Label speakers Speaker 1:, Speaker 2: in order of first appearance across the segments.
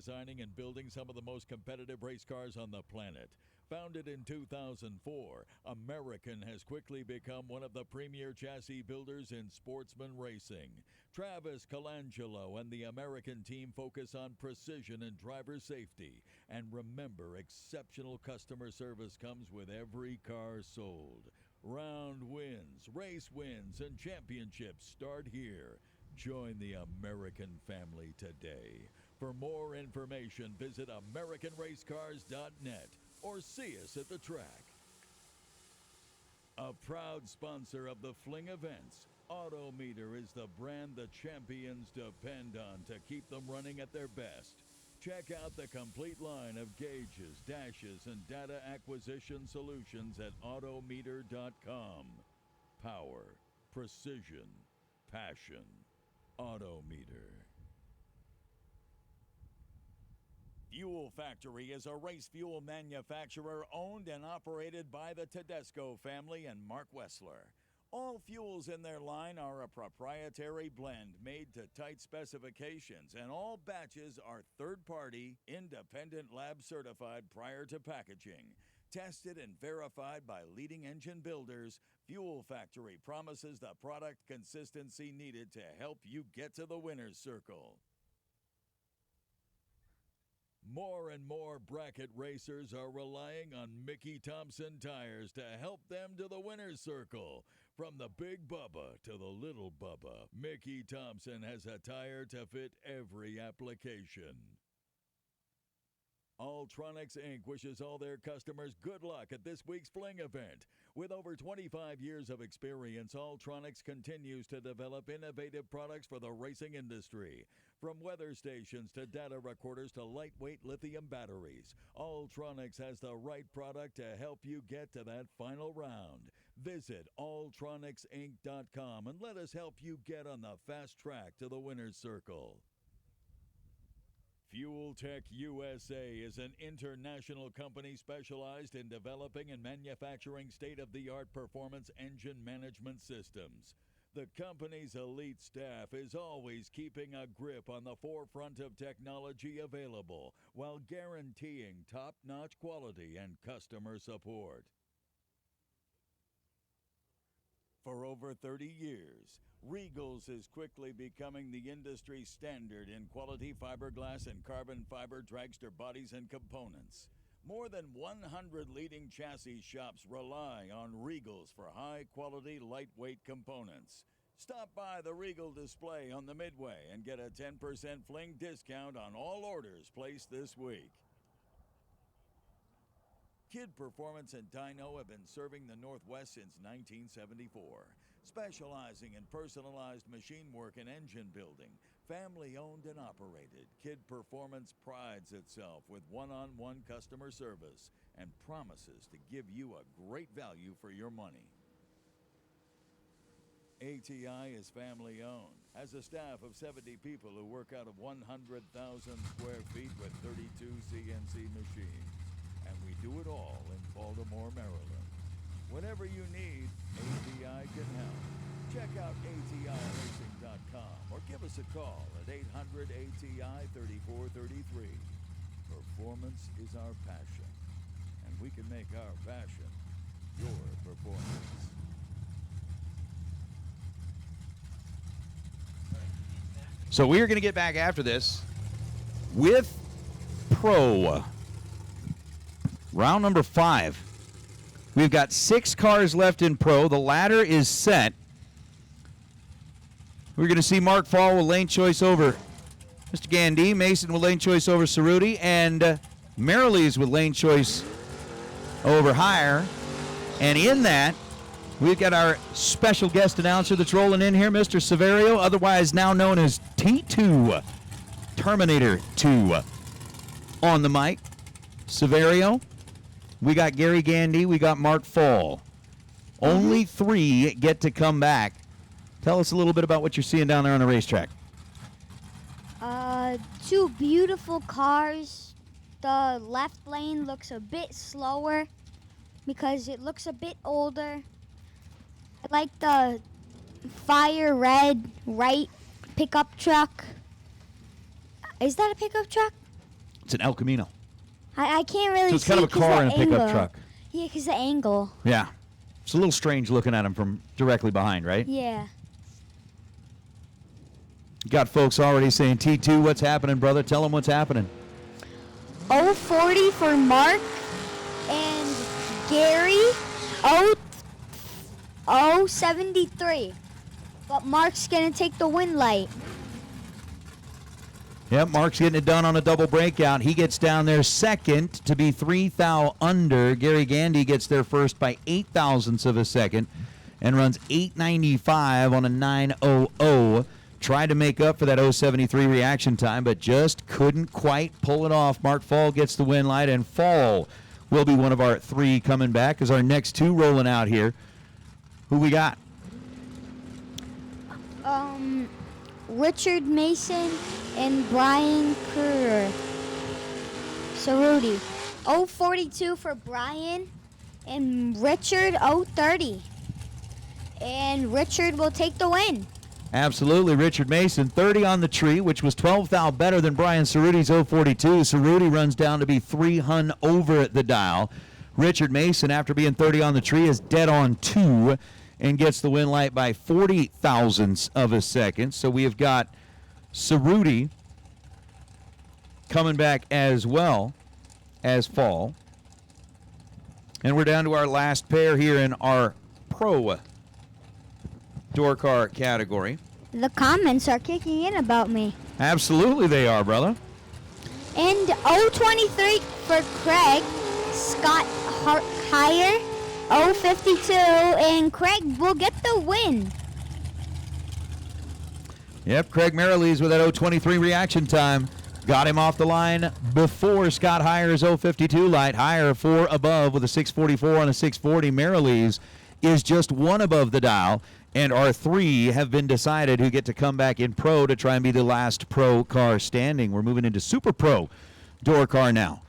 Speaker 1: Designing and building some of the most competitive race cars on the planet. Founded in 2004, American has quickly become one of the premier chassis builders in sportsman racing. Travis Colangelo and the American team focus on precision and driver safety. And remember, exceptional customer service comes with every car sold. Round wins, race wins, and championships start here. Join the American family today. For more information, visit AmericanRaceCars.net or see us at the track. A proud sponsor of the Fling events, Autometer is the brand the champions depend on to keep them running at their best. Check out the complete line of gauges, dashes, and data acquisition solutions at Autometer.com. Power, precision, passion. Autometer. Fuel Factory is a race fuel manufacturer owned and operated by the Tedesco family and Mark Wessler. All fuels in their line are a proprietary blend made to tight specifications, and all batches are third-party, independent lab certified prior to packaging. Tested and verified by leading engine builders, Fuel Factory promises the product consistency needed to help you get to the winner's circle. More and more bracket racers are relying on Mickey Thompson tires to help them to the winner's circle. From the Big Bubba to the Little Bubba, Mickey Thompson has a tire to fit every application. Alltronics Inc. wishes all their customers good luck at this week's Fling event. With over 25 years of experience, Alltronics continues to develop innovative products for the racing industry. From weather stations to data recorders to lightweight lithium batteries, Alltronics has the right product to help you get to that final round. Visit alltronicsinc.com and let us help you get on the fast track to the winner's circle. Fuel Tech USA is an international company specialized in developing and manufacturing state-of-the-art performance engine management systems. The company's elite staff is always keeping a grip on the forefront of technology available while guaranteeing top-notch quality and customer support. For over 30 years, Regals is quickly becoming the industry standard in quality fiberglass and carbon fiber dragster bodies and components. More than 100 leading chassis shops rely on Regals for high-quality, lightweight components. Stop by the Regal display on the Midway and get a 10% Fling discount on all orders placed this week. Kid Performance and Dyno have been serving the Northwest since 1974, specializing in personalized machine work and engine building. Family owned and operated, Kid Performance prides itself with one-on-one customer service and promises to give you a great value for your money. ATI is family owned, has a staff of 70 people who work out of 100,000 square feet with 32 CNC machines. And we do it all in Baltimore, Maryland. Whatever you need, ATI can help. Check out ATIRacing.com or give us a call at 800-ATI-3433. Performance is our passion, and we can make our passion your performance.
Speaker 2: So we are going to get back after this with Pro. Round number 5. We've got 6 cars left in Pro. The ladder is set. We're going to see Mark Fall with lane choice over Mr. Gandy, Mason with lane choice over Cerruti, and Marilees with lane choice over Hire. And in that, we've got our special guest announcer that's rolling in here, Mr. Severio, otherwise now known as T2, Terminator 2, on the mic. Severio, we got Gary Gandy, we got Mark Fall. Only 3 get to come back. Tell us a little bit about what you're seeing down there on the racetrack.
Speaker 3: 2 beautiful cars. The left lane looks a bit slower because it looks a bit older. I like the fire red right pickup truck. Is that a pickup truck?
Speaker 2: It's an El Camino.
Speaker 3: I can't really see.
Speaker 2: So it's kind of a
Speaker 3: 'cause
Speaker 2: car
Speaker 3: the
Speaker 2: and a pickup
Speaker 3: angle.
Speaker 2: truck.
Speaker 3: Yeah, because the angle.
Speaker 2: Yeah. It's a little strange looking at him from directly behind, right?
Speaker 3: Yeah.
Speaker 2: Got folks already saying, T2, what's happening, brother? Tell them what's happening.
Speaker 3: 040 for Mark and Gary. 073. But Mark's going to take the win light.
Speaker 2: Yep, Mark's getting it done on a double breakout. He gets down there second to be 3 thou under. Gary Gandy gets there first by 8 thousandths of a second and runs 895 on a 900. Tried to make up for that 073 reaction time, but just couldn't quite pull it off. Mark Fall gets the win light, and Fall will be one of our 3 coming back as our next 2 rolling out here. Who we got?
Speaker 3: Richard Mason and Brian Kruger. Cerruti. 042 for Brian and Richard 030. And Richard will take the win.
Speaker 2: Absolutely, Richard Mason, 30 on the tree, which was 12 thou better than Brian Cerruti's 042. Cerruti runs down to be 3 hun over at the dial. Richard Mason, after being 30 on the tree, is dead on 2 and gets the win light by 40 thousandths of a second. So we have got Cerruti coming back as well as Fall. And we're down to our last pair here in our Pro door car category.
Speaker 3: The comments are kicking in about me.
Speaker 2: Absolutely they are, brother.
Speaker 3: And 023 for Craig. Scott Higher. 052. And Craig will get the win.
Speaker 2: Yep, Craig Merrilees with that 023 reaction time. Got him off the line before Scott Heyer's 052 light. Higher 4 above with a 644 on a 640. Merrilees is just 1 above the dial. And our 3 have been decided who get to come back in Pro to try and be the last Pro car standing. We're moving into Super Pro door car now.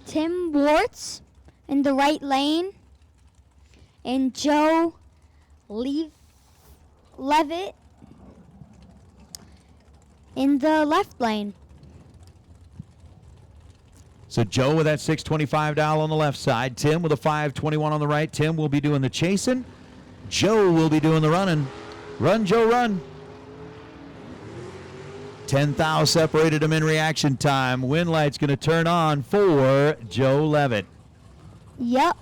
Speaker 3: Tim Wartz in the right lane. And Joe Levitt in the left lane.
Speaker 2: So Joe with that 625 dial on the left side. Tim with a 521 on the right. Tim will be doing the chasing. Joe will be doing the running. Run, Joe, run. 10 thou separated him in reaction time. Win light's going to turn on for Joe Levitt.
Speaker 3: Yep.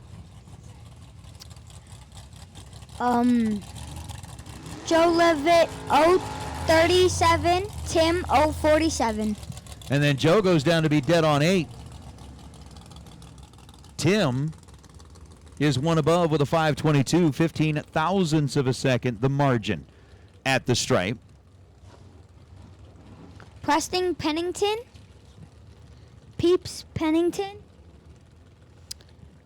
Speaker 3: Joe Levitt 037, Tim 047.
Speaker 2: And then Joe goes down to be dead on 8. Tim is 1 above with a 522, 15 thousandths of a second, the margin at the stripe.
Speaker 3: Preston Pennington, Peeps Pennington,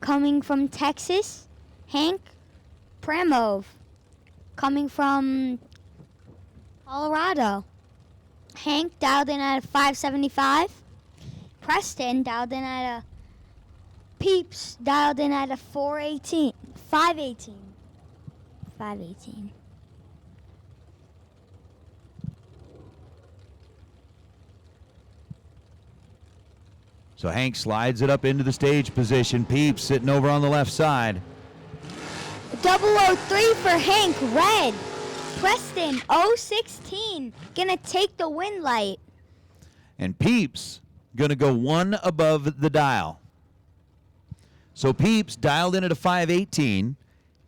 Speaker 3: coming from Texas. Hank Pramov, coming from Colorado. Hank dialed in at a 575. Preston dialed in at a Peeps dialed in at a 418. 518. 518.
Speaker 2: So Hank slides it up into the stage position. Peeps sitting over on the left side.
Speaker 3: 003 for Hank, red. Preston 016, gonna take the win light.
Speaker 2: And Peeps gonna go 1 above the dial. So Peeps dialed in at a 518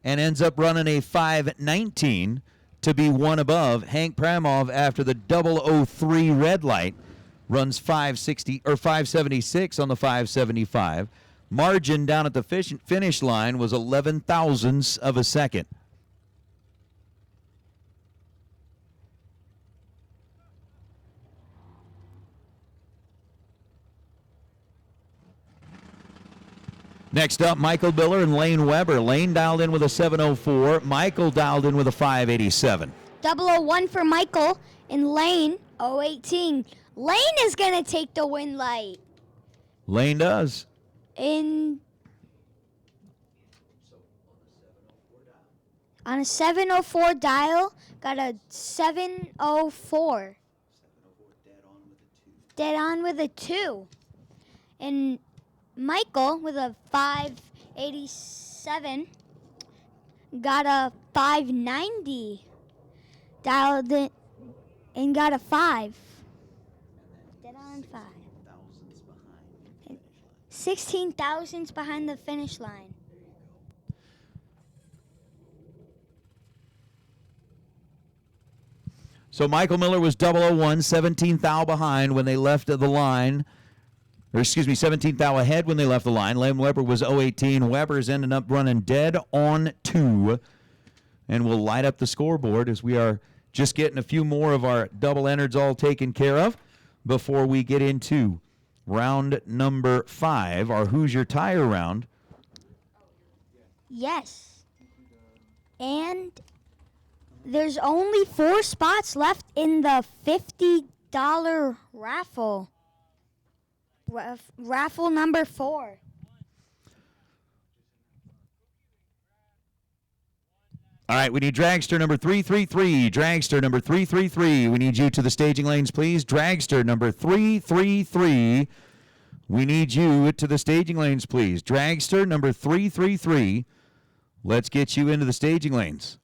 Speaker 2: and ends up running a 519 to be 1 above. Hank Pramov, after the 003 red light, runs 560 or 576 on the 575. Margin down at the finish line was 11 thousandths of a second. Next up, Michael Biller and Lane Weber. Lane dialed in with a 704. Michael dialed in with a 587.
Speaker 3: 001 for Michael and Lane 018. Lane is gonna take the win light.
Speaker 2: Lane does.
Speaker 3: In On a 704 dial, got a 704. Dead on with a 2. And Michael with a 587 got a 590. Dialed it and got a 5. Dead on 5. 16 thousandths behind the finish line.
Speaker 2: So Michael Miller was 001, 17 thou behind when they left the line. Or excuse me, 17 thou ahead when they left the line. Lane Weber was 018. Weber's ended up running dead on 2. And we'll light up the scoreboard as we are just getting a few more of our double innards all taken care of before we get into round number 5, our Hoosier Tire round.
Speaker 3: Yes. And there's only 4 spots left in the $50 raffle. Raffle number 4.
Speaker 2: All right, we need dragster number 333. Dragster number 333. We need you to the staging lanes, please. Dragster number 333. We need you to the staging lanes, please. Dragster number 333. Let's get you into the staging lanes.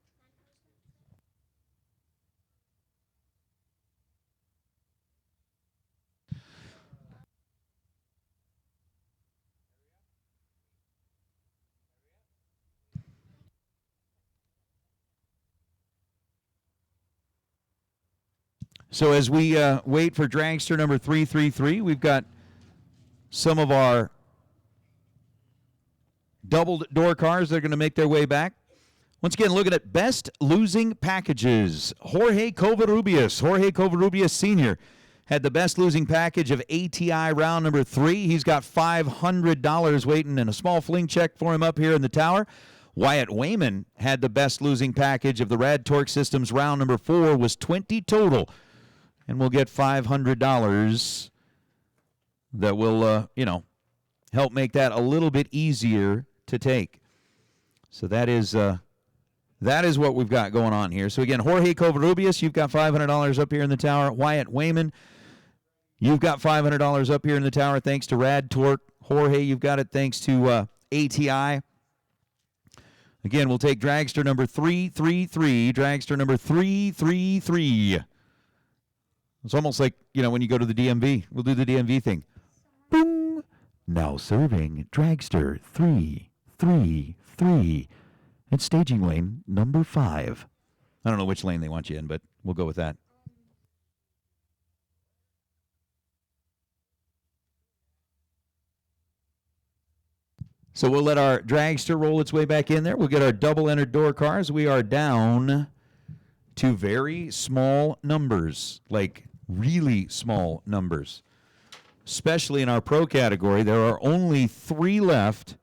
Speaker 2: So as we wait for dragster number 333, we've got some of our double door cars that are going to make their way back. Once again, looking at best losing packages. Jorge Covarrubias. Jorge Covarrubias Sr. had the best losing package of ATI round number 3. He's got $500 waiting and a small fling check for him up here in the tower. Wyatt Wayman had the best losing package of the Rad Torque Systems round number 4, was 20 total. And we'll get $500 that will, help make that a little bit easier to take. So that is what we've got going on here. So again, Jorge Covarrubias, you've got $500 up here in the tower. Wyatt Wayman, you've got $500 up here in the tower thanks to Rad Torque. Jorge, you've got it thanks to ATI. Again, we'll take dragster number 333. Dragster number 333. It's almost like, when you go to the DMV. We'll do the DMV thing. Boom. Now serving dragster 333. It's staging lane number 5. I don't know which lane they want you in, but we'll go with that. So we'll let our dragster roll its way back in there. We'll get our double entered door cars. We are down to very small numbers, like really small numbers. Especially in our pro category, there are only 3 left.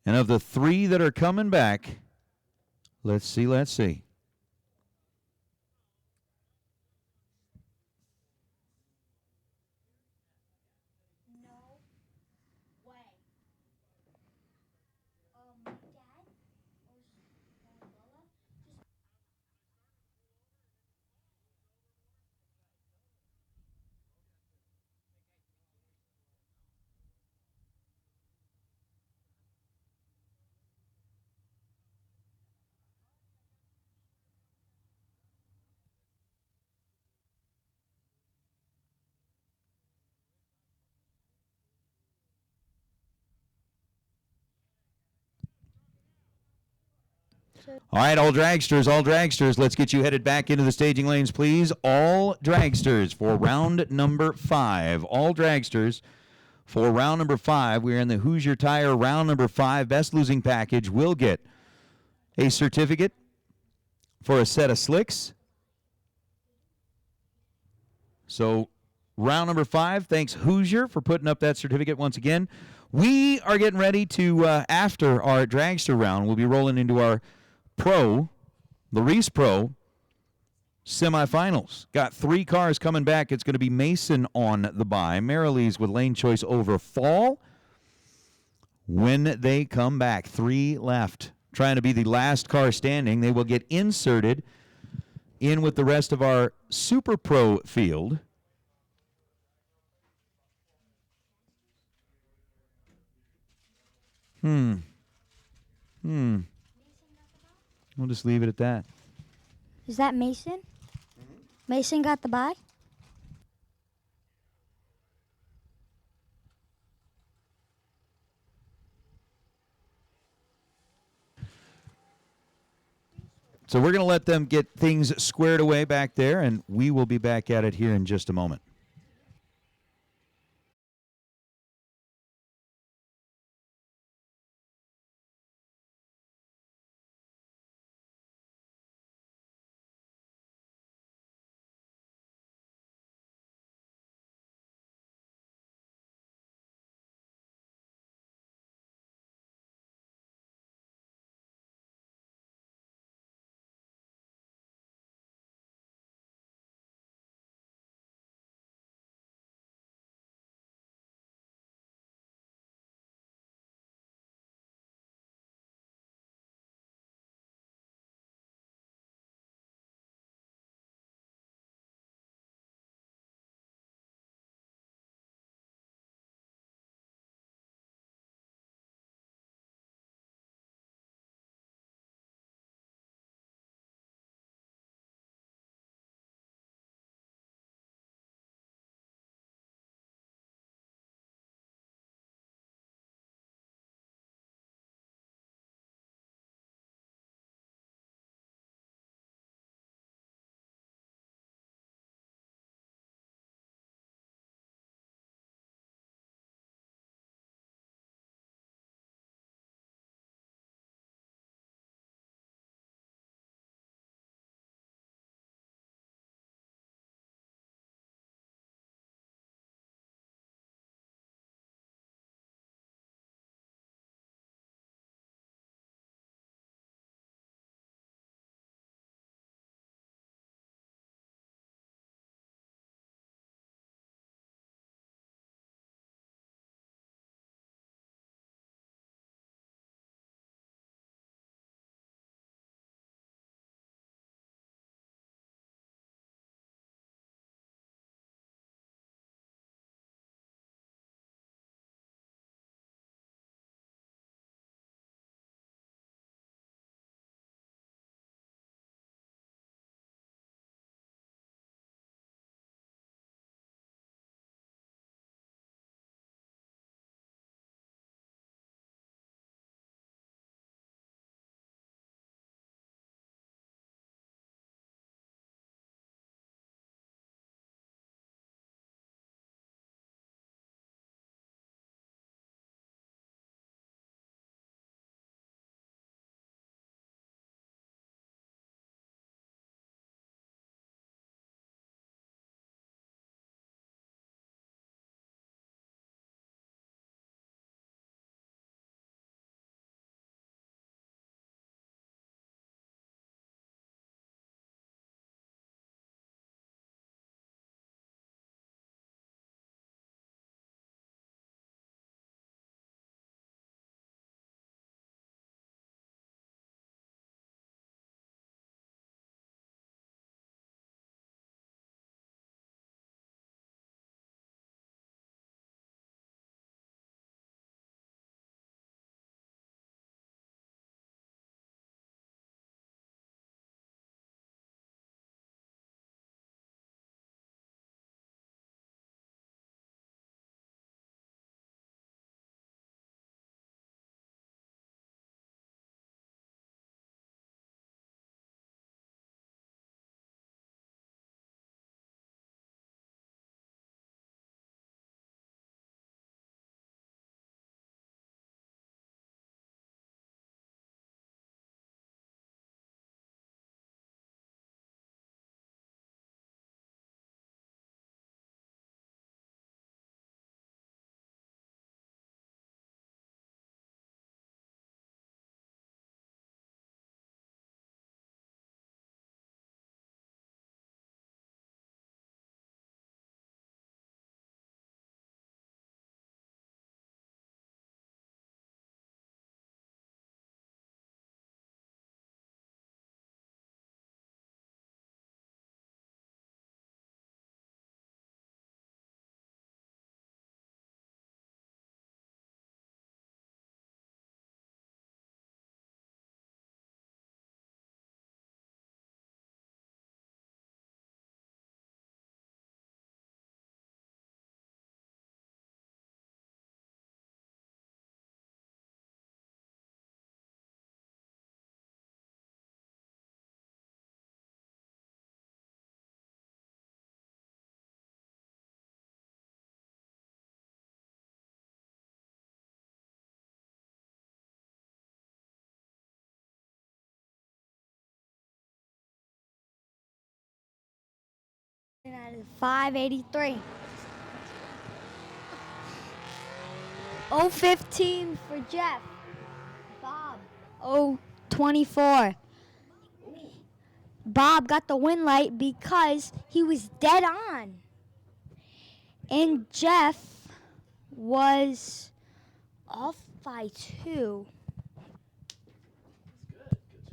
Speaker 2: And of the 3 that are coming back, let's see. All right, all dragsters, let's get you headed back into the staging lanes, please. All dragsters for round number 5. All dragsters for round number 5. We're in the Hoosier Tire round number 5. Best losing package will get a certificate for a set of slicks. So round number 5, thanks Hoosier for putting up that certificate once again. We are getting ready to, after our dragster round, we'll be rolling into our the Reese Pro semifinals. Got 3 cars coming back. It's going to be Mason on the bye. Marilee's with lane choice over Fall when they come back. 3 left. trying to be the last car standing. They will get inserted in with the rest of our Super Pro field. We'll just leave it at that.
Speaker 3: Is that Mason? Mason got the bye?
Speaker 2: So we're going to let them get things squared away back there, and we will be back at it here in just a moment.
Speaker 3: 583. 015 for Jeff. Bob. 024. Bob got the win light because he was dead on. And Jeff was off by 2.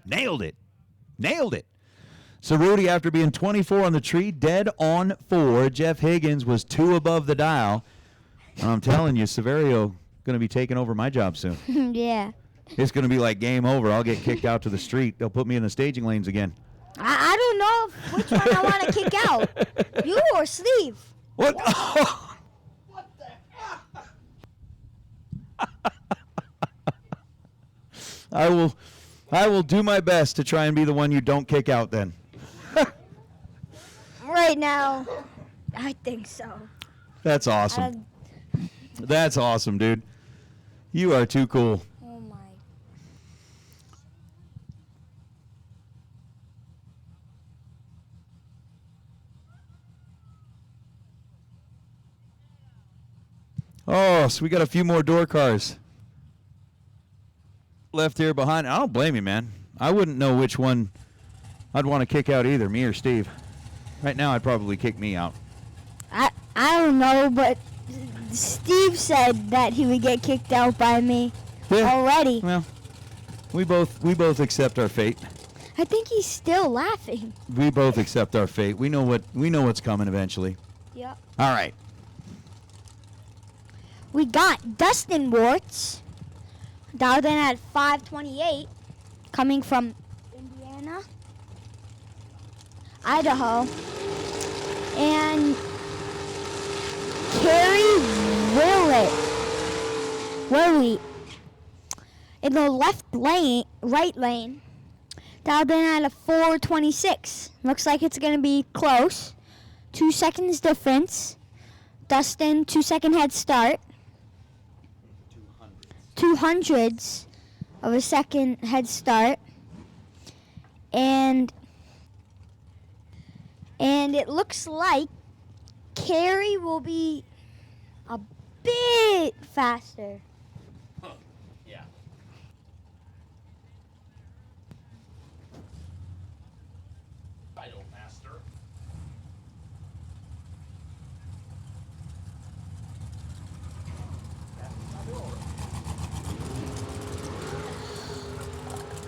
Speaker 2: Nailed it. Nailed it. So Rudy, after being 24 on the tree, dead on 4. Jeff Higgins was 2 above the dial. And I'm telling you, Severio going to be taking over my job soon.
Speaker 3: Yeah.
Speaker 2: It's going to be like game over. I'll get kicked out to the street. They'll put me in the staging lanes again.
Speaker 3: I don't know which one I want to kick out. You or Steve.
Speaker 2: What?
Speaker 4: What the heck?
Speaker 2: I will do my best to try and be the one you don't kick out then.
Speaker 3: Right now, I think so.
Speaker 2: That's awesome. That's awesome, dude. You are too cool.
Speaker 3: Oh my.
Speaker 2: Oh, so we got a few more door cars left here behind. I don't blame you, man. I wouldn't know which one I'd want to kick out either, me or Steve. Right now, I'd probably kick me out.
Speaker 3: I don't know, but Steve said that he would get kicked out by me already.
Speaker 2: Well, we both accept our fate.
Speaker 3: I think he's still laughing.
Speaker 2: We both accept our fate. We know what's coming eventually.
Speaker 3: Yep.
Speaker 2: All right.
Speaker 3: We got Dustin Warts dialed in at 528, coming from Indiana, Idaho, and Carrie Willie in the right lane, dialed in at a 426. Looks like it's going to be close. 2 seconds difference. Dustin, 2-second head start. 200ths of a second head start. And it looks like Carrie will be a bit faster.
Speaker 2: Yeah.
Speaker 4: Idle master.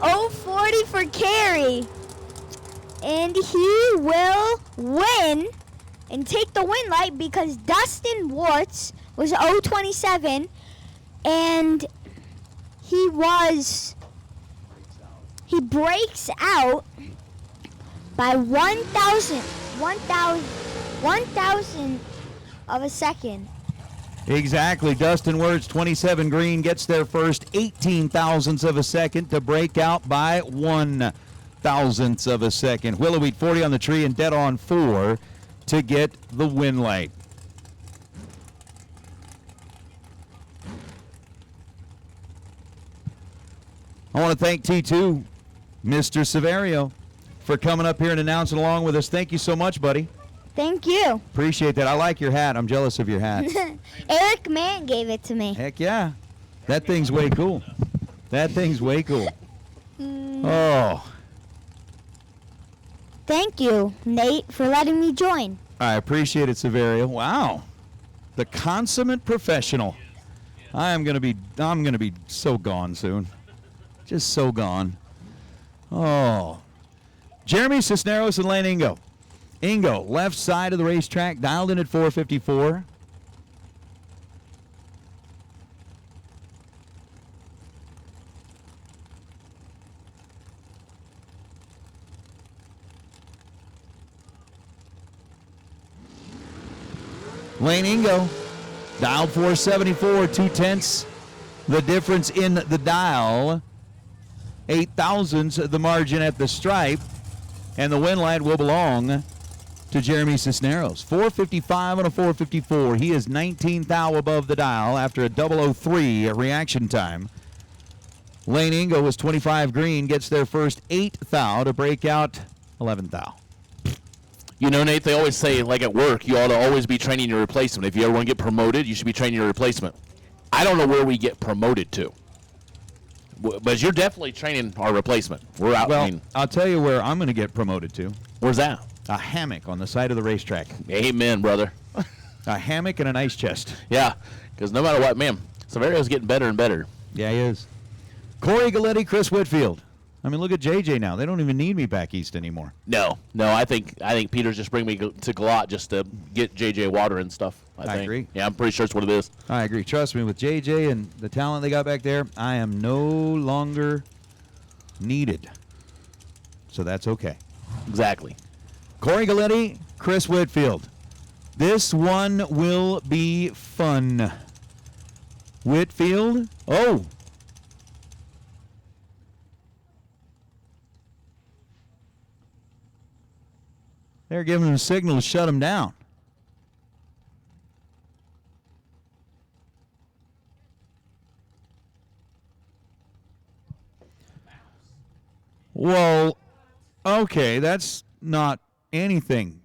Speaker 3: Oh, 40 for Carrie. And he will win and take the win light because Dustin Warts was 027 and he breaks out by 1,000 of a second.
Speaker 2: Exactly. Dustin Wirtz, 27 green, gets their first 18 thousandths of a second to break out by 1 thousandths of a second. Willowwheat 40 on the tree and dead on 4 to get the win light. I want to thank T2, Mr. Severio, for coming up here and announcing along with us. Thank you so much, buddy.
Speaker 3: Thank you.
Speaker 2: Appreciate that. I like your hat. I'm jealous of your hat.
Speaker 3: Eric Mann gave it to me.
Speaker 2: Heck yeah. That thing's way cool. That thing's way cool. Oh.
Speaker 3: Thank you, Nate, for letting me join.
Speaker 2: I appreciate it, Severio. Wow. The consummate professional. I'm gonna be so gone soon. Just so gone. Oh. Jeremy Cisneros and Lane Ingo. Ingo, left side of the racetrack, dialed in at 454. Lane Ingo, dialed 474, 2/10. The difference in the dial, 8 thousandths the margin at the stripe, and the win light will belong to Jeremy Cisneros. 455 on a 454. He is 19 thou above the dial after a 003 reaction time. Lane Ingo was 25 green, gets their first 8 thou to break out 11 thou.
Speaker 5: You know, Nate, they always say, like at work, you ought to always be training your replacement. If you ever want to get promoted, you should be training your replacement. I don't know where we get promoted to. But you're definitely training our replacement. We're out.
Speaker 2: Well, I'll tell you where I'm going to get promoted to.
Speaker 5: Where's that?
Speaker 2: A hammock on the side of the racetrack.
Speaker 5: Amen, brother.
Speaker 2: A hammock and an ice chest.
Speaker 5: Yeah, because no matter what, man, Severio's getting better and better.
Speaker 2: Yeah, he is. Corey Galletti, Chris Whitfield. I mean, look at JJ now. They don't even need me back east anymore.
Speaker 5: No, I think Peter's just bringing me to Galot just to get JJ water and stuff. I think.
Speaker 2: agree.
Speaker 5: Yeah, I'm pretty sure it's what it is.
Speaker 2: I agree. Trust me, with JJ and the talent they got back there, I am no longer needed. So that's okay.
Speaker 5: Exactly.
Speaker 2: Corey Galletti, Chris Whitfield. This one will be fun. Whitfield. Oh. They're giving him a signal to shut him down. Well, okay, that's not anything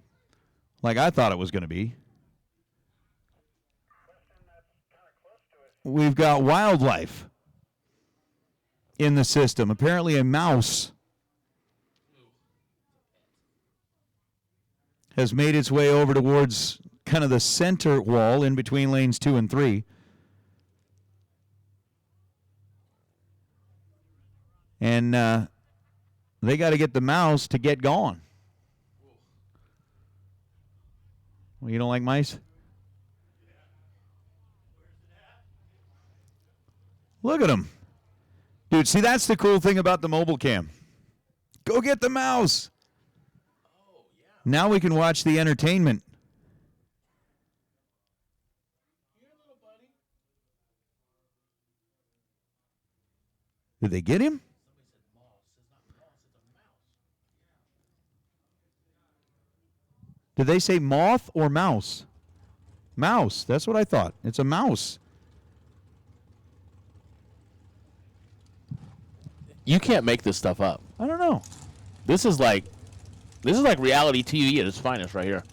Speaker 2: like I thought it was going to be. We've got wildlife in the system. Apparently a mouse has made its way over towards kind of the center wall in between lanes 2 and 3. And they got to get the mouse to get gone. Well, you don't like mice? Look at him. Dude, see, that's the cool thing about the mobile cam. Go get the mouse. Now we can watch the entertainment. Did they get him? Did they say moth or mouse? Mouse. That's what I thought. It's a mouse.
Speaker 5: You can't make this stuff up.
Speaker 2: I don't know.
Speaker 5: This is like reality TV at its finest right here.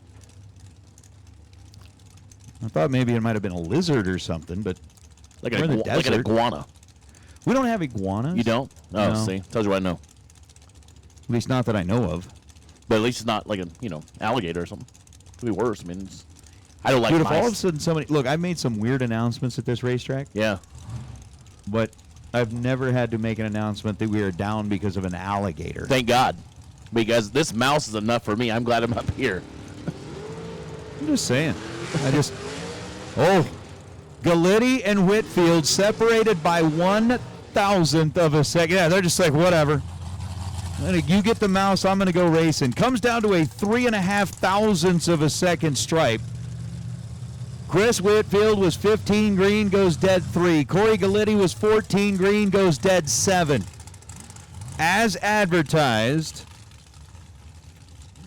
Speaker 2: I thought maybe it might have been a lizard or something, but
Speaker 5: Like
Speaker 2: we're in the
Speaker 5: like an
Speaker 2: desert.
Speaker 5: iguana.
Speaker 2: We don't have iguanas.
Speaker 5: You don't? Oh,
Speaker 2: No.
Speaker 5: see, tells you what I know.
Speaker 2: At least not that I know of.
Speaker 5: But at least it's not like a alligator or something. Could be worse. I mean, I don't like
Speaker 2: Dude, if
Speaker 5: mice.
Speaker 2: all of a sudden somebody... Look, I've made some weird announcements at this racetrack,
Speaker 5: Yeah.
Speaker 2: but I've never had to make an announcement that we are down because of an alligator.
Speaker 5: Thank God, because this mouse is enough for me. I'm glad I'm up here.
Speaker 2: I'm just saying. Galletti and Whitfield separated by 1/1000th of a second. Yeah, they're just like, whatever. You get the mouse, I'm going to go racing. Comes down to a 3.5 thousandths of a second stripe. Chris Whitfield was 15 green, goes dead 3. Corey Galletti was 14 green, goes dead 7. As advertised,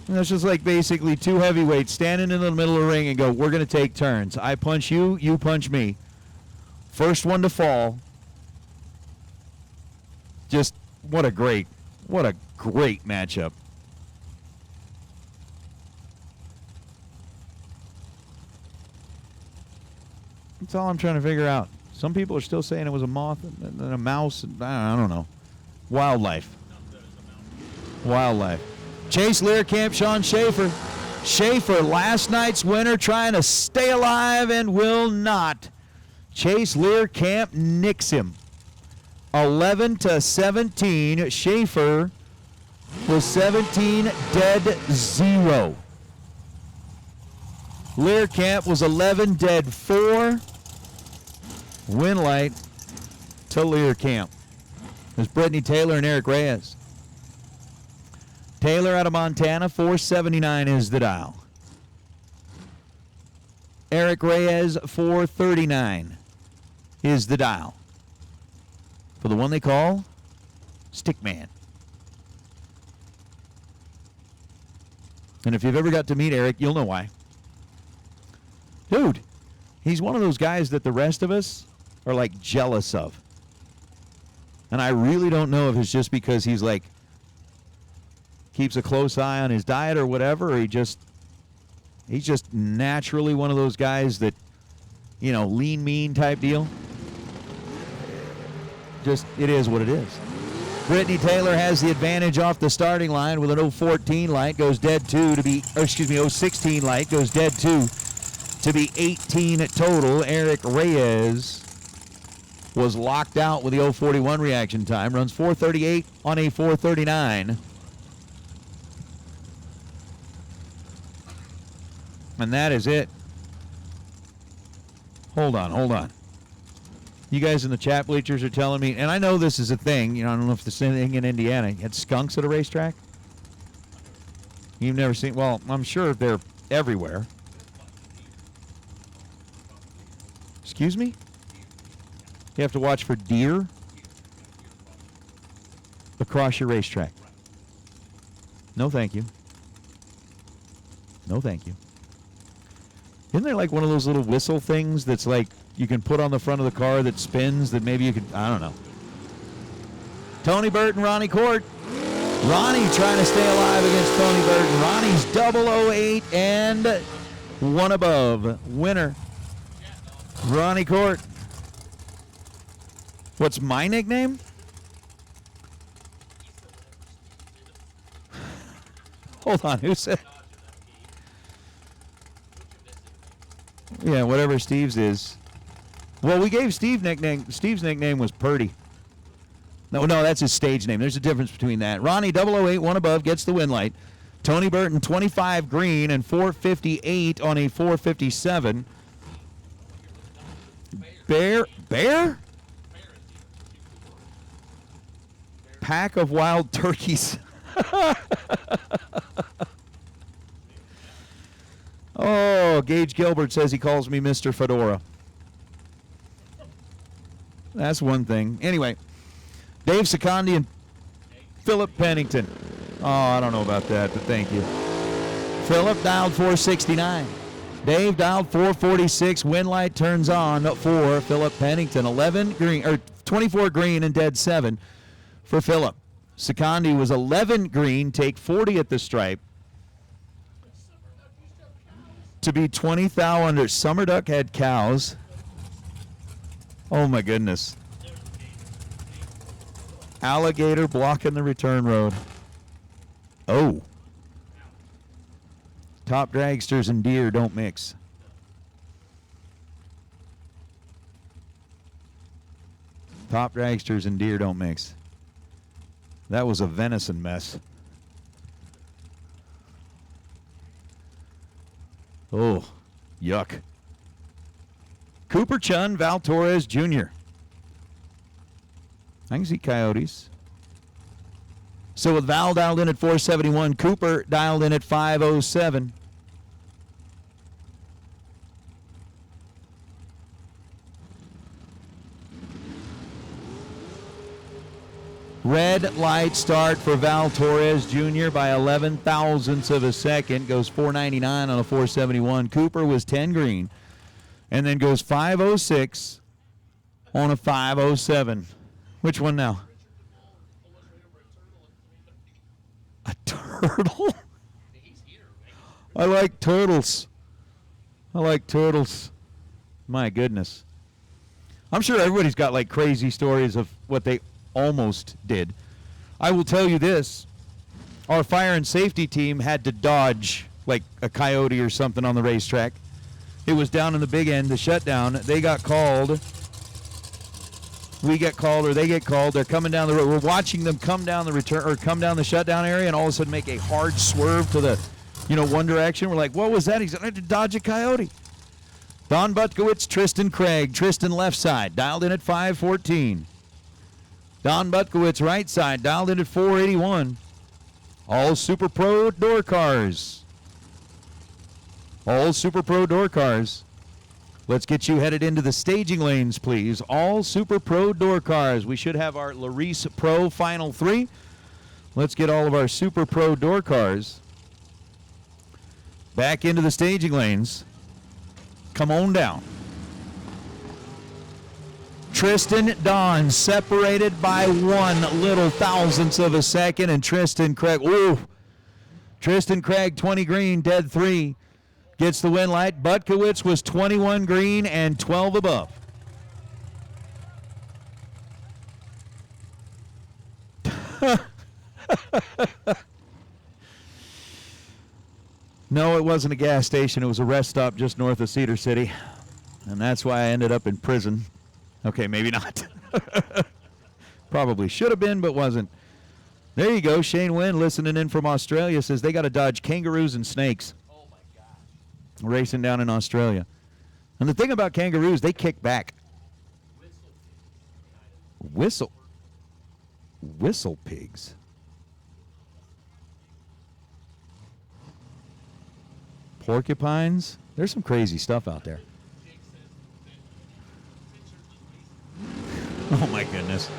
Speaker 2: that's just like basically two heavyweights standing in the middle of the ring and go, we're going to take turns. I punch you, you punch me. First one to fall. Just what a great matchup. That's all I'm trying to figure out. Some people are still saying it was a moth and a mouse. I don't know. Wildlife. Chase Learcamp, Sean Schaefer. Schaefer, last night's winner, trying to stay alive and will not. Chase Learcamp nicks him. 11-17. Schaefer was 17 dead 0. Learcamp was 11 dead 4. Win light to Learcamp. There's Brittany Taylor and Eric Reyes. Taylor out of Montana, 479 is the dial. Eric Reyes, 439 is the dial. For the one they call Stickman. And if you've ever got to meet Eric, you'll know why. Dude, he's one of those guys that the rest of us are like jealous of. And I really don't know if it's just because he's keeps a close eye on his diet or whatever, or he's just naturally one of those guys that, you know, lean mean type deal. Just, it is what it is. Brittany Taylor has the advantage off the starting line with an 014 light, goes dead 2 to be, or excuse me, 016 light, goes dead 2 to be 18 total. Eric Reyes was locked out with the 041 reaction time, runs 438 on a 439. And that is it. Hold on. You guys in the chat bleachers are telling me, and I know this is a thing, you know, I don't know if this is anything in Indiana. You had skunks at a racetrack? You've never seen, well, I'm sure they're everywhere. Excuse me? You have to watch for deer across your racetrack. No, thank you. No, thank you. Isn't there like one of those little whistle things that's like you can put on the front of the car that spins that maybe you could, I don't know. Tony Burton, Ronnie Court. Ronnie trying to stay alive against Tony Burton. Ronnie's 008 and one above. Winner, Ronnie Court. What's my nickname? Hold on, who said? Yeah, whatever Steve's is. Well, we gave Steve's nickname was Purdy. No, that's his stage name. There's a difference between that. Ronnie 008, one above, gets the win light. Tony Burton 25 green and 458 on a 457. Bear? Pack of wild turkeys. Oh, Gage Gilbert says he calls me Mr. Fedora. That's one thing. Anyway, Dave Secondi and Philip Pennington. Oh, I don't know about that, but thank you. Philip dialed 469. Dave dialed 446. Win light turns on for Philip Pennington. 24 green and dead 7 for Philip. Secondi was 11 green, take 40 at the stripe. To be 20 thou under. Summer Duck had cows. Oh my goodness. Alligator blocking the return road. Oh. Top dragsters and deer don't mix. Top dragsters and deer don't mix. That was a venison mess. Oh, yuck. Cooper Chun, Val Torres Jr. I can see coyotes. So with Val dialed in at 471, Cooper dialed in at 507. Red light start for Val Torres Jr. by 11 thousandths of a second. Goes 499 on a 471. Cooper was 10 green. And then goes 506 on a 507. Which one now? A turtle? I like turtles. My goodness. I'm sure everybody's got like crazy stories of what they almost did. I will tell you this. Our fire and safety team had to dodge like a coyote or something on the racetrack. It was down in the big end, the shutdown. They got called. We get called or they get called. They're coming down the road. We're watching them come down the return or come down the shutdown area and all of a sudden make a hard swerve to the, one direction. We're like, what was that? He said, I had to dodge a coyote. Don Butkowitz, Tristan Craig. Tristan left side, dialed in at 514. Don Butkowitz right side, dialed in at 481. All Super Pro door cars. All Super Pro door cars. Let's get you headed into the staging lanes, please. All Super Pro door cars. We should have our Larice Pro Final 3. Let's get all of our Super Pro door cars back into the staging lanes. Come on down. Tristan Don separated by 1 little thousandth of a second, and Tristan Craig. Ooh, Tristan Craig, 20 green, dead 3. Gets the win light. Butkowitz was 21 green and 12 above. No, it wasn't a gas station. It was a rest stop just north of Cedar City. And that's why I ended up in prison. Okay, maybe not. Probably should have been, but wasn't. There you go. Shane Wynn listening in from Australia says they got to dodge kangaroos and snakes.
Speaker 5: Oh, my God.
Speaker 2: Racing down in Australia. And the thing about kangaroos, they kick back. Whistle pigs. Porcupines. There's some crazy stuff out there. Oh, my goodness.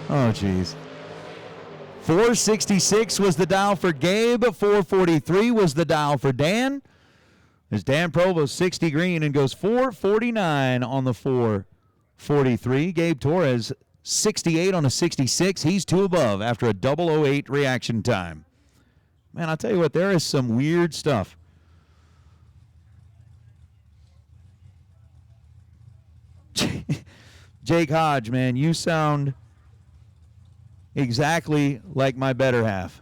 Speaker 2: Oh, jeez. 466 was the dial for Gabe. 443 was the dial for Dan. As Dan Provost 60 green and goes 449 on the 443. Gabe Torres 68 on a 66. He's 2 above after a 008 reaction time. Man, I'll tell you what, there is some weird stuff. Jake Hodge, man, you sound exactly like my better half.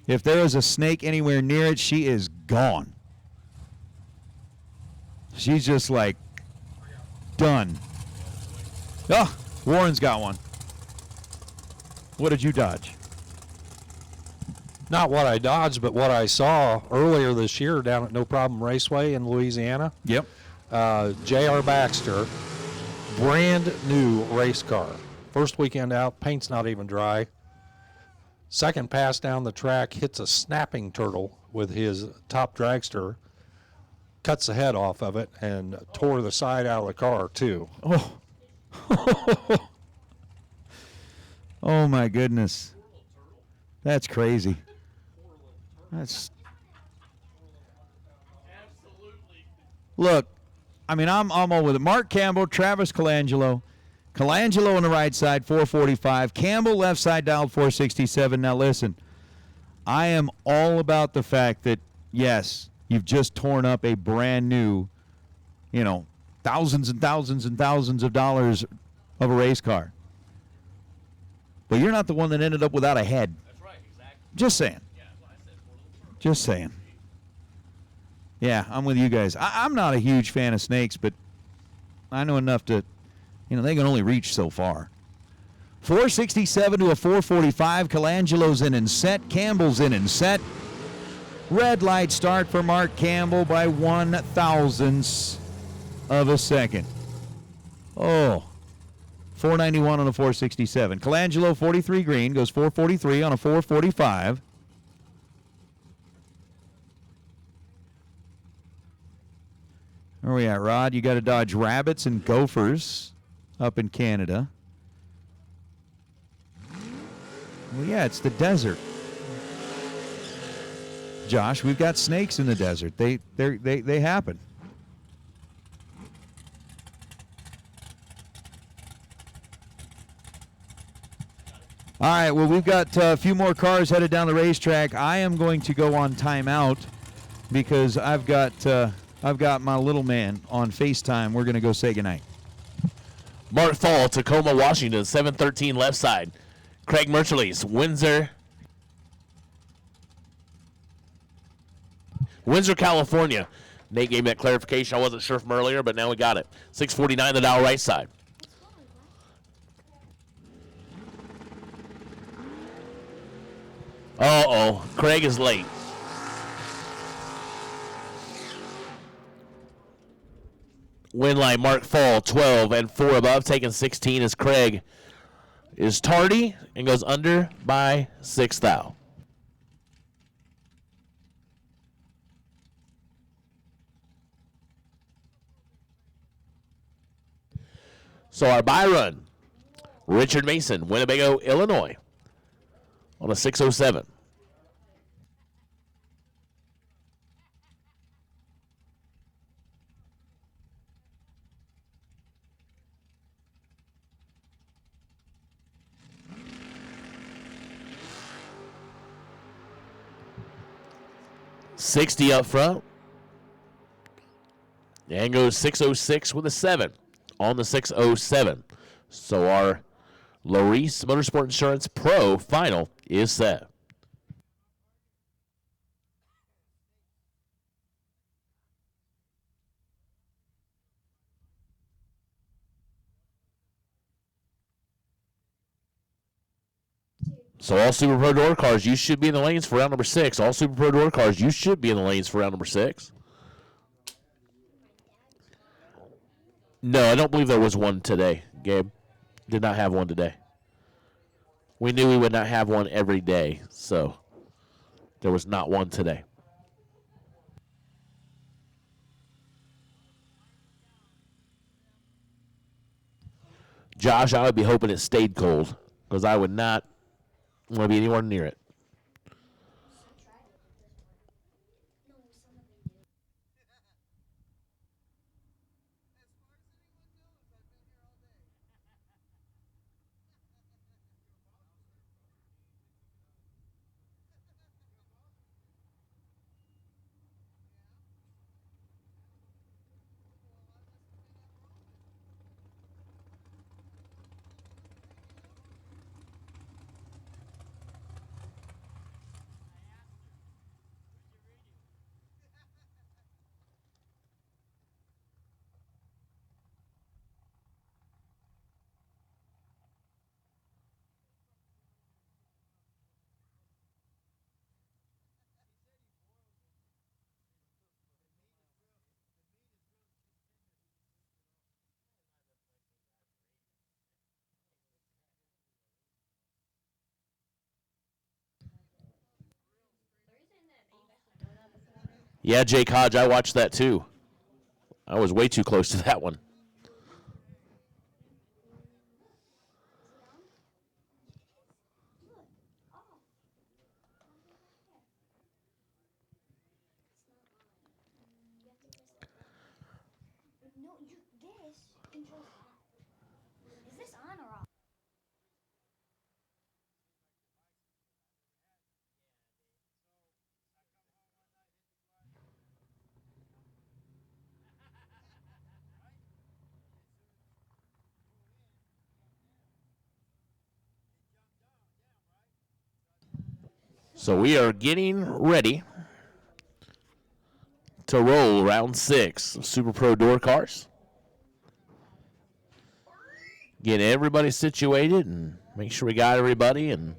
Speaker 2: If there is a snake anywhere near it, she is gone. She's just like done. Oh, Warren's got one. What did you dodge?
Speaker 6: Not what I dodged, but what I saw earlier this year down at No Problem Raceway in Louisiana.
Speaker 2: Yep.
Speaker 6: J.R. Baxter, brand new race car. First weekend out, paint's not even dry. Second pass down the track, hits a snapping turtle with his top dragster, cuts the head off of it, and tore the side out of the car, too.
Speaker 2: Oh. Oh, my goodness. That's crazy. That's. Look, I mean, I'm all with it. Mark Campbell, Travis Colangelo. Colangelo on the right side, 445. Campbell left side dialed 467. Now listen, I am all about the fact that, yes, you've just torn up a brand new, thousands and thousands and thousands of dollars of a race car. But you're not the one that ended up without a head.
Speaker 5: That's right, exactly.
Speaker 2: Just saying.
Speaker 5: Yeah, that's what I said.
Speaker 2: Just saying. Yeah, I'm with you guys. I'm not a huge fan of snakes, but I know enough to, they can only reach so far. 467 to a 445. Colangelo's in and set. Campbell's in and set. Red light start for Mark Campbell by 1/1000th of a second. Oh, 491 on a 467. Colangelo, 43 green, goes 443 on a 445. Where are we at, Rod? You got to dodge rabbits and gophers up in Canada. Well, yeah, it's the desert. Josh, we've got snakes in the desert. They happen. All right, well, we've got a few more cars headed down the racetrack. I am going to go on timeout because I've got my little man on FaceTime. We're going to go say goodnight.
Speaker 5: Mark Fall, Tacoma, Washington, 713 left side. Craig Merchleys, Windsor, California. Nate gave me that clarification. I wasn't sure from earlier, but now we got it. 649 the dial right side. Uh-oh. Craig is late. Win line Mark Fall, 12 and 4 above. Taking 16 as Craig is tardy and goes under by 6 thou. So our bye run, Richard Mason, Winnebago, Illinois, on a 607. 60 up front. And goes 606 with a 7 on the 607. So our Larice Motorsport Insurance Pro final is set. So all Super Pro Door cars, you should be in the lanes for round number 6. All Super Pro Door cars, you should be in the lanes for round number 6. No, I don't believe there was one today, Gabe. Did not have one today. We knew we would not have one every day, so there was not one today. Josh, I would be hoping it stayed cold because I would not want to be anywhere near it. Yeah, Jake Hodge, I watched that too. I was way too close to that one.
Speaker 3: Is this on or off?
Speaker 5: So we are getting ready to roll round 6 of Super Pro Door cars. Get everybody situated and make sure we got everybody. And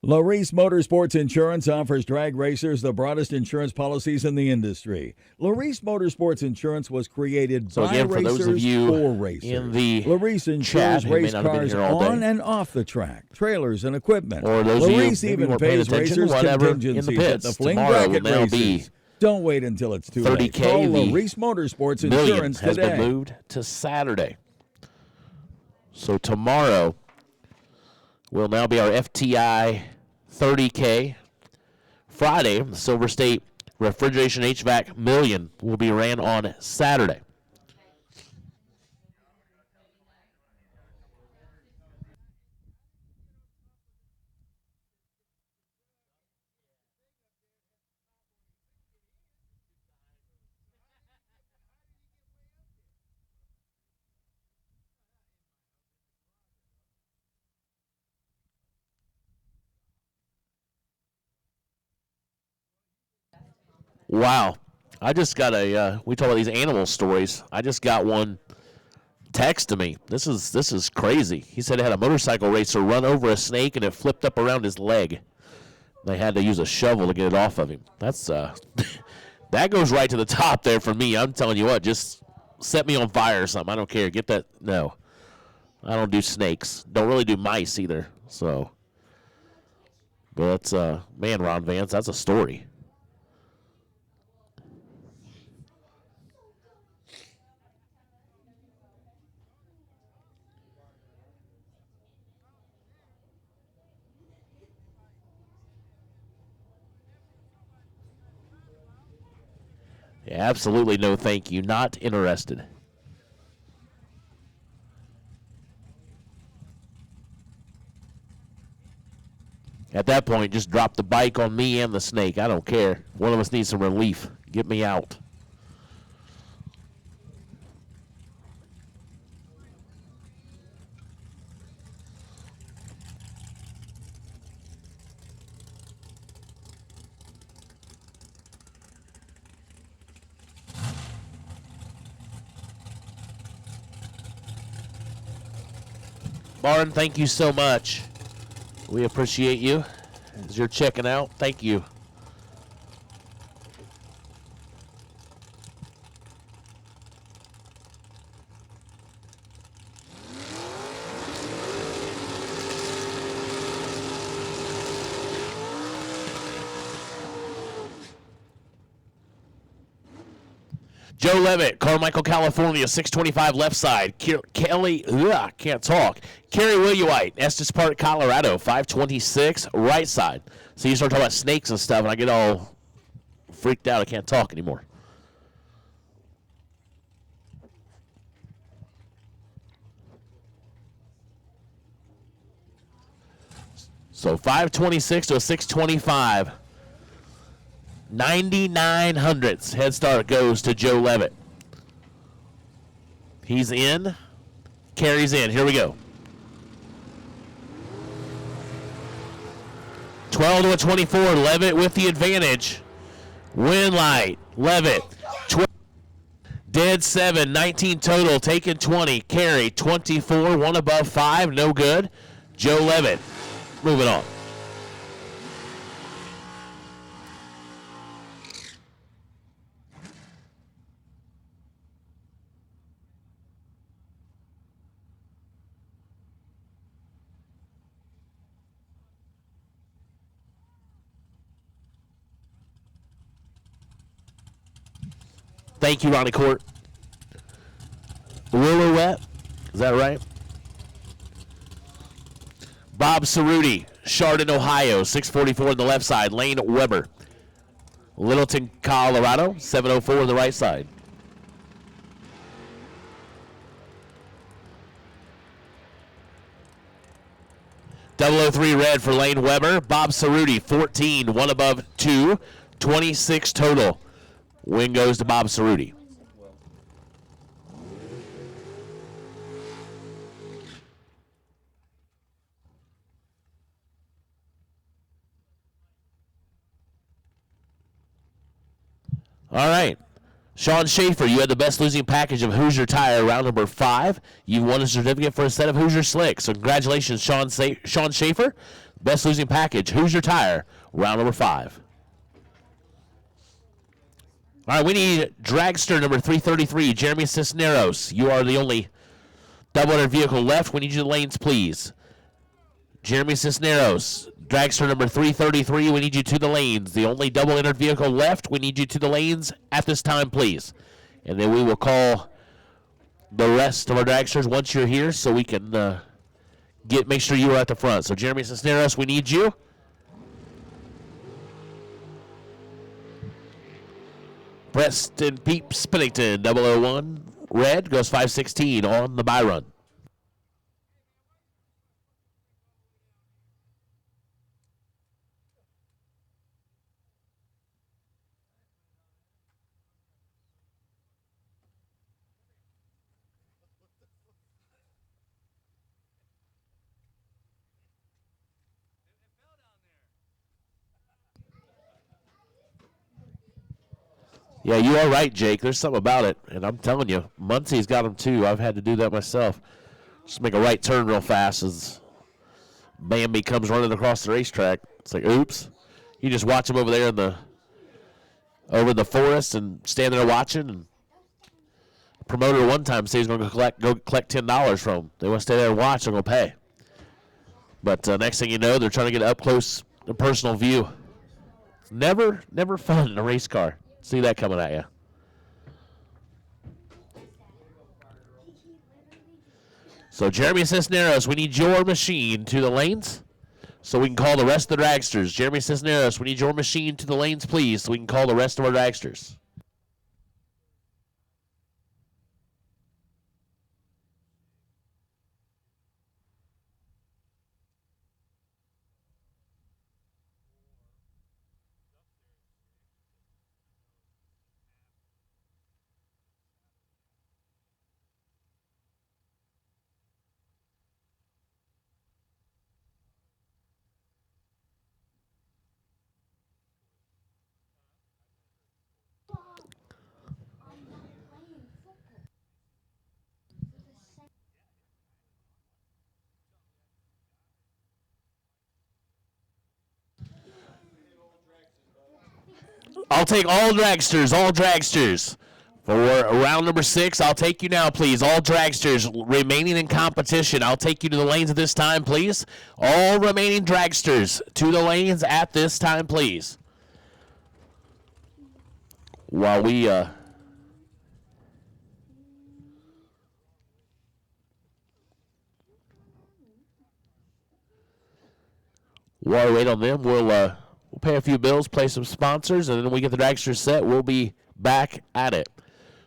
Speaker 1: Larice Motorsports Insurance offers drag racers the broadest insurance policies in the industry. Larice Motorsports Insurance was created
Speaker 5: So
Speaker 1: by
Speaker 5: again, for
Speaker 1: racers
Speaker 5: those of you
Speaker 1: for racers.
Speaker 5: in the
Speaker 1: Larice insures
Speaker 5: chat who may
Speaker 1: race
Speaker 5: not have been
Speaker 1: cars
Speaker 5: here all
Speaker 1: on
Speaker 5: day,
Speaker 1: and off the track, trailers and equipment.
Speaker 5: or those of you
Speaker 1: Larice
Speaker 5: maybe
Speaker 1: even
Speaker 5: weren't paying
Speaker 1: pays
Speaker 5: attention,
Speaker 1: racers
Speaker 5: whatever, in the
Speaker 1: contingencies
Speaker 5: pits.
Speaker 1: at the Fling
Speaker 5: Tomorrow
Speaker 1: bracket
Speaker 5: will now be
Speaker 1: races. Don't wait until it's too late.
Speaker 5: $30K.
Speaker 1: Call
Speaker 5: The
Speaker 1: Larice Motorsports
Speaker 5: million
Speaker 1: Insurance
Speaker 5: has
Speaker 1: today.
Speaker 5: been moved to Saturday. So tomorrow will now be our FTI 30K. Friday, the Silver State Refrigeration HVAC Million will be ran on Saturday. Wow. I just got we talk about these animal stories. I just got one text to me. This is crazy. He said he had a motorcycle racer run over a snake and it flipped up around his leg. They had to use a shovel to get it off of him. That's that goes right to the top there for me. I'm telling you what, just set me on fire or something. I don't care. Get that. No. I don't do snakes. Don't really do mice either. So, but that's man, Ron Vance, that's a story. Absolutely no thank you. Not interested. At that point, just drop the bike on me and the snake. I don't care. One of us needs some relief. Get me out. Barn, thank you so much. We appreciate you as you're checking out. Thank you. Joe Levitt, Carmichael, California, 625 left side. Kelly, can't talk. Kerry Williewhite, Estes Park, Colorado, 526 right side. So you start talking about snakes and stuff, and I get all freaked out. I can't talk anymore. So 526 to a 625. 99 hundredths head start goes to Joe Levitt. He's in. Carries in. Here we go. 12 to a 24. Levitt with the advantage. Win light. Levitt. Dead 7. 19 total. Taken 20. Carry. 24. One above 5. No good. Joe Levitt. Moving on. Thank you, Ronnie Court. Willouette, is that right? Bob Cerruti, Chardon, Ohio, 644 on the left side. Lane Weber, Littleton, Colorado, 704 on the right side. .003 red for Lane Weber. Bob Cerruti, 14, one above 2, 26 total. Win goes to Bob Cerruti. All right. Sean Schaefer, you had the best losing package of Hoosier Tire, round number 5. You won a certificate for a set of Hoosier Slicks. So congratulations, Sean Schaefer. Best losing package, Hoosier Tire, round number 5. All right, we need dragster number 333, Jeremy Cisneros. You are the only double-entered vehicle left. We need you to the lanes, please. Jeremy Cisneros, dragster number 333, we need you to the lanes. The only double-entered vehicle left. We need you to the lanes at this time, please. And then we will call the rest of our dragsters once you're here so we can make sure you are at the front. So, Jeremy Cisneros, we need you. Preston Peep Spinnington, 001, red, goes 516 on the buy run. Yeah, you are right, Jake. There's something about it, and I'm telling you, Muncie's got them too. I've had to do that myself. Just make a right turn real fast as Bambi comes running across the racetrack. It's like, oops. You just watch him over there over in the forest and stand there watching. And promoter one time said he's going to go collect $10 from him. They want to stay there and watch. They're going to pay. But next thing you know, they're trying to get an up close and personal view. It's never fun in a race car. See that coming at you. So, Jeremy Cisneros, we need your machine to the lanes so we can call the rest of the dragsters. Jeremy Cisneros, we need your machine to the lanes, please, so we can call the rest of our dragsters. I'll take all dragsters, all dragsters. For round number 6, I'll take you now, please. All dragsters remaining in competition. I'll take you to the lanes at this time, please. All remaining dragsters to the lanes at this time, please. While we wait on them, we'll pay a few bills, play some sponsors, and then when we get the dragsters set, we'll be back at it.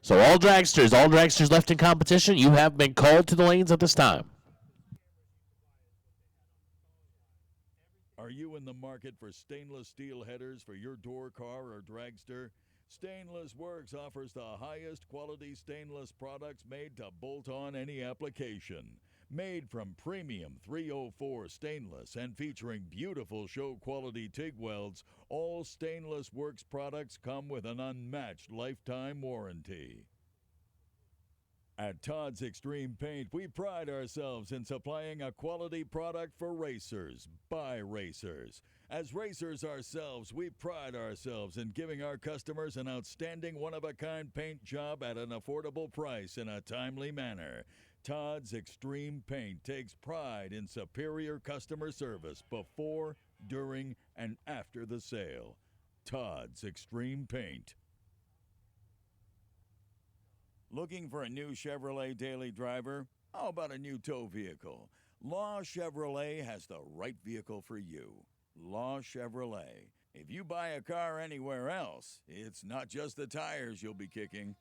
Speaker 5: So all dragsters left in competition, you have been called to the lanes at this time.
Speaker 1: Are you in the market for stainless steel headers for your door car or dragster? Stainless Works offers the highest quality stainless products made to bolt on any application. Made from premium 304 stainless and featuring beautiful show quality TIG welds, all Stainless Works products come with an unmatched lifetime warranty. At Todd's Extreme Paint, we pride ourselves in supplying a quality product for racers, by racers. As racers ourselves, we pride ourselves in giving our customers an outstanding one-of-a-kind paint job at an affordable price in a timely manner. Todd's Extreme Paint takes pride in superior customer service before, during, and after the sale. Todd's Extreme Paint. Looking for a new Chevrolet daily driver? How about a new tow vehicle? Law Chevrolet has the right vehicle for you. Law Chevrolet. If you buy a car anywhere else, it's not just the tires you'll be kicking.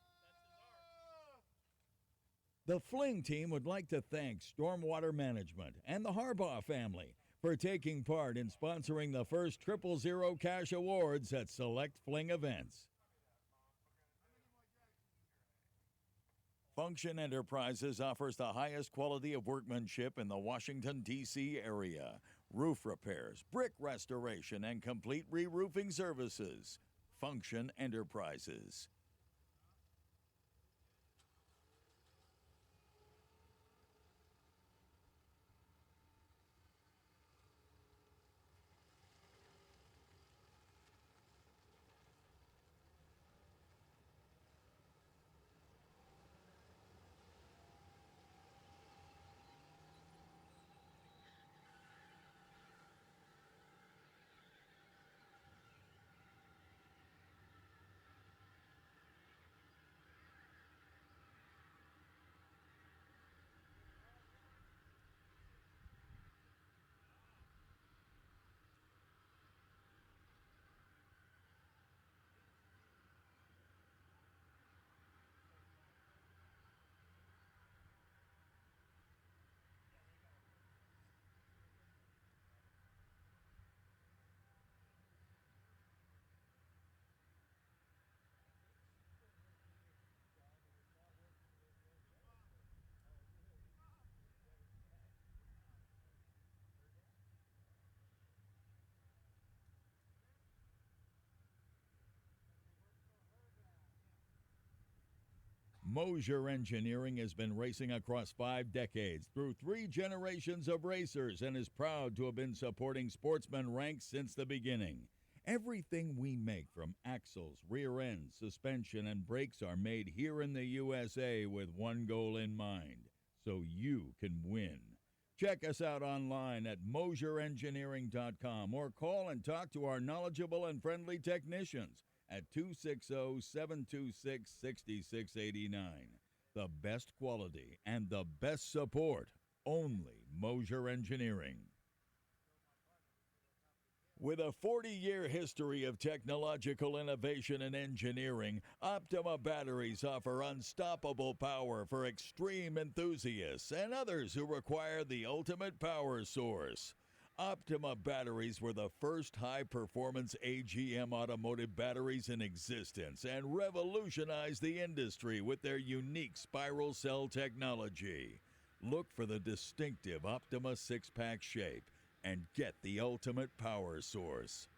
Speaker 1: The Fling team would like to thank Stormwater Management and the Harbaugh family for taking part in sponsoring the first 000 Cash Awards at select Fling events. Function Enterprises offers the highest quality of workmanship in the Washington, D.C. area. Roof repairs, brick restoration, and complete re-roofing services. Function Enterprises. Mosier Engineering has been racing across 5 decades through 3 generations of racers and is proud to have been supporting sportsman ranks since the beginning. Everything we make from axles, rear ends, suspension, and brakes are made here in the USA with one goal in mind, so you can win. Check us out online at mosierengineering.com or call and talk to our knowledgeable and friendly technicians at 260-726-6689. The best quality and the best support, only Mosier Engineering. With a 40-year history of technological innovation and engineering, Optima batteries offer unstoppable power for extreme enthusiasts and others who require the ultimate power source. Optima batteries were the first high-performance AGM automotive batteries in existence and revolutionized the industry with their unique spiral cell technology. Look for the distinctive Optima 6-pack shape and get the ultimate power source.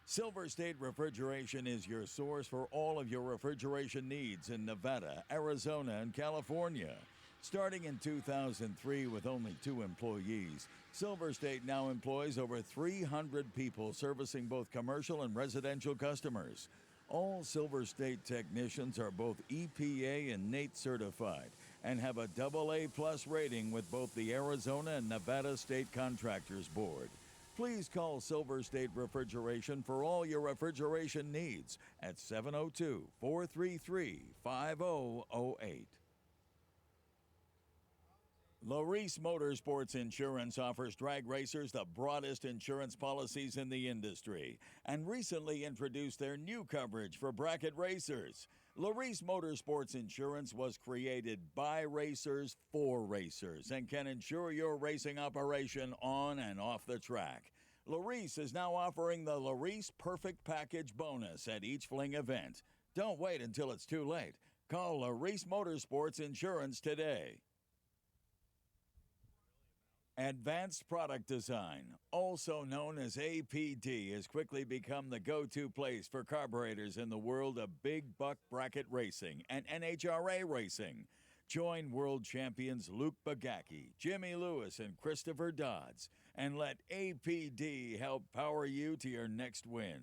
Speaker 1: Silver State Refrigeration is your source for all of your refrigeration needs in Nevada, Arizona, and California. Starting in 2003 with only 2 employees, Silver State now employs over 300 people servicing both commercial and residential customers. All Silver State technicians are both EPA and NATE certified and have a AA+ rating with both the Arizona and Nevada State Contractors Board. Please call Silver State Refrigeration for all your refrigeration needs at 702-433-5008. Las Motorsports Insurance offers drag racers the broadest insurance policies in the industry and recently introduced their new coverage for bracket racers. Las Motorsports Insurance was created by racers for racers and can insure your racing operation on and off the track. Las is now offering the Las Perfect Package bonus at each Fling event. Don't wait until it's too late. Call Las Motorsports Insurance today. Advanced Product Design, also known as APD, has quickly become the go-to place for carburetors in the world of big buck bracket racing and NHRA racing. Join world champions Luke Bagacki, Jimmy Lewis, and Christopher Dodds, and let APD help power you to your next win.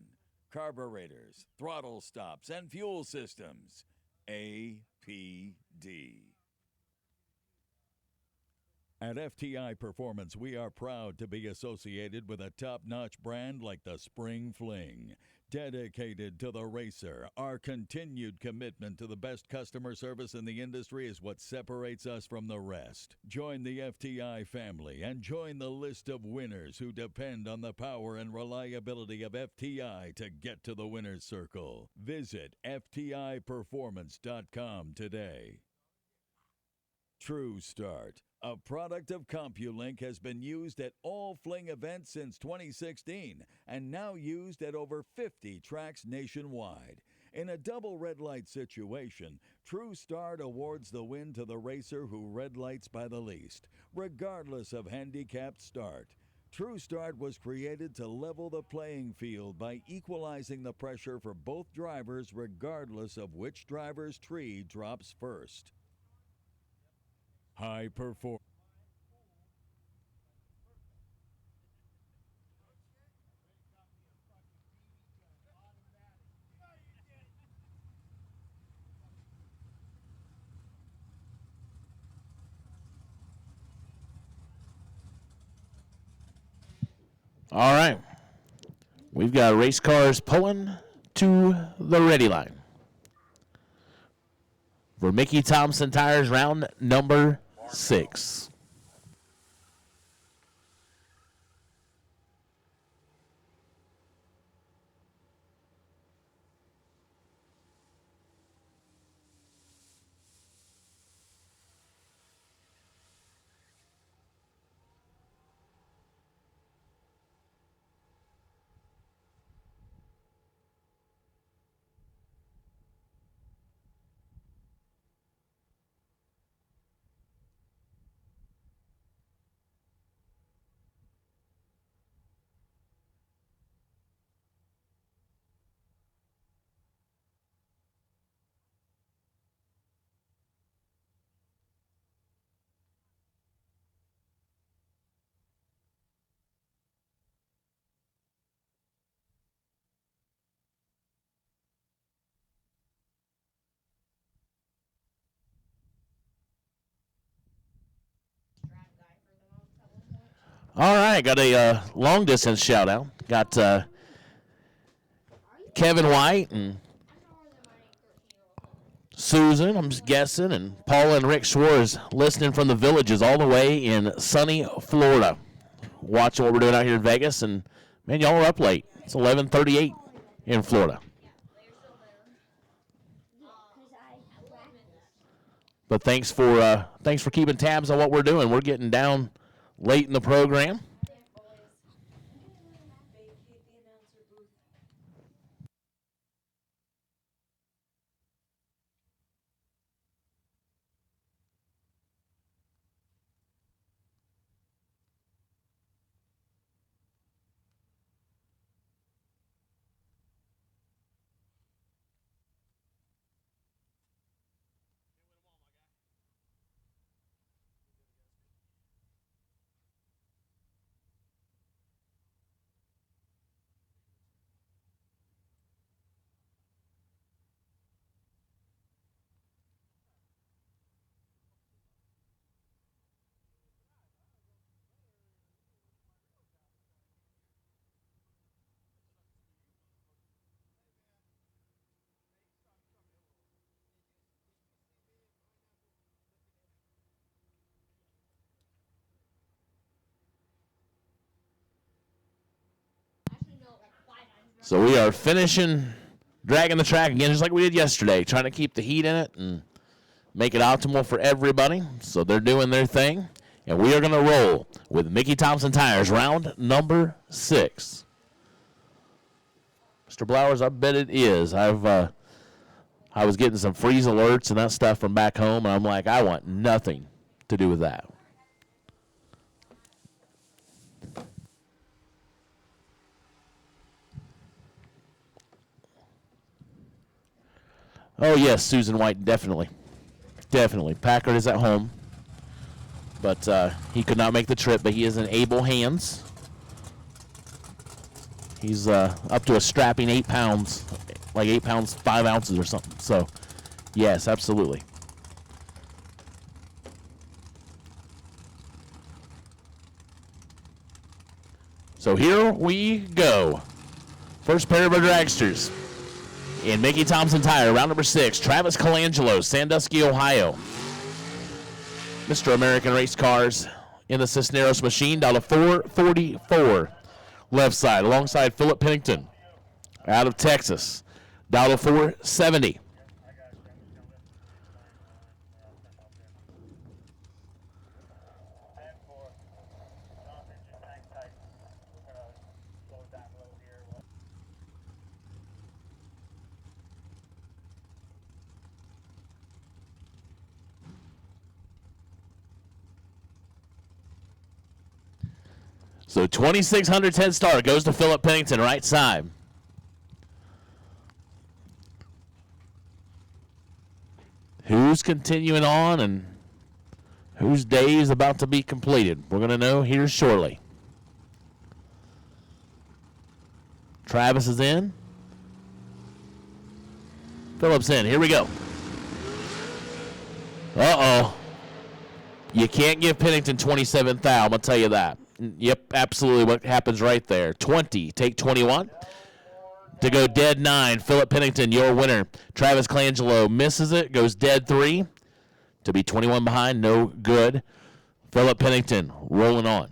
Speaker 1: Carburetors, throttle stops, and fuel systems. APD. At FTI Performance, we are proud to be associated with a top-notch brand like the Spring Fling. Dedicated to the racer, our continued commitment to the best customer service in the industry is what separates us from the rest. Join the FTI family and join the list of winners who depend on the power and reliability of FTI to get to the winner's circle. Visit FTIperformance.com today. True Start, a product of CompuLink, has been used at all Fling events since 2016 and now used at over 50 tracks nationwide. In a double red light situation, True Start awards the win to the racer who red lights by the least, regardless of handicapped start. True Start was created to level the playing field by equalizing the pressure for both drivers regardless of which driver's tree drops first. High performance.
Speaker 5: All right. We've got race cars pulling to the ready line for Mickey Thompson Tires round number 6. All right, got a long distance shout out. Got Kevin White and Susan, I'm just guessing, and Paula and Rick Schwartz listening from the villages all the way in sunny Florida. Watching what we're doing out here in Vegas, and man, y'all are up late. It's 11:38 in Florida. But thanks for keeping tabs on what we're doing. We're getting down late in the program. So we are finishing, dragging the track again, just like we did yesterday, trying to keep the heat in it and make it optimal for everybody. So they're doing their thing, and we are going to roll with Mickey Thompson Tires, round number 6. Mr. Blowers, I bet it is. I was getting some freeze alerts and that stuff from back home, and I'm like, I want nothing to do with that. Oh, yes, Susan White, definitely. Definitely. Packard is at home, but he could not make the trip, but he is in able hands. He's up to a strapping 8 pounds, like 8 pounds, 5 ounces or something. So, yes, absolutely. So here we go. First pair of our dragsters in Mickey Thompson Tire, round number 6, Travis Colangelo, Sandusky, Ohio. Mr. American Race Cars in the Cisneros machine, down to 444. Left side, alongside Philip Pennington out of Texas, down to 470. So 2,600 head start goes to Philip Pennington, right side. Who's continuing on and whose day is about to be completed? We're going to know here shortly. Travis is in. Philip's in. Here we go. Uh-oh. You can't give Pennington 27th thou, I'm going to tell you that. Yep, absolutely what happens right there. 20, take 21. To go dead 9, Philip Pennington, your winner. Travis Colangelo misses it, goes dead 3. To be 21 behind, no good. Philip Pennington rolling on.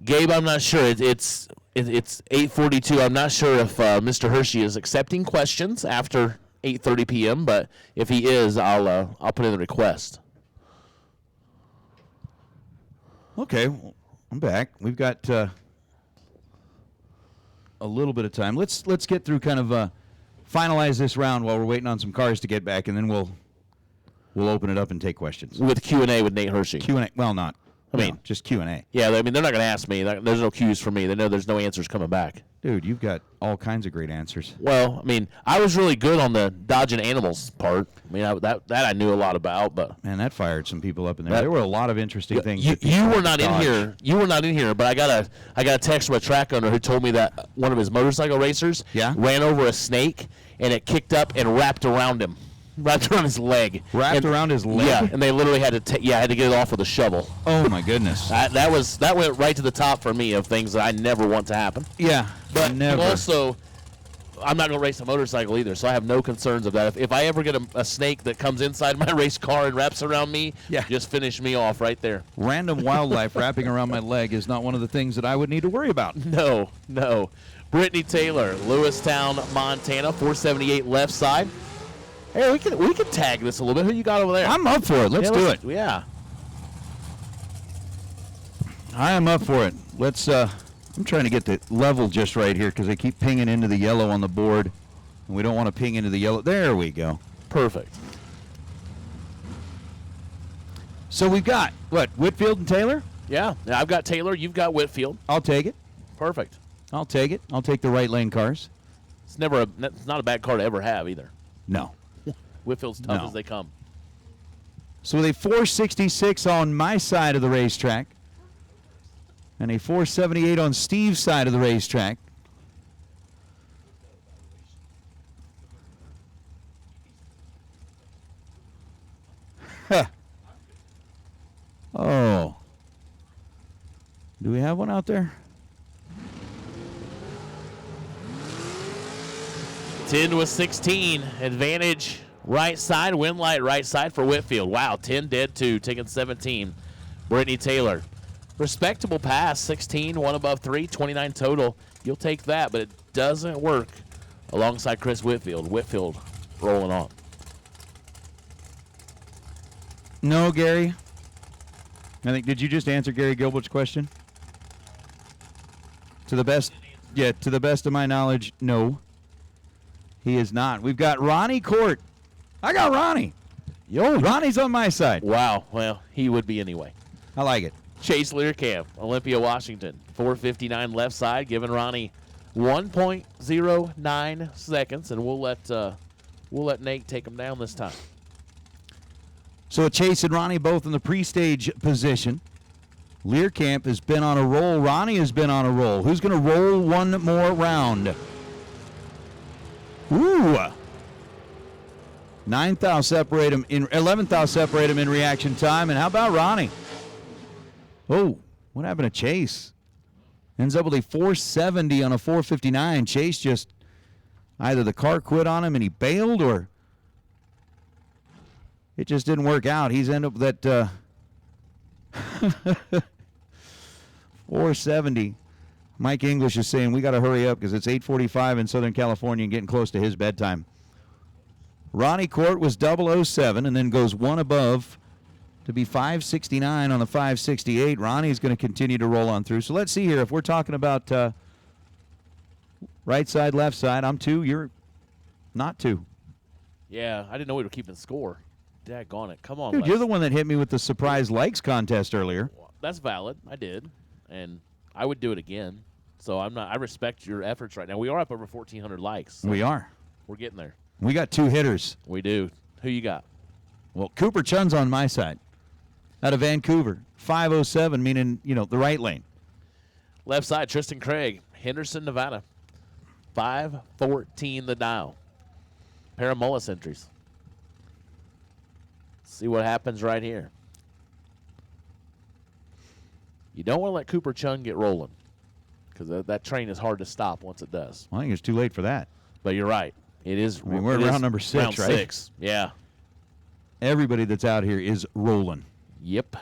Speaker 5: Gabe, I'm not sure. It's 8:42. I'm not sure if Mr. Hershey is accepting questions after 8:30 p.m. But if he is, I'll put in the request.
Speaker 2: Okay, I'm back. We've got a little bit of time. Let's get through kind of finalize this round while we're waiting on some cars to get back, and then we'll open it up and take questions.
Speaker 5: With Q&A with Nate Hershey.
Speaker 2: Q&A. Well, not.
Speaker 5: I mean,
Speaker 2: no, just Q&A.
Speaker 5: Yeah, I mean, they're not going to ask me. There's no Q's for me. They know there's no answers coming back.
Speaker 2: Dude, you've got all kinds of great answers.
Speaker 5: Well, I mean, I was really good on the dodging animals part. I mean, that I knew a lot about, but
Speaker 2: man, that fired some people up in there. There were a lot of interesting things.
Speaker 5: You were not in here. You were not in here, but I got a text from a track owner who told me that one of his motorcycle racers ran over a snake and it kicked up and wrapped around him. Wrapped around his leg.
Speaker 2: Around his leg?
Speaker 5: Yeah, and they literally had to had to get it off with a shovel.
Speaker 2: Oh my goodness.
Speaker 5: That went right to the top for me of things that I never want to happen.
Speaker 2: Yeah,
Speaker 5: but
Speaker 2: never.
Speaker 5: Also, I'm not going to race a motorcycle either, so I have no concerns of that. If I ever get a snake that comes inside my race car and wraps around me, just finish me off right there.
Speaker 2: Random wildlife wrapping around my leg is not one of the things that I would need to worry about.
Speaker 5: No. Brittany Taylor, Lewistown, Montana, 478 left side. Hey, we can tag this a little bit. Who you got over there?
Speaker 2: I'm up for it. Let's do it.
Speaker 5: Yeah.
Speaker 2: I am up for it. Let's. I'm trying to get the level just right here because I keep pinging into the yellow on the board, and we don't want to ping into the yellow. There we go.
Speaker 5: Perfect.
Speaker 2: So we've got what? Whitfield and Taylor?
Speaker 5: Yeah. I've got Taylor. You've got Whitfield.
Speaker 2: I'll take it.
Speaker 5: Perfect.
Speaker 2: I'll take it. I'll take the right lane cars.
Speaker 5: It's not a bad car to ever have either.
Speaker 2: No.
Speaker 5: Whitfield's tough as they come.
Speaker 2: So with a 466 on my side of the racetrack and a 478 on Steve's side of the racetrack, Oh. Do we have one out there?
Speaker 5: 10 with 16. Advantage right side. Win light right side for Whitfield. Wow, 10 dead 2. Taking 17. Brittany Taylor. Respectable pass. 16, 1 above 3, 29 total. You'll take that, but it doesn't work alongside Chris Whitfield. Whitfield rolling on.
Speaker 2: No, Gary. I think, did you just answer Gary Gilbert's question? To the best of my knowledge, no. He is not. We've got Ronnie Court. I got Ronnie.
Speaker 5: Yo,
Speaker 2: Ronnie's on my side.
Speaker 5: wow. Well, he would be anyway.
Speaker 2: I like it.
Speaker 5: Chase Learcamp, Olympia, Washington. 4:59 left side, giving Ronnie 1.09 seconds, and we'll let Nate take him down this time.
Speaker 2: So Chase and Ronnie both in the pre-stage position. Learcamp has been on a roll. Ronnie has been on a roll. Who's going to roll one more round? Ooh. 9th thou separate him in 11th thou separate him in reaction time. And how about Ronnie? Oh, what happened to Chase? Ends up with a 470 on a 459. Chase just either the car quit on him and he bailed, or it just didn't work out. He's ended up with that 470. Mike English is saying we got to hurry up because it's 8:45 in Southern California and getting close to his bedtime. Ronnie Court was 007 and then goes one above to be 569 on the 568. Ronnie's going to continue to roll on through. So let's see here. If we're talking about right side, left side, I'm 2. You're not 2.
Speaker 5: Yeah, I didn't know we were keeping score. Daggone it. Come on,
Speaker 2: Dude,
Speaker 5: Les.
Speaker 2: you're the one that hit me with the surprise likes contest earlier.
Speaker 5: That's valid. I did, and I would do it again. So I respect your efforts right now. We are up over 1,400 likes. So
Speaker 2: We are.
Speaker 5: we're getting there.
Speaker 2: We got 2 hitters.
Speaker 5: We do. Who you got?
Speaker 2: Well, Cooper Chun's on my side. Out of Vancouver. 507, meaning, the right lane.
Speaker 5: Left side, Tristan Craig, Henderson, Nevada. 514 the dial. Pair of Mullis entries. See what happens right here. You don't want to let Cooper Chung get rolling because that train is hard to stop once it does.
Speaker 2: Well, I think it's too late for that.
Speaker 5: But you're right. It is.
Speaker 2: We're
Speaker 5: it
Speaker 2: at
Speaker 5: is
Speaker 2: round number 6,
Speaker 5: round
Speaker 2: right?
Speaker 5: 6. Yeah.
Speaker 2: Everybody that's out here is rolling.
Speaker 5: Yep.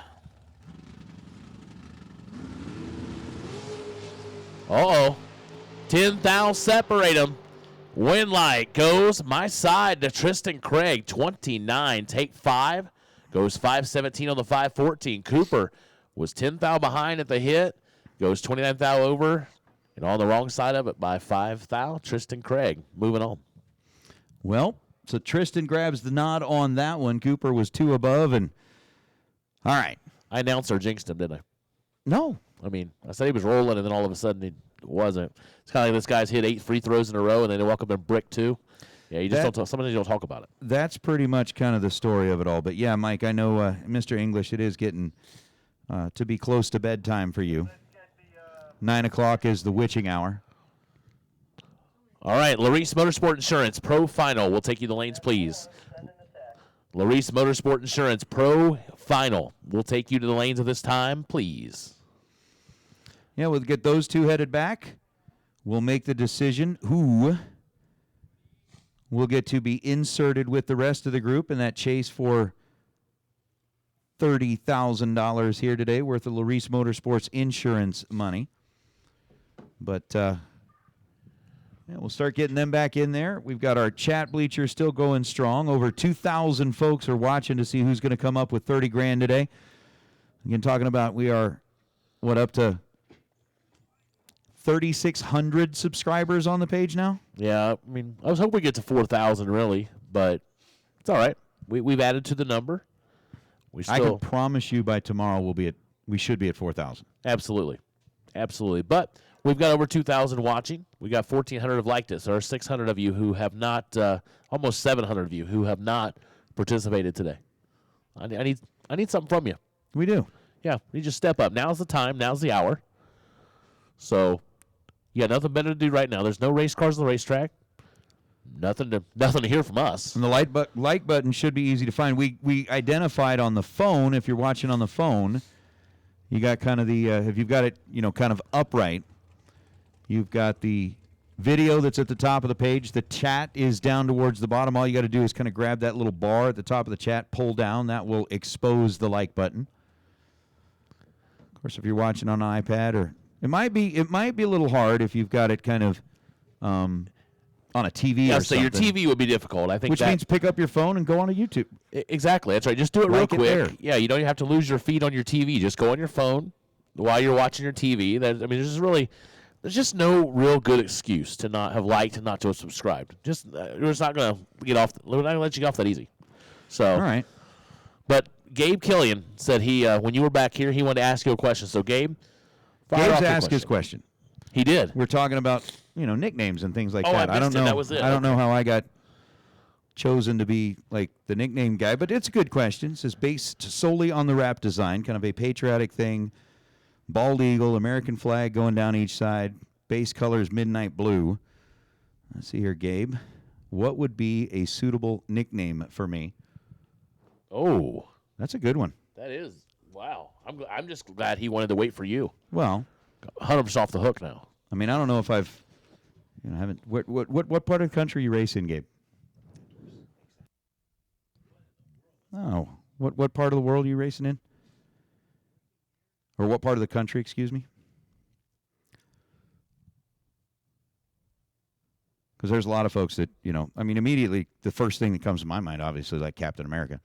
Speaker 5: Uh-oh. 10 thou separate them. Win light goes my side to Tristan Craig, 29. Take 5. Goes 517 on the 514. Cooper was 10 thou behind at the hit. Goes 29 thou over. And on the wrong side of it by 5 thou. Tristan Craig moving on.
Speaker 2: Well, so Tristan grabs the nod on that one. Cooper was 2 above, and all right.
Speaker 5: I announced or jinxed him, didn't I?
Speaker 2: No.
Speaker 5: I mean, I said he was rolling, and then all of a sudden he wasn't. It's kind of like this guy's hit 8 free throws in a row, and then they walk up and brick 2. Yeah, you just don't talk. Sometimes you don't talk about it.
Speaker 2: That's pretty much kind of the story of it all. But, yeah, Mike, I know, Mr. English, it is getting to be close to bedtime for you. 9 o'clock is the witching hour.
Speaker 5: All right, Larice Motorsport Insurance Pro Final. We'll take you to the lanes, please. Larice Motorsport Insurance Pro Final. We'll take you to the lanes at this time, please.
Speaker 2: Yeah, we'll get those 2 headed back. We'll make the decision who will get to be inserted with the rest of the group in that chase for $30,000 here today worth of Larice Motorsports insurance money. But yeah, we'll start getting them back in there. We've got our chat bleacher still going strong. Over 2,000 folks are watching to see who's going to come up with 30 grand today. Again, talking about we are, up to 3,600 subscribers on the page now?
Speaker 5: Yeah, I mean, I was hoping we get to 4,000 really, but it's all right. We've added to the number.
Speaker 2: I can promise you by tomorrow we should be at 4,000.
Speaker 5: Absolutely. But we've got over 2,000 watching. We got 1,400 have liked it. So there are 600 of you who have not, almost 700 of you who have not participated today. I need something from you.
Speaker 2: We do.
Speaker 5: Yeah, you just step up. Now's the time. Now's the hour. So you got nothing better to do right now. There's no race cars on the racetrack. Nothing to hear from us.
Speaker 2: And the like button should be easy to find. We identified on the phone. If you're watching on the phone, you got kind of the if you've got it kind of upright, you've got the video that's at the top of the page. The chat is down towards the bottom. All you got to do is kind of grab that little bar at the top of the chat, pull down. That will expose the like button. Of course, if you're watching on an iPad, or it might be a little hard if you've got it kind of on a TV or
Speaker 5: so
Speaker 2: something.
Speaker 5: your TV would be difficult. I think
Speaker 2: Which means pick up your phone and go on to YouTube.
Speaker 5: Exactly. That's right. Just do it real
Speaker 2: Like it
Speaker 5: quick.
Speaker 2: there.
Speaker 5: Yeah, you don't have to lose your feed on your TV. Just go on your phone while you're watching your TV. There's just no real good excuse to not have liked and not to have subscribed. Just we're just not going to we're not going to let you get off that easy. So,
Speaker 2: All right.
Speaker 5: But Gabe Killian said he when you were back here, he wanted to ask you a question. So Gabe, fire off
Speaker 2: Gabe's
Speaker 5: your
Speaker 2: asked his question.
Speaker 5: He did.
Speaker 2: We're talking about nicknames and things like
Speaker 5: Oh,
Speaker 2: that.
Speaker 5: I
Speaker 2: don't
Speaker 5: missed it.
Speaker 2: know.
Speaker 5: That was it.
Speaker 2: I don't know how I got chosen to be like the nickname guy, but it's a good question. It says based solely on the wrap design, kind of a patriotic thing. Bald eagle, American flag going down each side. Base color is midnight blue. Let's see here, Gabe. What would be a suitable nickname for me?
Speaker 5: Oh,
Speaker 2: That's a good one.
Speaker 5: that is wow. I'm just glad he wanted to wait for you.
Speaker 2: Well,
Speaker 5: 100% off the hook now.
Speaker 2: I mean, I don't know if I've, haven't. What part of the country you race in, Gabe? Oh, what part of the world are you racing in? Or what part of the country? Excuse me. Because there's a lot of folks that immediately the first thing that comes to my mind, obviously, is like Captain America.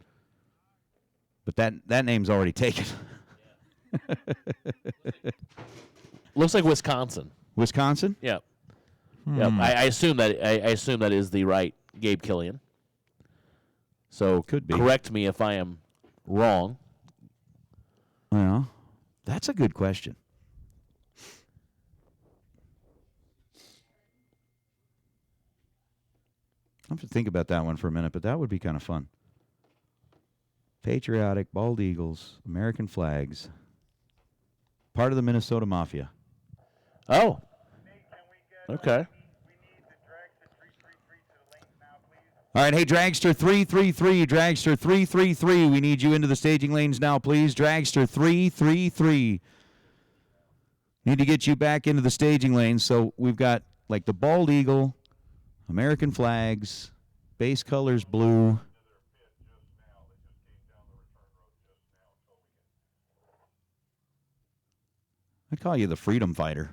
Speaker 2: But that name's already taken.
Speaker 5: Looks like Wisconsin.
Speaker 2: Wisconsin?
Speaker 5: Yeah. Yeah. I assume that is the right Gabe Killian. So
Speaker 2: Could be.
Speaker 5: correct me if I am wrong.
Speaker 2: Well, that's a good question. I have to think about that one for a minute, but that would be kind of fun. Patriotic, bald eagles, American flags. Part of the Minnesota Mafia.
Speaker 5: Oh. Okay.
Speaker 2: All right, hey, Dragster 333, Dragster 333, we need you into the staging lanes now, please. Dragster 333. Need to get you back into the staging lanes. So we've got like the bald eagle, American flags, base colors blue. I call you the freedom fighter.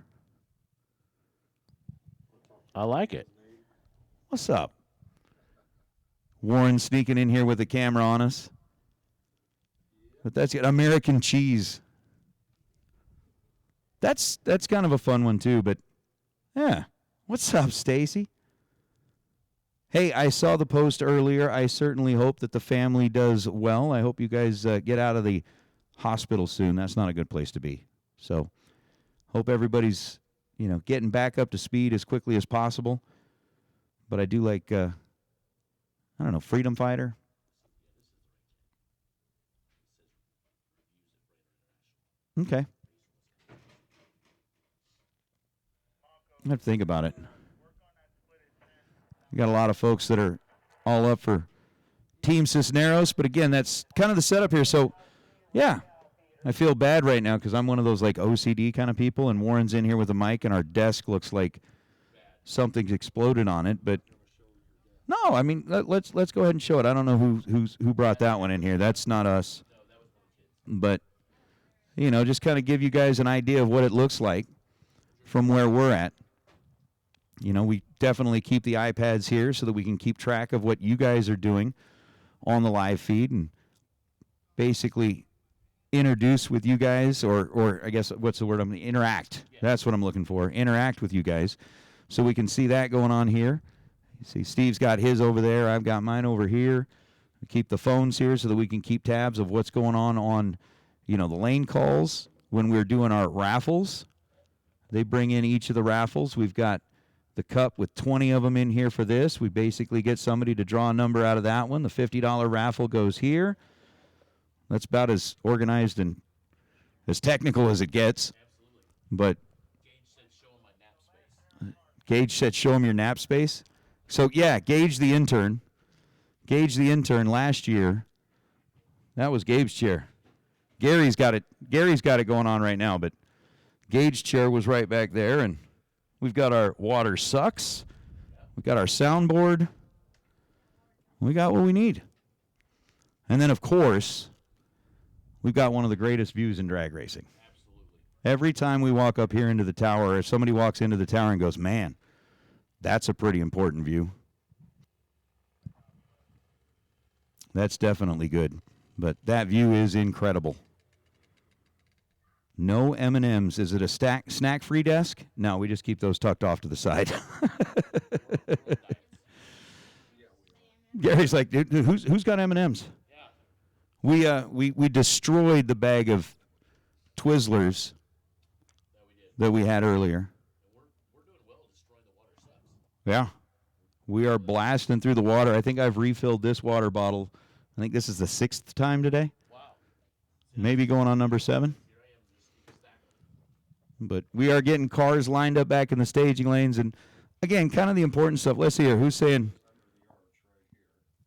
Speaker 5: I like it.
Speaker 2: What's up? Warren sneaking in here with the camera on us. But that's it. American cheese. That's kind of a fun one too, but yeah. What's up, Stacy? Hey, I saw the post earlier. I certainly hope that the family does well. I hope you guys get out of the hospital soon. That's not a good place to be. So, hope everybody's, getting back up to speed as quickly as possible. But I do like I don't know, freedom fighter. Okay. I have to think about it. We got a lot of folks that are all up for Team Cisneros, but again, that's kind of the setup here. So, yeah, I feel bad right now because I'm one of those like OCD kind of people, and Warren's in here with a mic, and our desk looks like something's exploded on it. But no, I mean, let's go ahead and show it. I don't know who brought that one in here. That's not us. But just kind of give you guys an idea of what it looks like from where we're at. We definitely keep the iPads here so that we can keep track of what you guys are doing on the live feed and basically introduce with you guys, or I guess what's the word? Interact. That's what I'm looking for. Interact with you guys so we can see that going on here. You see Steve's got his over there. I've got mine over here. We keep the phones here so that we can keep tabs of what's going on, the lane calls when we're doing our raffles. They bring in each of the raffles. We've got the cup with 20 of them in here for this. We basically get somebody to draw a number out of that one. The $50 raffle goes here. That's about as organized and as technical as it gets. But Gage said, show him your nap space. So, yeah, Gage the intern. Gage the intern last year. That was Gabe's chair. Gary's got it going on right now, but Gage's chair was right back there, and we've got our water sucks. We've got our soundboard. We got what we need. And then, of course, we've got one of the greatest views in drag racing. Absolutely. Every time we walk up here into the tower, or if somebody walks into the tower and goes, man, that's a pretty important view. That's definitely good. But that view is incredible. No M&Ms. Is it a snack-free desk? No, we just keep those tucked off to the side. Gary's like, dude, who's got M&Ms? Yeah. We destroyed the bag of Twizzlers that we had earlier.
Speaker 5: We're doing well destroying the water steps.
Speaker 2: Yeah. We are blasting through the water. I think I've refilled this water bottle. I think this is the 6th time today. Wow. Maybe going on number 7. But we are getting cars lined up back in the staging lanes. And, again, kind of the important stuff. Let's see here. Who's saying?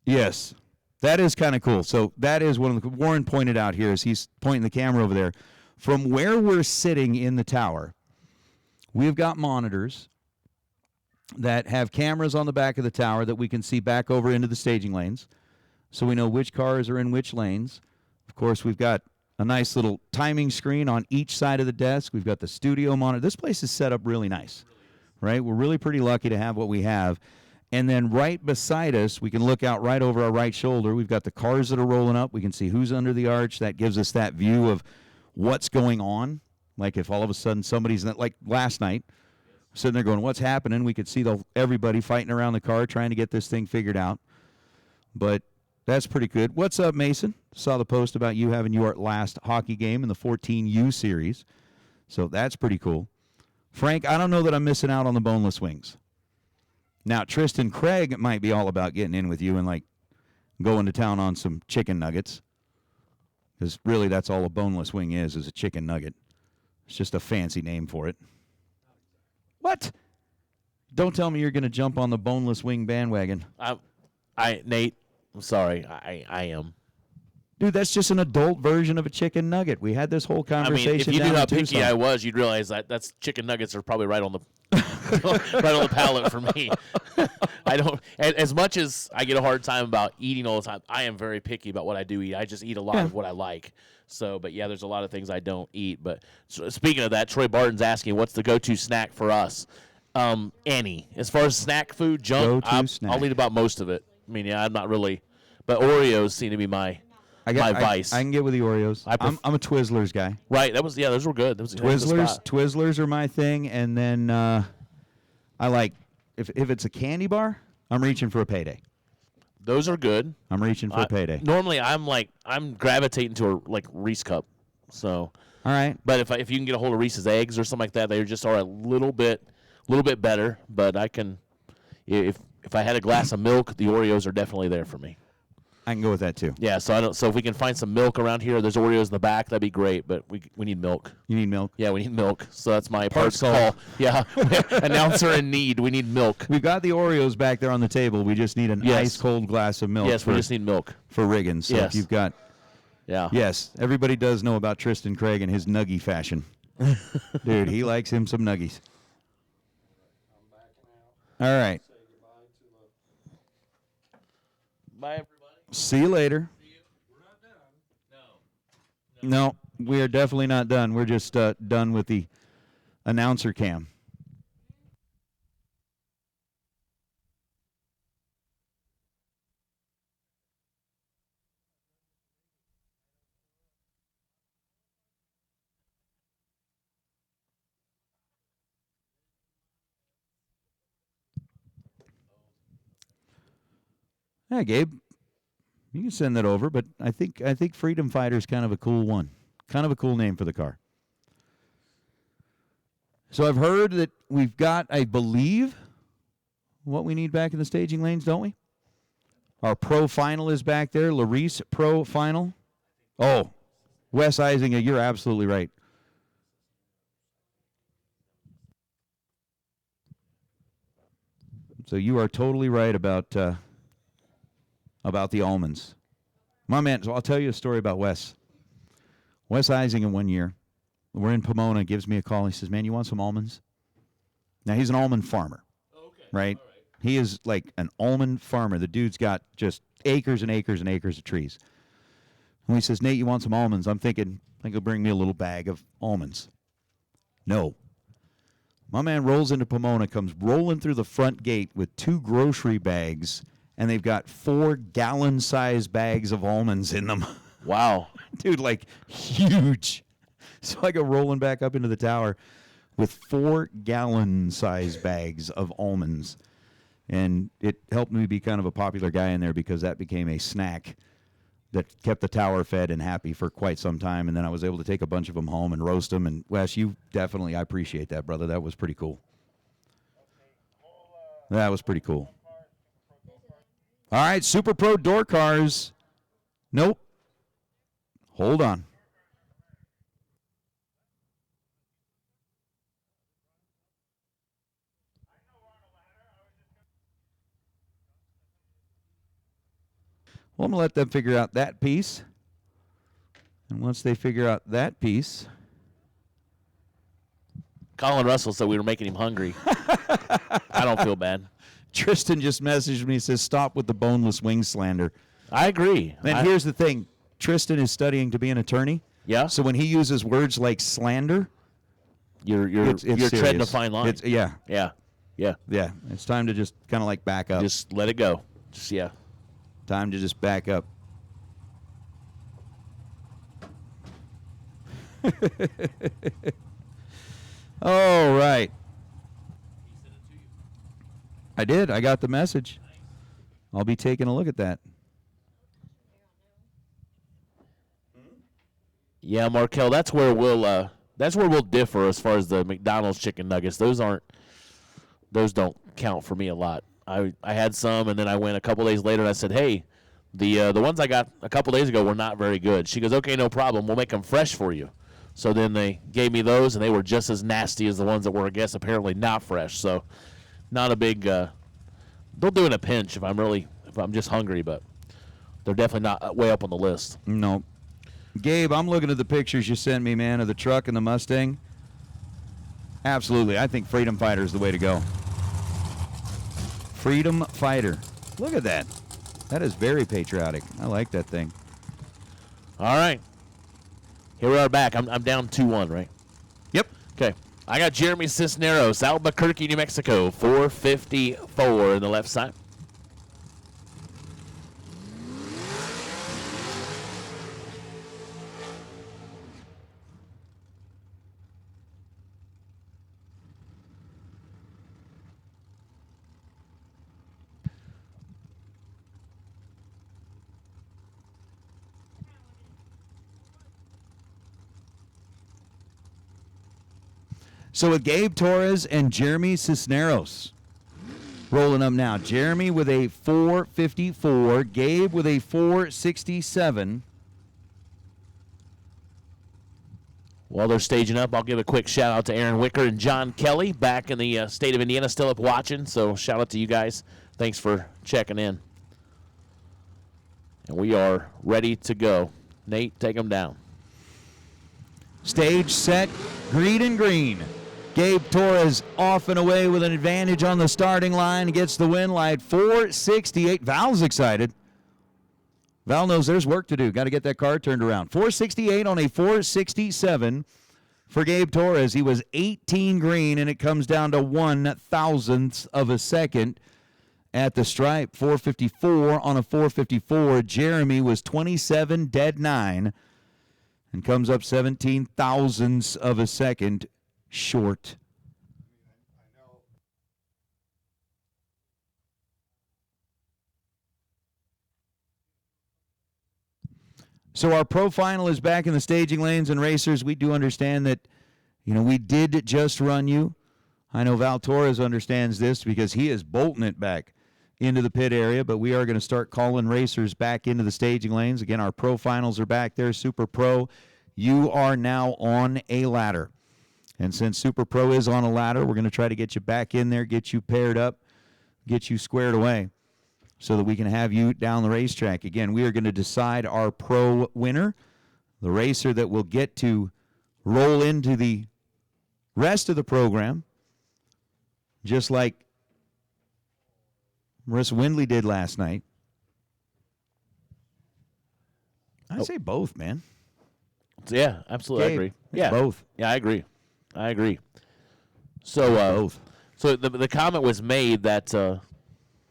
Speaker 2: Yes. That is kind of cool. So that is one of the – Warren pointed out here as he's pointing the camera over there. From where we're sitting in the tower, we've got monitors that have cameras on the back of the tower that we can see back over into the staging lanes. So we know which cars are in which lanes. Of course, we've got a nice little timing screen on each side of the desk. We've got the studio monitor. This place is set up really nice, right? We're really pretty lucky to have what we have. And then right beside us, we can look out right over our right shoulder. We've got the cars that are rolling up. We can see who's under the arch. That gives us that view of what's going on. Like if all of a sudden somebody's, like last night, sitting there going, what's happening? We could see everybody fighting around the car trying to get this thing figured out. But that's pretty good. What's up, Mason? Saw the post about you having your last hockey game in the 14U series. So that's pretty cool. Frank, I don't know that I'm missing out on the boneless wings. Now, Tristan Craig might be all about getting in with you and, like, going to town on some chicken nuggets. Because really that's all a boneless wing is a chicken nugget. It's just a fancy name for it. What? Don't tell me you're going to jump on the boneless wing bandwagon.
Speaker 5: Nate, I'm sorry. I am.
Speaker 2: Dude, that's just an adult version of a chicken nugget. We had this whole conversation.
Speaker 5: I mean, if you
Speaker 2: down
Speaker 5: knew how
Speaker 2: in
Speaker 5: picky
Speaker 2: Tucson.
Speaker 5: I was, you'd realize that's chicken nuggets are probably right on the right on the palate for me. I don't. As much as I get a hard time about eating all the time, I am very picky about what I do eat. I just eat a lot of what I like. So, but yeah, there's a lot of things I don't eat. But speaking of that, Troy Barton's asking, what's the go-to snack for us? Any. As far as snack food, junk, I'll eat about most of it. I mean, yeah, I'm not really. But Oreos seem to be my vice.
Speaker 2: I can get with the Oreos. I'm a Twizzlers guy.
Speaker 5: Right. Those were good.
Speaker 2: Twizzlers are my thing. And then I like, if it's a candy bar, I'm reaching for a Payday.
Speaker 5: Those are good.
Speaker 2: I'm reaching for a Payday.
Speaker 5: Normally, I'm gravitating to a Reese cup. So.
Speaker 2: All right.
Speaker 5: But if you can get a hold of Reese's eggs or something like that, they just are a little bit better. But I can, if I had a glass of milk, the Oreos are definitely there for me.
Speaker 2: I can go with that too.
Speaker 5: Yeah, so if we can find some milk around here, there's Oreos in the back, that'd be great. But we need milk.
Speaker 2: You need milk?
Speaker 5: Yeah, we need milk. So that's my parts call. Yeah, announcer in need. We need milk.
Speaker 2: We've got the Oreos back there on the table. We just need an ice cold glass of milk.
Speaker 5: Yes, we just need milk
Speaker 2: for Riggins. So if you've got, yes, everybody does know about Tristan Craig and his nuggie fashion. Dude, he likes him some nuggies. All right.
Speaker 5: Bye, everybody.
Speaker 2: See you later.
Speaker 5: We're not done. No,
Speaker 2: we are definitely not done. We're just done with the announcer cam. Yeah, Gabe. You can send that over, but I think Freedom Fighter is kind of a cool one. Kind of a cool name for the car. So I've heard that we've got, I believe, what we need back in the staging lanes, don't we? Our pro final is back there. Larice pro final. Oh, Wes Eisinger, you're absolutely right. So you are totally right about the almonds. My man, so I'll tell you a story about Wes. Wes Eisinger one year, we're in Pomona, gives me a call. He says, man, you want some almonds? Now, he's an almond farmer, right? He is like an almond farmer. The dude's got just acres and acres and acres of trees. And he says, Nate, you want some almonds? I'm thinking, I think he'll bring me a little bag of almonds. No. My man rolls into Pomona, comes rolling through the front gate with 2 grocery bags, and they've got 4 gallon-sized bags of almonds in them.
Speaker 5: Wow.
Speaker 2: Dude, like huge. So I go rolling back up into the tower with 4 gallon-sized bags of almonds. And it helped me be kind of a popular guy in there because that became a snack that kept the tower fed and happy for quite some time. And then I was able to take a bunch of them home and roast them. And, Wes, I appreciate that, brother. That was pretty cool. That was pretty cool. All right, Super Pro door cars. Nope. Hold on. Well, I'm going to let them figure out that piece. And once they figure out that piece.
Speaker 5: Colin Russell said we were making him hungry. I don't feel bad.
Speaker 2: Tristan just messaged me, says, stop with the boneless wing slander.
Speaker 5: I agree.
Speaker 2: And here's the thing. Tristan is studying to be an attorney.
Speaker 5: Yeah.
Speaker 2: So when he uses words like slander,
Speaker 5: you're
Speaker 2: it's
Speaker 5: treading a
Speaker 2: serious.
Speaker 5: fine line.
Speaker 2: Yeah.
Speaker 5: Yeah.
Speaker 2: It's time to just kind of like back up.
Speaker 5: Just let it go. Yeah.
Speaker 2: Time to just back up. All right. I did. I got the message. I'll be taking a look at that.
Speaker 5: Yeah, Markel, that's where we'll differ as far as the McDonald's chicken nuggets. Those don't count for me a lot. I had some, and then I went a couple days later, and I said, hey, the ones I got a couple days ago were not very good. She goes, okay, no problem. We'll make them fresh for you. So then they gave me those, and they were just as nasty as the ones that were, I guess, apparently not fresh. So not a big they'll do in a pinch if I'm just hungry, but they're definitely not way up on the list.
Speaker 2: No. Gabe, I'm looking at the pictures you sent me, man, of the truck and the Mustang. Absolutely. I think Freedom Fighter is the way to go. Freedom Fighter. Look at that. That is very patriotic. I like that thing.
Speaker 5: All right. Here we are back. I'm down 2-1, right?
Speaker 2: Yep.
Speaker 5: Okay. I got Jeremy Cisneros, Albuquerque, New Mexico, 454 in the left side.
Speaker 2: So with Gabe Torres and Jeremy Cisneros rolling up now. Jeremy with a 454. Gabe with a 467.
Speaker 5: While they're staging up, I'll give a quick shout out to Aaron Wicker and John Kelly back in the state of Indiana, still up watching. So shout out to you guys. Thanks for checking in. And we are ready to go. Nate, take them down.
Speaker 2: Stage set, green and green. Gabe Torres off and away with an advantage on the starting line. Gets the win light, 468. Val's excited. Val knows there's work to do. Got to get that car turned around. 468 on a 467 for Gabe Torres. He was 18 green, and it comes down to 1/1000th of a second at the stripe. 454 on a 454. Jeremy was 27 dead 9 and comes up 17 thousandths of a second short. So our pro final is back in the staging lanes, and racers, we do understand that, we did just run you. I know Val Torres understands this because he is bolting it back into the pit area, but we are going to start calling racers back into the staging lanes. Again, our pro finals are back there. Super Pro, you are now on a ladder. And since Super Pro is on a ladder, we're going to try to get you back in there, get you paired up. get you squared away so that we can have you down the racetrack. Again, we are going to decide our pro winner, the racer that will get to roll into the rest of the program, just like Marissa Windley did last night. I say both, man.
Speaker 5: Yeah, absolutely.
Speaker 2: Gabe,
Speaker 5: I agree.
Speaker 2: it's
Speaker 5: Yeah,
Speaker 2: both.
Speaker 5: Yeah, I agree. So,
Speaker 2: Both.
Speaker 5: So the comment was made that that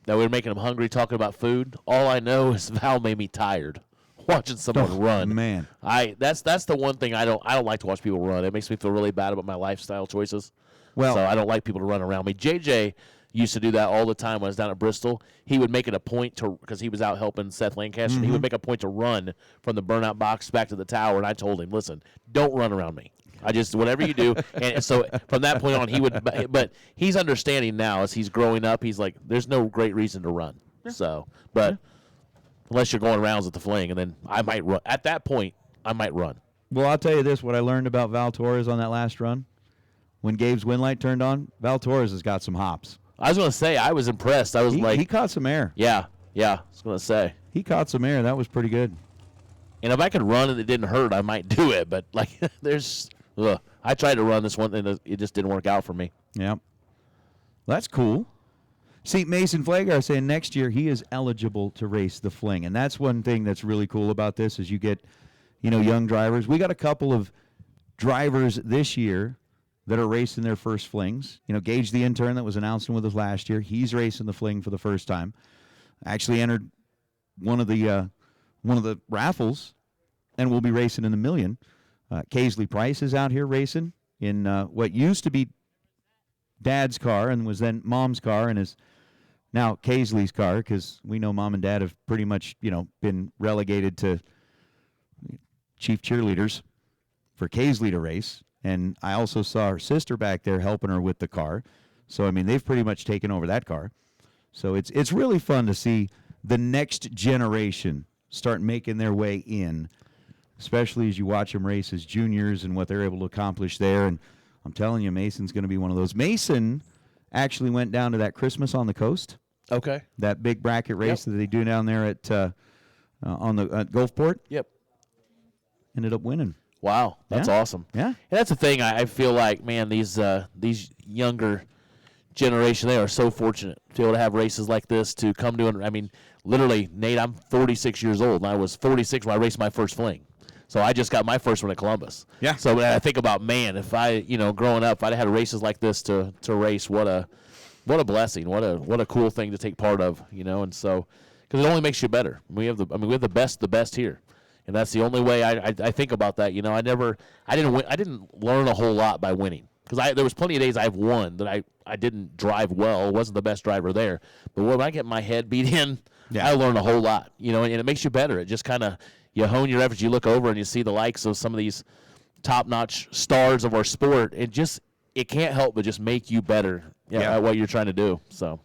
Speaker 5: we were making him hungry talking about food. All I know is Val made me tired watching someone run.
Speaker 2: Man,
Speaker 5: That's the one thing I don't like to watch people run. It makes me feel really bad about my lifestyle choices.
Speaker 2: Well-
Speaker 5: so I don't like people to run around me. JJ used to do that all the time when I was down at Bristol. He would make it a point to, because he was out helping Seth Lancaster, he would make a point to run from the burnout box back to the tower, and I told him, listen, don't run around me. I just, whatever you do. And so from that point on, he would, but he's understanding now as he's growing up. He's like, there's no great reason to run. So, but unless you're going rounds at the fling, and then I might run. At that point, I might run.
Speaker 2: well, I'll tell you this, what I learned about Val Torres on that last run, when Gabe's wind light turned on, Val Torres has got some hops.
Speaker 5: I was going to say, I was impressed. I was
Speaker 2: He caught some air.
Speaker 5: yeah, I was going to say.
Speaker 2: He caught some air. That was pretty good.
Speaker 5: And if I could run and it didn't hurt, I might do it. But, like, I tried to run this one, and it just didn't work out for me.
Speaker 2: Yeah. That's cool. See, Mason Flagar saying next year he is eligible to race the fling. And that's one thing that's really cool about this is you get, young drivers. We got a couple of drivers this year that are racing their first flings. Gage, the intern that was announcing with us last year, he's racing the fling for the first time. Actually entered one of the raffles and will be racing in the million. Kaisley Price is out here racing in what used to be Dad's car and was then Mom's car and is now Kaisley's car, because we know Mom and Dad have pretty much, been relegated to chief cheerleaders for Kaisley to race. And I also saw her sister back there helping her with the car. So, they've pretty much taken over that car. So it's really fun to see the next generation start making their way in, especially as you watch them race as juniors and what they're able to accomplish there. And I'm telling you, Mason's going to be one of those. Mason actually went down to that Christmas on the Coast,
Speaker 5: Okay.
Speaker 2: that big bracket race that they do down there at on the Gulfport.
Speaker 5: Yep.
Speaker 2: Ended up winning.
Speaker 5: Wow, that's
Speaker 2: Yeah.
Speaker 5: awesome.
Speaker 2: Yeah.
Speaker 5: And that's the thing. I feel like, man, these younger generation, they are so fortunate to be able to have races like this to come to. Literally, Nate, I'm 46 years old, and I was 46 when I raced my first fling. So I just got my first one at Columbus. Yeah. So when I think about, man, if I, growing up, if I'd had races like this to race, what a blessing, what a cool thing to take part of, and so, because it only makes you better. We have the best here. And that's the only way I think about that. I didn't learn a whole lot by winning, because there was plenty of days I've won that I didn't drive well, wasn't the best driver there. But when I get my head beat in, I learn a whole lot, and it makes you better. It just kind of, you hone your efforts. You look over and you see the likes of some of these top-notch stars of our sport. It can't help but just make you better at what you're trying to do. So,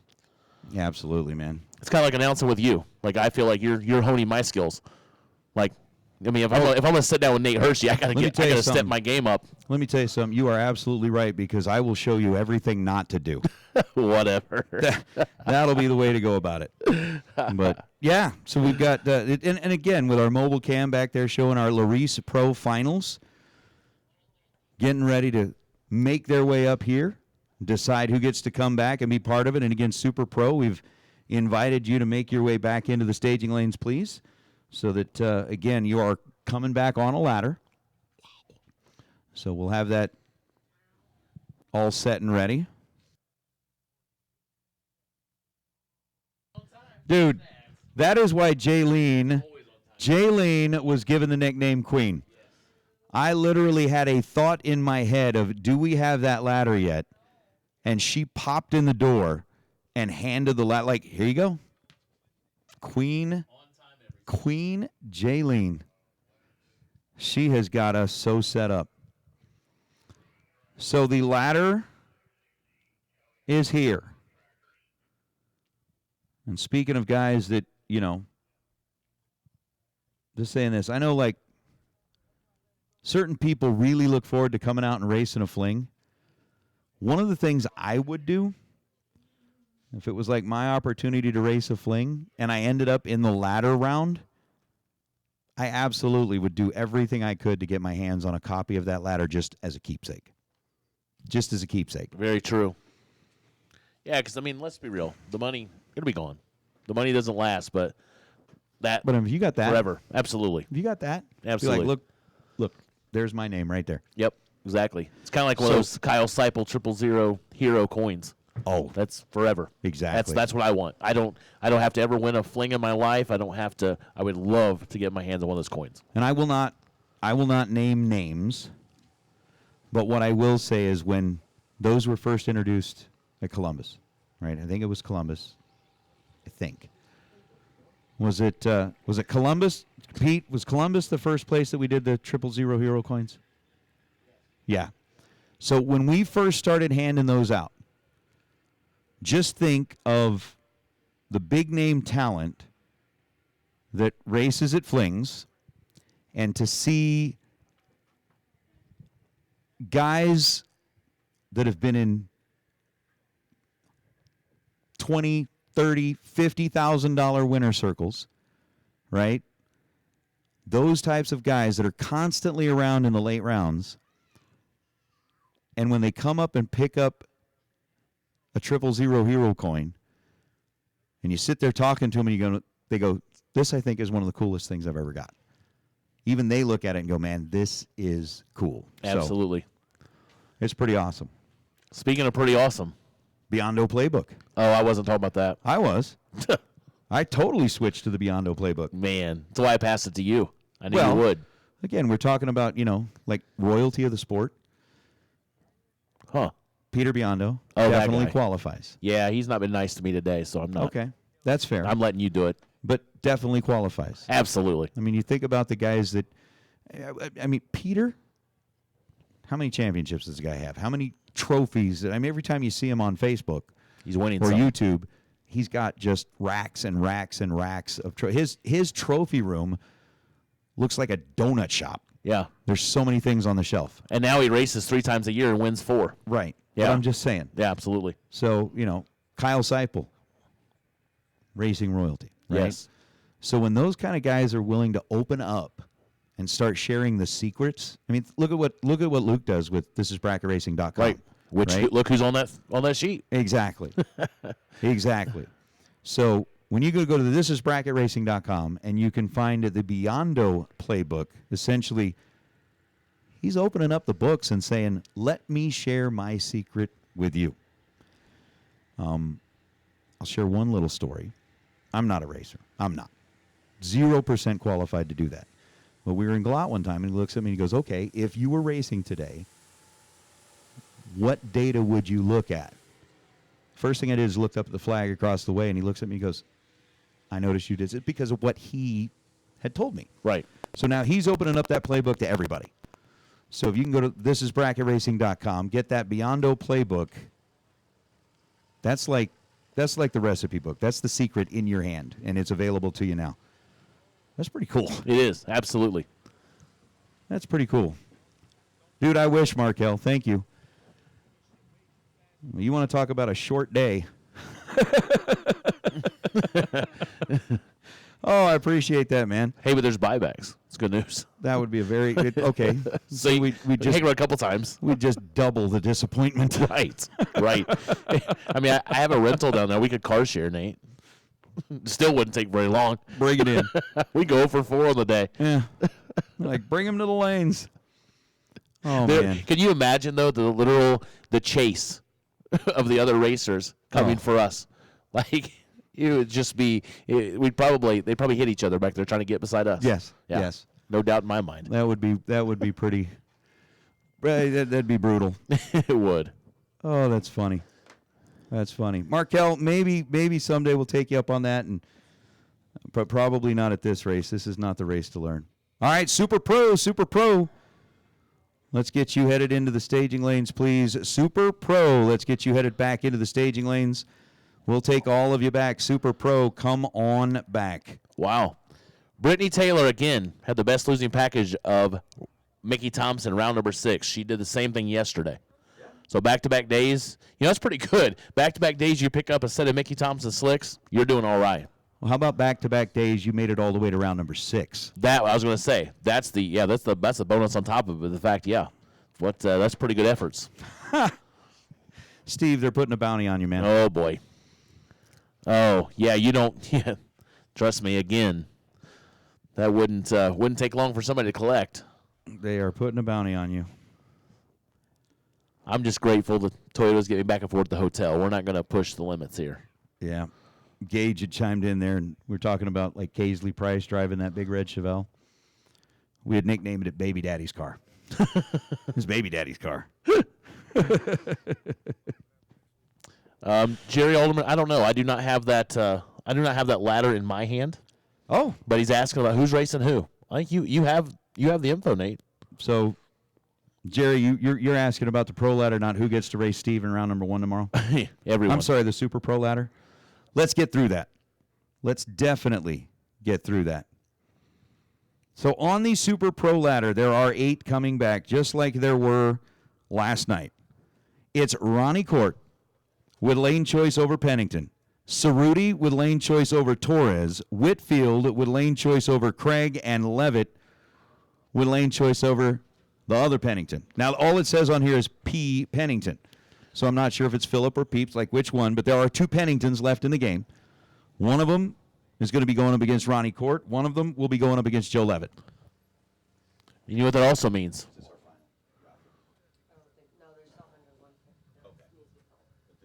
Speaker 2: Yeah, absolutely, man.
Speaker 5: it's kind of like announcing with you. Like, I feel like you're honing my skills. Like, if I'm going to sit down with Nate Hershey, I gotta step my game up.
Speaker 2: Let me tell you something. You are absolutely right, because I will show you everything not to do.
Speaker 5: Whatever.
Speaker 2: That'll be the way to go about it. But, yeah, so we've got, and again, with our mobile cam back there showing our Larice Pro Finals, getting ready to make their way up here, decide who gets to come back and be part of it. And again, Super Pro, we've invited you to make your way back into the staging lanes, please, so that, again, you are coming back on a ladder. So we'll have that all set and ready. Dude, that is why Jaylene was given the nickname Queen. I literally had a thought in my head of, do we have that ladder yet? And she popped in the door and handed the ladder, like, here you go. Queen Jaylene. She has got us so set up. So the ladder is here. And speaking of guys that, just saying this, I know, like, certain people really look forward to coming out and racing a fling. One of the things I would do if it was like my opportunity to race a fling and I ended up in the ladder round, I absolutely would do everything I could to get my hands on a copy of that ladder just as a keepsake. Just as a keepsake.
Speaker 5: Very true. Yeah, because, I mean, let's be real. The money, it'll be gone. The money doesn't last, but that
Speaker 2: But if you got that.
Speaker 5: forever. Absolutely.
Speaker 2: If you got that.
Speaker 5: Absolutely.
Speaker 2: Be like, look, there's my name right there.
Speaker 5: Yep, exactly. It's kind of like one of those Kyle Seipel 000 hero coins.
Speaker 2: Oh,
Speaker 5: That's forever.
Speaker 2: exactly.
Speaker 5: That's what I want. I don't have to ever win a fling in my life. I don't have to. I would love to get my hands on one of those coins.
Speaker 2: And I will not name names, but what I will say is when those were first introduced at Columbus, right? I think it was Columbus. I think. Was it Columbus? Pete, was Columbus the first place that we did the 000 hero coins? Yeah. So when we first started handing those out, just think of the big name talent that races at flings, and to see guys that have been in $20,000, $30,000, $50,000 winner circles, right? Those types of guys that are constantly around in the late rounds, and when they come up and pick up a 000 hero coin, and you sit there talking to them, and they go, "This I think is one of the coolest things I've ever got." Even they look at it and go, "Man, this is cool."
Speaker 5: Absolutely.
Speaker 2: So, it's pretty awesome.
Speaker 5: Speaking of pretty awesome.
Speaker 2: Biondo playbook.
Speaker 5: Oh, I wasn't talking about that.
Speaker 2: I was. I totally switched to the Biondo playbook.
Speaker 5: Man, that's why I passed it to you. I knew
Speaker 2: Well,
Speaker 5: you would.
Speaker 2: Again, we're talking about, like royalty of the sport.
Speaker 5: Huh.
Speaker 2: Peter Biondo
Speaker 5: Oh, that
Speaker 2: definitely
Speaker 5: guy.
Speaker 2: qualifies.
Speaker 5: Yeah, he's not been nice to me today, so I'm not.
Speaker 2: Okay, that's fair.
Speaker 5: I'm letting you do it.
Speaker 2: But definitely qualifies.
Speaker 5: Absolutely.
Speaker 2: I mean, you think about the guys that, I mean, Peter, how many championships does the guy have? How many trophies? I mean, every time you see him on Facebook
Speaker 5: He's winning
Speaker 2: or
Speaker 5: some.
Speaker 2: YouTube, he's got just racks and racks and racks of his trophy room looks like a donut shop.
Speaker 5: Yeah.
Speaker 2: There's so many things on the shelf.
Speaker 5: And now he races 3 times a year and wins 4.
Speaker 2: Right.
Speaker 5: Yeah.
Speaker 2: But I'm just saying.
Speaker 5: Yeah, absolutely.
Speaker 2: So, Kyle Seipel, racing royalty, right?
Speaker 5: Yes.
Speaker 2: So when those kind of guys are willing to open up and start sharing the secrets, I mean, look at what Luke does with thisisbracketracing.com.
Speaker 5: Right.
Speaker 2: right?
Speaker 5: Look who's on that sheet.
Speaker 2: Exactly. Exactly. So when you go to thisisbracketracing.com and you can find the Biondo playbook, essentially he's opening up the books and saying, "Let me share my secret with you." I'll share one little story. I'm not a racer. I'm not. 0% qualified to do that. But we were in Galat one time, and he looks at me and he goes, "Okay, if you were racing today, what data would you look at?" First thing I did is looked up at the flag across the way, and he looks at me and goes, "I noticed you did it," because of what he had told me.
Speaker 5: Right.
Speaker 2: So now he's opening up that playbook to everybody. So if you can go to thisisbracketracing.com, get that Biondo playbook, that's like the recipe book. That's the secret in your hand, and it's available to you now. That's pretty cool.
Speaker 5: It is. Absolutely.
Speaker 2: That's pretty cool. Dude, I wish, Markel. Thank you. You want to talk about a short day. Oh, I appreciate that, man.
Speaker 5: Hey, but there's buybacks. It's good news.
Speaker 2: That would be a very good, okay.
Speaker 5: So
Speaker 2: we just
Speaker 5: hang around a couple times.
Speaker 2: we just double the disappointment.
Speaker 5: Right. Right. I mean, I have a rental down there. We could car share, Nate. Still wouldn't take very long.
Speaker 2: Bring it in.
Speaker 5: We go for 4 on the day.
Speaker 2: Yeah. Like, bring him to the lanes. Oh, man.
Speaker 5: Can you imagine, though, the chase of the other racers coming for us? Like, it would just be, they'd probably hit each other back there trying to get beside us.
Speaker 2: Yes.
Speaker 5: Yeah.
Speaker 2: Yes.
Speaker 5: No doubt in my mind.
Speaker 2: That would be pretty, that'd be brutal.
Speaker 5: It would.
Speaker 2: Oh, that's funny. That's funny. Markel, maybe someday we'll take you up on that, but probably not at this race. This is not the race to learn. All right, Super Pro. Let's get you headed into the staging lanes, please. Super Pro, let's get you headed back into the staging lanes. We'll take all of you back. Super Pro, come on back.
Speaker 5: Wow. Brittany Taylor, again, had the best losing package of Mickey Thompson, round number 6. She did the same thing yesterday. So back-to-back days, that's pretty good. Back-to-back days, you pick up a set of Mickey Thompson slicks, you're doing all right.
Speaker 2: Well, how about back-to-back days? You made it all the way to round number 6.
Speaker 5: That I was going to say. That's the bonus on top of it. The fact, that's pretty good efforts.
Speaker 2: Steve, they're putting a bounty on you, man.
Speaker 5: Oh boy. Oh yeah, you don't. Yeah, trust me. Again, that wouldn't take long for somebody to collect.
Speaker 2: They are putting a bounty on you.
Speaker 5: I'm just grateful that Toyota's getting back and forth to the hotel. We're not going to push the limits here.
Speaker 2: Yeah. Gage had chimed in there, and we're talking about like Casely Price driving that big red Chevelle. We had nicknamed it Baby Daddy's car. His Baby Daddy's car.
Speaker 5: Jerry Alderman, I don't know. I do not have that. I do not have that ladder in my hand.
Speaker 2: Oh,
Speaker 5: but he's asking about who's racing who. I think you have the info, Nate.
Speaker 2: So, Jerry, you're asking about the pro ladder, not who gets to race Steve in round number 1 tomorrow.
Speaker 5: Everyone.
Speaker 2: I'm sorry, the super pro ladder. Let's get through that. Let's definitely get through that. So on the super pro ladder, there are 8 coming back, just like there were last night. It's Ronnie Court with lane choice over Pennington. Cerruti with lane choice over Torres. Whitfield with lane choice over Craig. And Levitt with lane choice over the other Pennington. Now, all it says on here is P. Pennington. So I'm not sure if it's Phillip or Peeps, like which one, but there are 2 Penningtons left in the game. One of them is going to be going up against Ronnie Court. One of them will be going up against Joe Levitt.
Speaker 5: You know what that also means?
Speaker 2: This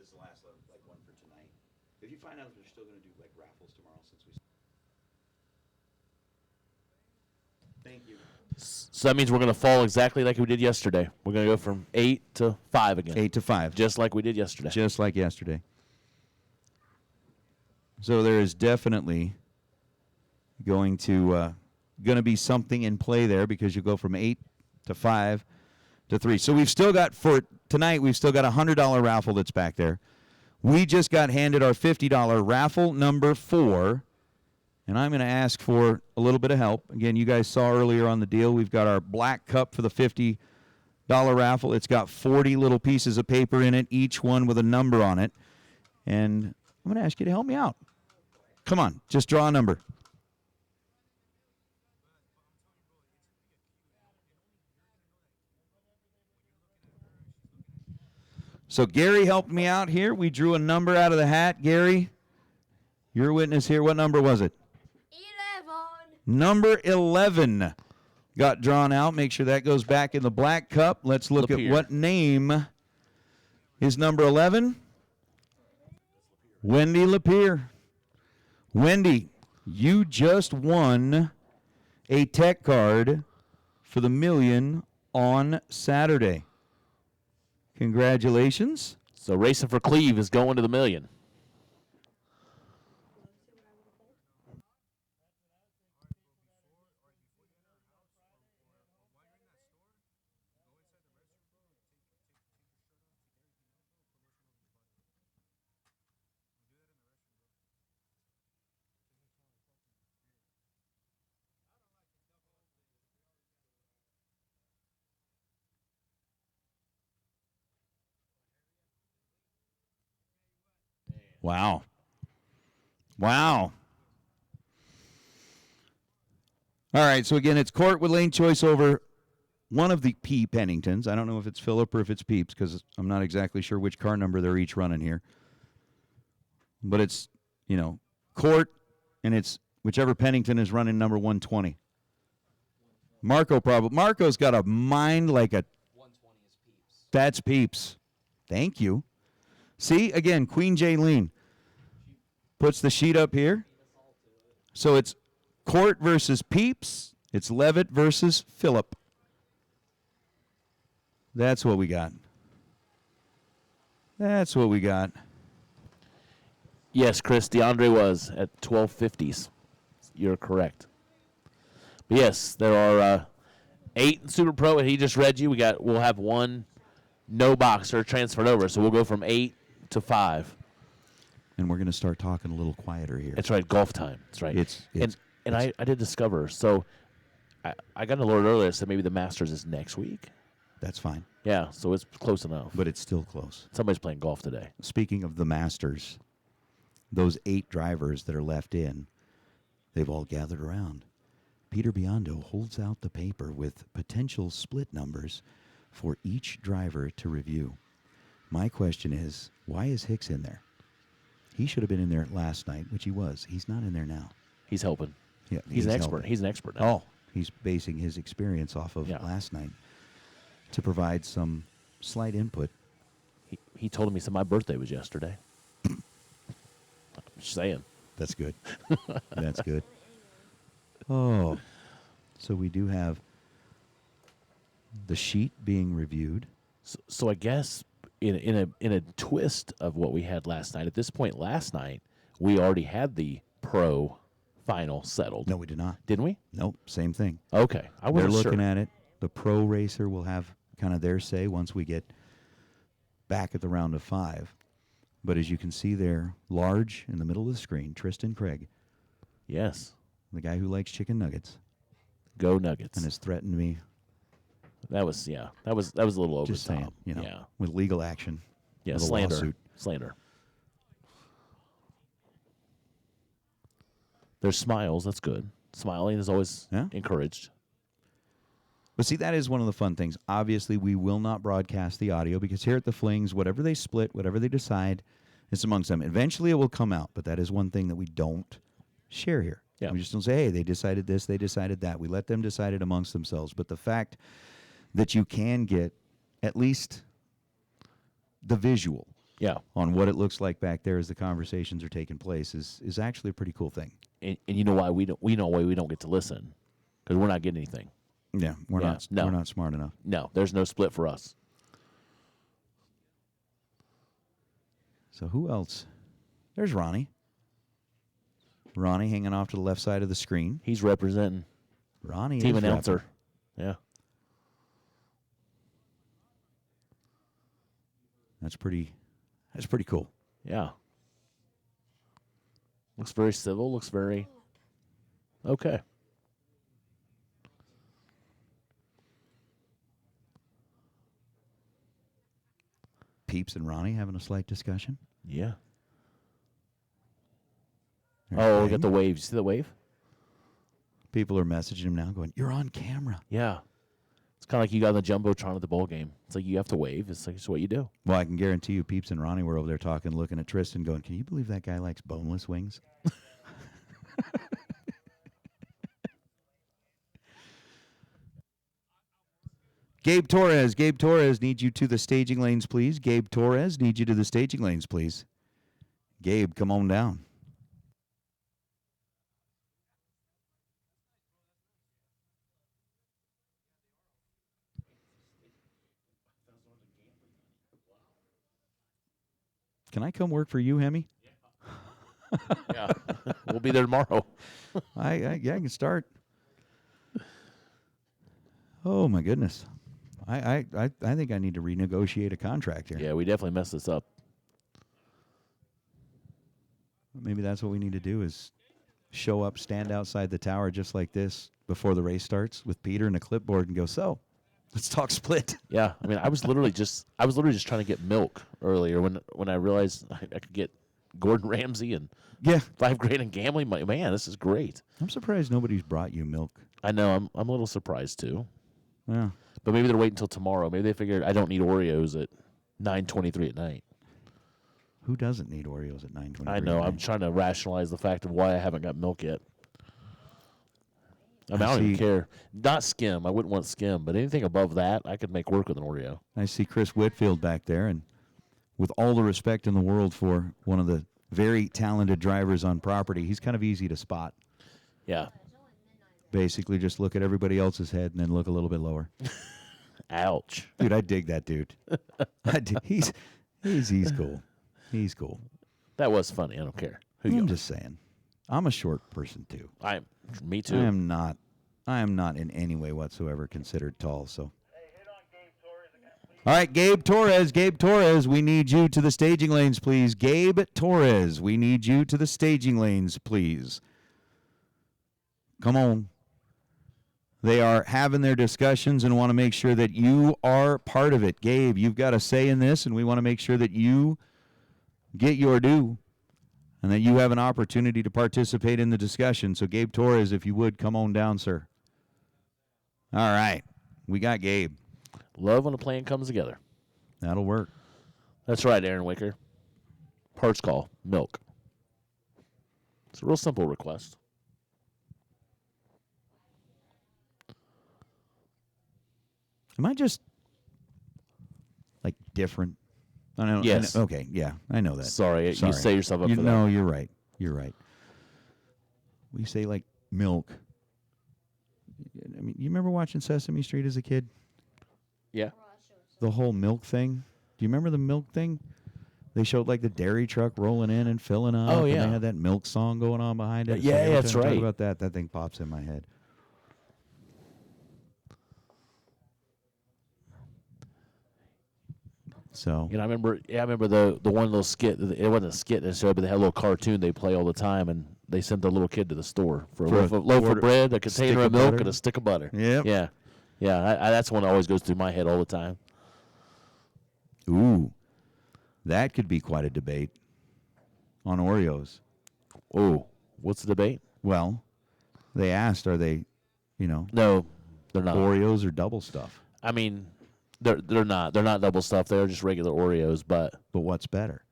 Speaker 2: is the last one for tonight. If you find out if they're still going to do raffles tomorrow, since we. Thank you.
Speaker 5: So that means we're going to fall exactly like we did yesterday. We're going to go from 8 to 5 again.
Speaker 2: 8 to 5.
Speaker 5: Just like we did yesterday.
Speaker 2: Just like yesterday. So there is definitely going to be something in play there, because you go from 8 to 5 to 3. So we've still got, for tonight, we've still got a $100 raffle that's back there. We just got handed our $50 raffle number 4, and I'm going to ask for a little bit of help. Again, you guys saw earlier on the deal, we've got our black cup for the $50 raffle. It's got 40 little pieces of paper in it, each one with a number on it. And I'm going to ask you to help me out. Come on, just draw a number. So Gary helped me out here. We drew a number out of the hat. Gary, you're a witness here. What number was it?
Speaker 3: 11.
Speaker 2: Number 11 got drawn out. Make sure that goes back in the black cup. Let's look at what name is number 11. Wendy Lapierre. Wendy, you just won a tech card for the $1 million on Saturday. Congratulations.
Speaker 5: So Racing for Cleve is going to the $1 million.
Speaker 2: Wow. Wow. All right, so again, it's Court with lane choice over one of the P. Penningtons. I don't know if it's Phillip or if it's Peeps, because I'm not exactly sure which car number they're each running here. But it's, Court, and it's whichever Pennington is running number 120. Marco's got a mind like a...
Speaker 7: 120 is Peeps.
Speaker 2: That's Peeps. Thank you. See, again, Queen Jaylene puts the sheet up here. So it's Court versus Peeps. It's Levitt versus Phillip. That's what we got. That's what we got.
Speaker 5: Yes, Chris, DeAndre was at 1250s. You're correct. But yes, there are 8 in Super Pro, and he just read you. We'll have 1 no boxer transferred over, so we'll go from 8 to 5.
Speaker 2: And we're going to start talking a little quieter here.
Speaker 5: That's right, golf time. That's right.
Speaker 2: And
Speaker 5: I did discover, so I got an alert earlier that said maybe the Masters is next week.
Speaker 2: That's fine.
Speaker 5: Yeah, so it's close enough.
Speaker 2: But it's still close.
Speaker 5: Somebody's playing golf today.
Speaker 2: Speaking of the Masters, those 8 drivers that are left in, they've all gathered around. Peter Biondo holds out the paper with potential split numbers for each driver to review. My question is, why is Hicks in there? He should have been in there last night, which he was. He's not in there now.
Speaker 5: He's helping.
Speaker 2: Yeah,
Speaker 5: he's an expert.
Speaker 2: helping.
Speaker 5: He's an expert now.
Speaker 2: Oh, he's basing his experience off of
Speaker 5: Yeah.
Speaker 2: last night to provide some slight input.
Speaker 5: He told me, he said, my birthday was yesterday. I'm just saying.
Speaker 2: That's good. That's good. Oh, so we do have the sheet being reviewed.
Speaker 5: So I guess in a twist of what we had last night, at this point last night, we already had the pro final settled.
Speaker 2: No, we did not.
Speaker 5: Didn't we?
Speaker 2: Nope, same thing.
Speaker 5: Okay. I
Speaker 2: They're
Speaker 5: wasn't
Speaker 2: looking
Speaker 5: sure.
Speaker 2: at it. The pro racer will have kind of their say once we get back at the round of 5. But as you can see there, large in the middle of the screen, Tristan Craig,
Speaker 5: Yes.
Speaker 2: the guy who likes chicken nuggets
Speaker 5: Go Nuggets.
Speaker 2: and has threatened me,
Speaker 5: That was a little over
Speaker 2: just
Speaker 5: the top.
Speaker 2: saying, you know,
Speaker 5: Yeah.
Speaker 2: with legal action.
Speaker 5: Yeah,
Speaker 2: with a
Speaker 5: slander.
Speaker 2: lawsuit.
Speaker 5: Slander. There's smiles. That's good. Smiling is always
Speaker 2: Yeah.
Speaker 5: encouraged.
Speaker 2: But see, that is one of the fun things. Obviously, we will not broadcast the audio because here at the Flings, whatever they split, whatever they decide, it's amongst them. Eventually, it will come out, but that is one thing that we don't share here.
Speaker 5: Yeah.
Speaker 2: We just don't say, hey, they decided this, they decided that. We let them decide it amongst themselves. But the fact that you can get at least the visual
Speaker 5: Yeah.
Speaker 2: on what it looks like back there as the conversations are taking place is actually a pretty cool thing.
Speaker 5: And you know why we don't get to listen? Because we're not getting anything.
Speaker 2: Yeah, we're
Speaker 5: Yeah,
Speaker 2: not
Speaker 5: no.
Speaker 2: we're not smart enough.
Speaker 5: No, there's no split for us.
Speaker 2: So who else? There's Ronnie. Ronnie hanging off to the left side of the screen.
Speaker 5: He's representing
Speaker 2: Ronnie
Speaker 5: team
Speaker 2: is
Speaker 5: announcer.
Speaker 2: repping.
Speaker 5: Yeah.
Speaker 2: That's pretty cool.
Speaker 5: Yeah. Looks very civil. Looks very okay.
Speaker 2: Peeps and Ronnie having a slight discussion.
Speaker 5: Yeah.
Speaker 2: There's
Speaker 5: Oh, we
Speaker 2: Bang.
Speaker 5: got the wave. You see the wave?
Speaker 2: People are messaging him now going, you're on camera.
Speaker 5: Yeah. It's kind of like you got on the Jumbotron at the bowl game. It's like you have to wave. It's like it's what you do.
Speaker 2: Well, I can guarantee you Peeps and Ronnie were over there talking, looking at Tristan going, can you believe that guy likes boneless wings? Gabe Torres needs you to the staging lanes, please. Gabe Torres needs you to the staging lanes, please. Gabe, come on down. Can I come work for you, Hemi?
Speaker 5: Yeah. We'll be there tomorrow.
Speaker 2: I can start. Oh my goodness. I think I need to renegotiate a contract here.
Speaker 5: Yeah, we definitely messed this up.
Speaker 2: Maybe that's what we need to do is show up, stand outside the tower just like this before the race starts with Peter and a clipboard and go, so let's talk split.
Speaker 5: Yeah, I mean, I was literally just trying to get milk earlier when I realized I could get Gordon Ramsay and
Speaker 2: Yeah.
Speaker 5: $5,000 in gambling money. Man, this is great.
Speaker 2: I'm surprised nobody's brought you milk.
Speaker 5: I know. I'm a little surprised too.
Speaker 2: Yeah.
Speaker 5: But maybe they're waiting until tomorrow. Maybe they figured I don't need Oreos at 9:23 at night.
Speaker 2: Who doesn't need Oreos at 9:20?
Speaker 5: I know. I'm trying to rationalize the fact of why I haven't got milk yet. I mean, I don't even
Speaker 2: see.
Speaker 5: care. Not skim. I wouldn't want skim, but anything above that, I could make work with an Oreo.
Speaker 2: I see Chris Whitfield back there, and with all the respect in the world for one of the very talented drivers on property, he's kind of easy to spot.
Speaker 5: Yeah.
Speaker 2: Basically, just look at everybody else's head and then look a little bit lower.
Speaker 5: Ouch.
Speaker 2: Dude, I dig that dude. He's cool. He's cool.
Speaker 5: That was funny. I don't care. Who
Speaker 2: I'm
Speaker 5: you
Speaker 2: just saying. I'm a short person too.
Speaker 5: Me too.
Speaker 2: I am not in any way whatsoever considered tall, so. All right, Gabe Torres, we need you to the staging lanes, please. Gabe Torres, we need you to the staging lanes, please. Come on. They are having their discussions and want to make sure that you are part of it. Gabe, you've got a say in this, and we want to make sure that you get your due and that you have an opportunity to participate in the discussion. So, Gabe Torres, if you would, come on down, sir. All right. We got Gabe.
Speaker 5: Love when a plan comes together.
Speaker 2: That'll work.
Speaker 5: That's right, Aaron Wicker. Parts call, milk. It's a real simple request.
Speaker 2: Am I just, like, different? I know.
Speaker 5: Yes.
Speaker 2: Okay, yeah, I know that.
Speaker 5: Sorry, you set yourself up for that.
Speaker 2: No, you're right. You're right. We say, like, milk. I mean, you remember watching Sesame Street as a kid?
Speaker 5: Yeah.
Speaker 2: The whole milk thing? Do you remember the milk thing? They showed, like, the dairy truck rolling in and filling up.
Speaker 5: Oh, yeah.
Speaker 2: And they had that milk song going on behind it.
Speaker 5: Yeah,
Speaker 2: every
Speaker 5: that's
Speaker 2: time I
Speaker 5: right.
Speaker 2: talk about that thing pops in my head. So
Speaker 5: You know, I remember the one little skit. It wasn't a skit necessarily, but they had a little cartoon they play all the time, and they sent the little kid to the store for a loaf of bread, a container of milk, and a stick of butter.
Speaker 2: Yep.
Speaker 5: Yeah. Yeah, that's one that always goes through my head all the time.
Speaker 2: Ooh, that could be quite a debate on Oreos.
Speaker 5: Oh, what's the debate?
Speaker 2: Well, they asked, are they,
Speaker 5: No, they're not.
Speaker 2: Oreos or double stuff?
Speaker 5: I mean, they're not. They're not double stuff. They're just regular Oreos, but
Speaker 2: what's better?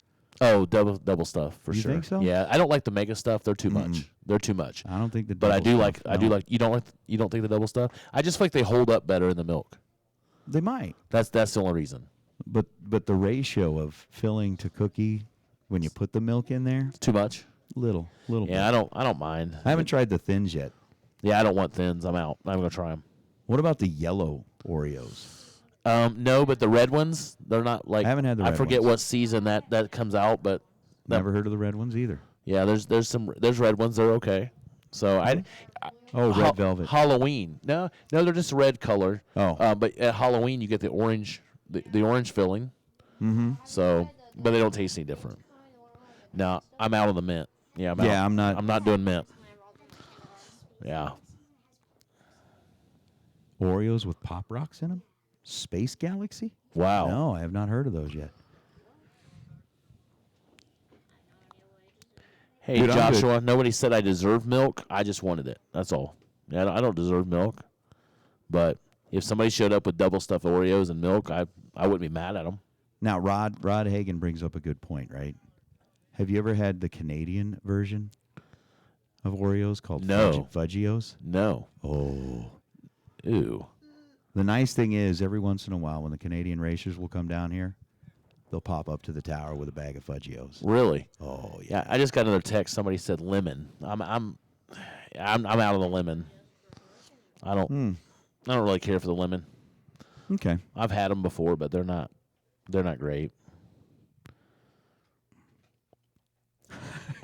Speaker 5: Oh, double stuff for
Speaker 2: You
Speaker 5: sure.
Speaker 2: think so?
Speaker 5: Yeah, I don't like the mega stuff. They're too much. They're too much.
Speaker 2: I don't think the.
Speaker 5: But I
Speaker 2: double
Speaker 5: do
Speaker 2: stuff,
Speaker 5: like. I do
Speaker 2: no.
Speaker 5: like. You don't think the double stuff? I just feel like they hold up better in the milk.
Speaker 2: They might,
Speaker 5: That's the only reason.
Speaker 2: but the ratio of filling to cookie when you put the milk in there,
Speaker 5: It's too much.
Speaker 2: little
Speaker 5: Yeah,
Speaker 2: bit.
Speaker 5: I don't mind.
Speaker 2: I haven't tried the thins yet.
Speaker 5: Yeah, I don't want thins. I'm out. I'm gonna try them.
Speaker 2: What about the yellow Oreos?
Speaker 5: No, but the red ones, they're not like.
Speaker 2: I haven't had the
Speaker 5: I
Speaker 2: red
Speaker 5: forget
Speaker 2: ones.
Speaker 5: what season that comes out, but
Speaker 2: Never heard of the red ones either.
Speaker 5: yeah, there's red ones. They're okay. So
Speaker 2: Oh, red velvet.
Speaker 5: Halloween. No, they're just red color.
Speaker 2: Oh.
Speaker 5: But at Halloween you get the orange, the orange filling.
Speaker 2: Mm-hmm.
Speaker 5: So, but they don't taste any different. No, I'm out on the mint. Yeah, I'm out.
Speaker 2: Yeah, I'm not-
Speaker 5: I'm not doing mint. Yeah.
Speaker 2: Oreos with Pop Rocks in them? Space Galaxy?
Speaker 5: Wow.
Speaker 2: No, I have not heard of those yet.
Speaker 5: Hey,
Speaker 2: Dude, I'm good.
Speaker 5: Joshua. Nobody said I deserve milk. I just wanted it. That's all. Yeah, I don't deserve milk. But if somebody showed up with double stuffed Oreos and milk, I wouldn't be mad at them.
Speaker 2: Now, Rod Hagen brings up a good point, right? Have you ever had the Canadian version of Oreos called
Speaker 5: No.
Speaker 2: Fudgios?
Speaker 5: No.
Speaker 2: Oh.
Speaker 5: Ew.
Speaker 2: The nice thing is, every once in a while, when the Canadian racers will come down here, they'll pop up to the tower with a bag of Fudgios.
Speaker 5: Really?
Speaker 2: Oh, yeah.
Speaker 5: Yeah. I just got another text. Somebody said lemon. I'm out on the lemon. I don't really care for the lemon.
Speaker 2: Okay.
Speaker 5: I've had them before, but they're not great.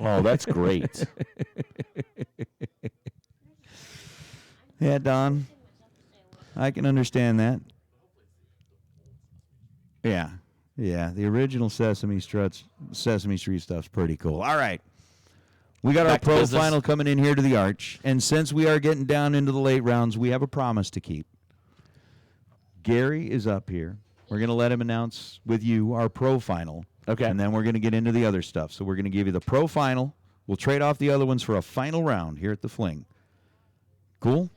Speaker 5: Oh, that's great.
Speaker 2: Yeah, Don. I can understand that. Yeah. Yeah, the original Sesame Street stuff's pretty cool. All right. We got
Speaker 5: Back
Speaker 2: our
Speaker 5: to
Speaker 2: pro
Speaker 5: business.
Speaker 2: final coming in here to the Arch. And since we are getting down into the late rounds, we have a promise to keep. Gary is up here. We're going to let him announce with you our pro final.
Speaker 5: Okay.
Speaker 2: And then we're going to get into the other stuff. So we're going to give you the pro final. We'll trade off the other ones for a final round here at the Fling. Cool?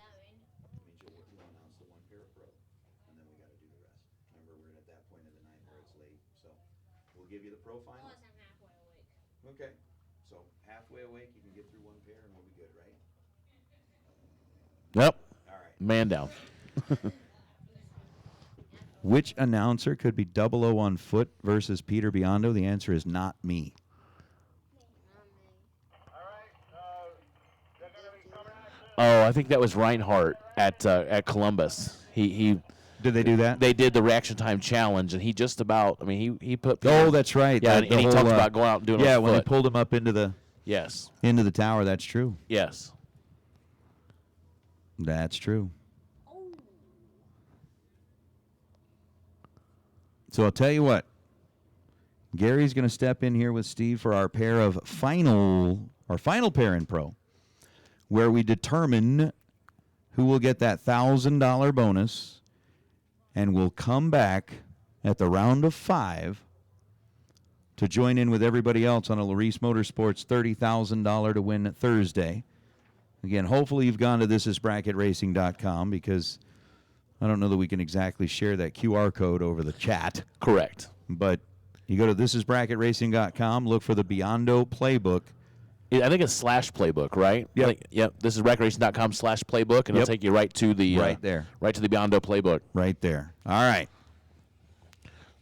Speaker 2: Okay. So halfway awake, you can get through one pair and we'll be good, right?
Speaker 5: Yep.
Speaker 2: All right.
Speaker 5: Man down.
Speaker 2: Which announcer could be 00 on foot versus Peter Biondo? The answer is not me.
Speaker 5: Oh, I think that was Reinhardt at Columbus. He
Speaker 2: Did they do that?
Speaker 5: they did the reaction time challenge, and he just about. I mean, he put.
Speaker 2: Oh, that's right.
Speaker 5: Yeah,
Speaker 2: The
Speaker 5: and he
Speaker 2: whole,
Speaker 5: talked about going out and doing it
Speaker 2: Yeah,
Speaker 5: on
Speaker 2: when they
Speaker 5: foot.
Speaker 2: pulled him up into the
Speaker 5: Yes.
Speaker 2: tower. That's true.
Speaker 5: Yes.
Speaker 2: That's true. So I'll tell you what. Gary's going to step in here with Steve for our final pair in pro, where we determine who will get that $1,000 bonus and will come back at the round of 5 to join in with everybody else on a Larice Motorsports $30,000 to win Thursday. Again, hopefully you've gone to thisisbracketracing.com because I don't know that we can exactly share that QR code over the chat.
Speaker 5: Correct.
Speaker 2: But you go to thisisbracketracing.com, look for the Biondo playbook.
Speaker 5: I think it's /playbook, right?
Speaker 2: Yep.
Speaker 5: Yep. This is recreation.com/playbook, and it'll take you right to the
Speaker 2: Right there.
Speaker 5: right to the Biondo playbook.
Speaker 2: Right there. All right.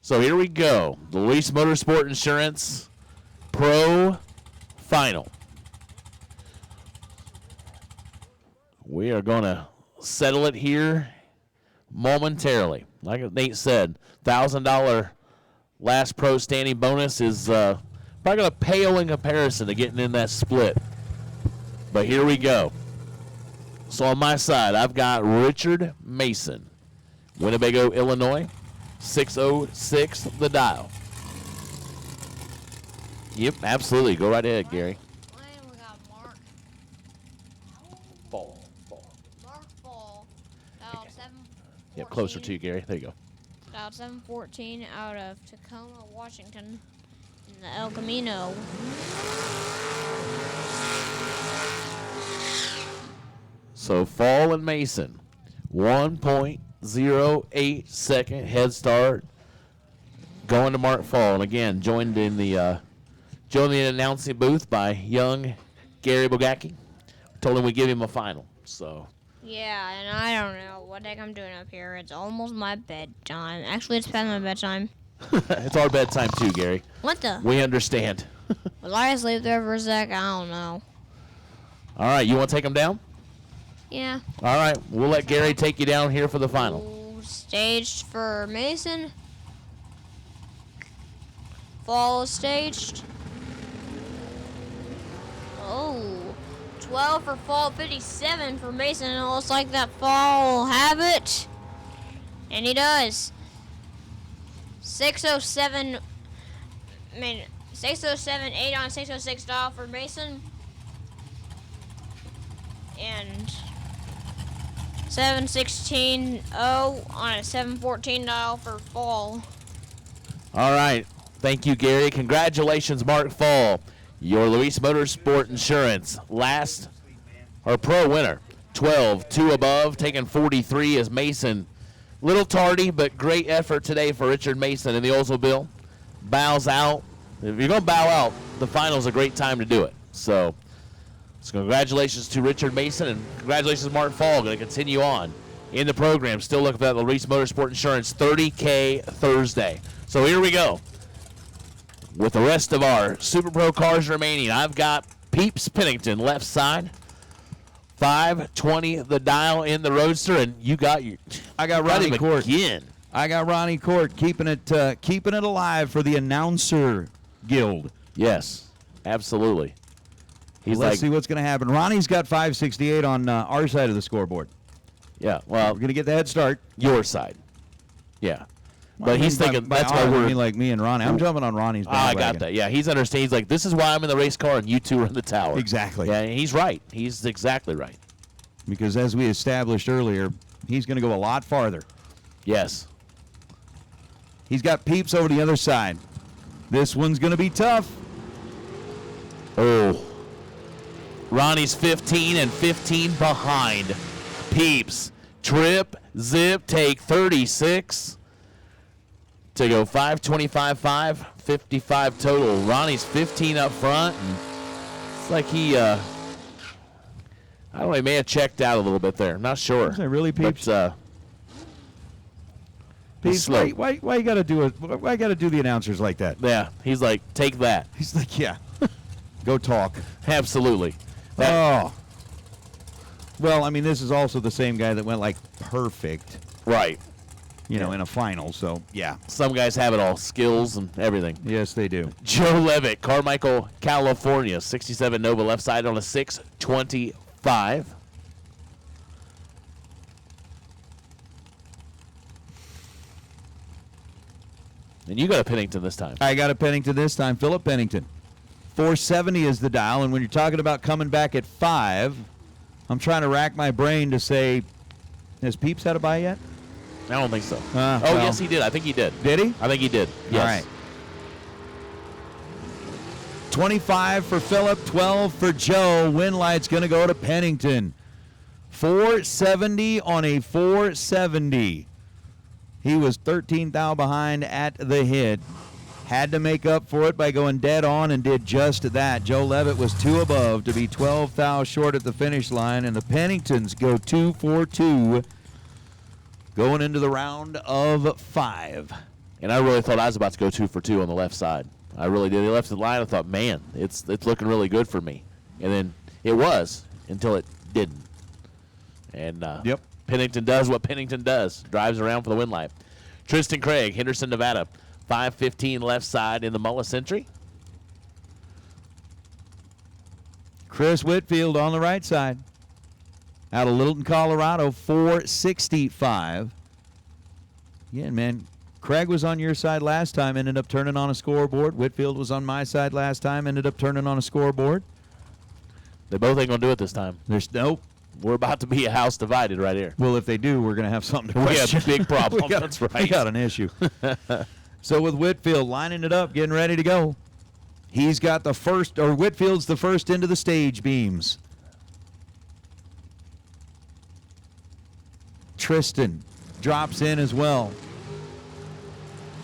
Speaker 5: So here we go. The Luis Motorsport Insurance Pro Final. We are going to settle it here momentarily. Like Nate said, $1,000 last pro standing bonus is probably going to pale in comparison to getting in that split. But here we go. So on my side, I've got Richard Mason, Winnebago, Illinois, 606 the dial. Yep, absolutely. Go right ahead, Gary.
Speaker 7: And we got Mark
Speaker 5: Ball.
Speaker 7: Ball, dialed 714.
Speaker 5: Yep, closer to you, Gary. There you go.
Speaker 7: Dialed 714 out of Tacoma, Washington, in the El Camino.
Speaker 5: So Fall and Mason, 1.08 second head start going to Mark Fall. And again, joined in the announcing booth by young Gary Bogacki. Told him we'd give him a final. So
Speaker 7: Yeah, and I don't know what the heck I'm doing up here. It's almost my bedtime. Actually, it's past my bedtime.
Speaker 5: it's our bedtime too, Gary.
Speaker 7: What the?
Speaker 5: We understand.
Speaker 7: Will I sleep there for a sec? I don't know.
Speaker 5: All right, you want to take him down?
Speaker 7: Yeah.
Speaker 5: All right, we'll let Gary take you down here for the final.
Speaker 7: Staged for Mason. Fall is staged. Oh, 12 for Fall, 57 for Mason. It looks like that Fall will have it. And he does. 607, 607, 8 on 606 dial for Mason. And 716-0 on a 714 dial for Fall.
Speaker 5: All right. Thank you, Gary. Congratulations, Mark Fall. Your Luis Motorsport Insurance pro winner. 12, 2 above, taking 43 is Mason. Little tardy, but great effort today for Richard Mason in the Oldsmobile. Bows out. If you're going to bow out, the final's a great time to do it. So congratulations to Richard Mason, and congratulations, Mark Fall. Going to continue on in the program. Still looking for that Luis Motorsport Insurance 30K Thursday. So here we go. With the rest of our Super Pro cars remaining, I've got Peeps Pennington left side. 520 the dial in the Roadster, and you got your.
Speaker 2: I got Ronnie Court.
Speaker 5: Again.
Speaker 2: I got Ronnie Court keeping it alive for the Announcer Guild.
Speaker 5: Yes, absolutely.
Speaker 2: Let's see what's going to happen. Ronnie's got 568 on our side of the scoreboard.
Speaker 5: Yeah, well,
Speaker 2: We're going to get the head start.
Speaker 5: your side. Yeah.
Speaker 2: Well,
Speaker 5: But he's thinking that's why
Speaker 2: I
Speaker 5: we're.
Speaker 2: mean like me and Ronnie. I'm jumping on Ronnie's
Speaker 5: I
Speaker 2: bandwagon.
Speaker 5: got that. Yeah, he's understands. He's like, this is why I'm in the race car and you two are in the tower.
Speaker 2: Exactly.
Speaker 5: Yeah, and he's right. He's exactly right.
Speaker 2: Because as we established earlier, he's going to go a lot farther.
Speaker 5: Yes.
Speaker 2: He's got Peeps over the other side. This one's going to be tough.
Speaker 5: Oh. Ronnie's 15 and 15 behind. Peeps. Trip, zip, take 36. To go 525.5, 55 total. Ronnie's 15 up front. And it's like he, I don't know, he may have checked out a little bit there. I'm not sure.
Speaker 2: Is that really, Peeps?
Speaker 5: But,
Speaker 2: Peeps,
Speaker 5: slow.
Speaker 2: why you got to do it? Why got to do the announcers like that?
Speaker 5: yeah, he's like, take that.
Speaker 2: He's like, yeah, go talk.
Speaker 5: Absolutely.
Speaker 2: Oh. Well, I mean, this is also the same guy that went like perfect,
Speaker 5: Right.
Speaker 2: in a final. So yeah,
Speaker 5: Some guys have it all, skills and everything.
Speaker 2: yes, they do.
Speaker 5: Joe Levitt, Carmichael, California, 67 Nova left side on a 625. And you got a Pennington this time.
Speaker 2: I got a Pennington this time. Philip Pennington. 470 is the dial, and when you're talking about coming back at 5, I'm trying to rack my brain to say, has Peeps had a bye yet?
Speaker 5: I don't think so.
Speaker 2: Well.
Speaker 5: Yes, he did. I think he did.
Speaker 2: Did he?
Speaker 5: I think he did. Yes.
Speaker 2: All right. 25 for Phillip, 12 for Joe. Win light's going to go to Pennington. 470 on a 470. He was 13 thou behind at the hit. Had to make up for it by going dead on and did just that. Joe Levitt was 2 above to be 12 thou short at the finish line, and the Penningtons go 2 for 2 going into the round of 5.
Speaker 5: And I really thought I was about to go 2 for 2 on the left side. I really did. They left the line. I thought, man, it's looking really good for me. And then it was until it didn't. And Pennington does what Pennington does. Drives around for the win light. Tristan Craig, Henderson, Nevada. 5:15 left side in the Mullis entry.
Speaker 2: Chris Whitfield on the right side. Out of Littleton, Colorado, 465. Yeah, man. Craig was on your side last time, ended up turning on a scoreboard. Whitfield was on my side last time, ended up turning on a scoreboard.
Speaker 5: They both ain't going to do it this time.
Speaker 2: There's nope.
Speaker 5: We're about to be a house divided right here.
Speaker 2: Well, if they do, we're going to have something to
Speaker 5: We
Speaker 2: question.
Speaker 5: have a big problem.
Speaker 2: That's
Speaker 5: right.
Speaker 2: We got an issue. So with Whitfield lining it up, getting ready to go. He's got the first, or Whitfield's the first into the stage beams. Tristan drops in as well.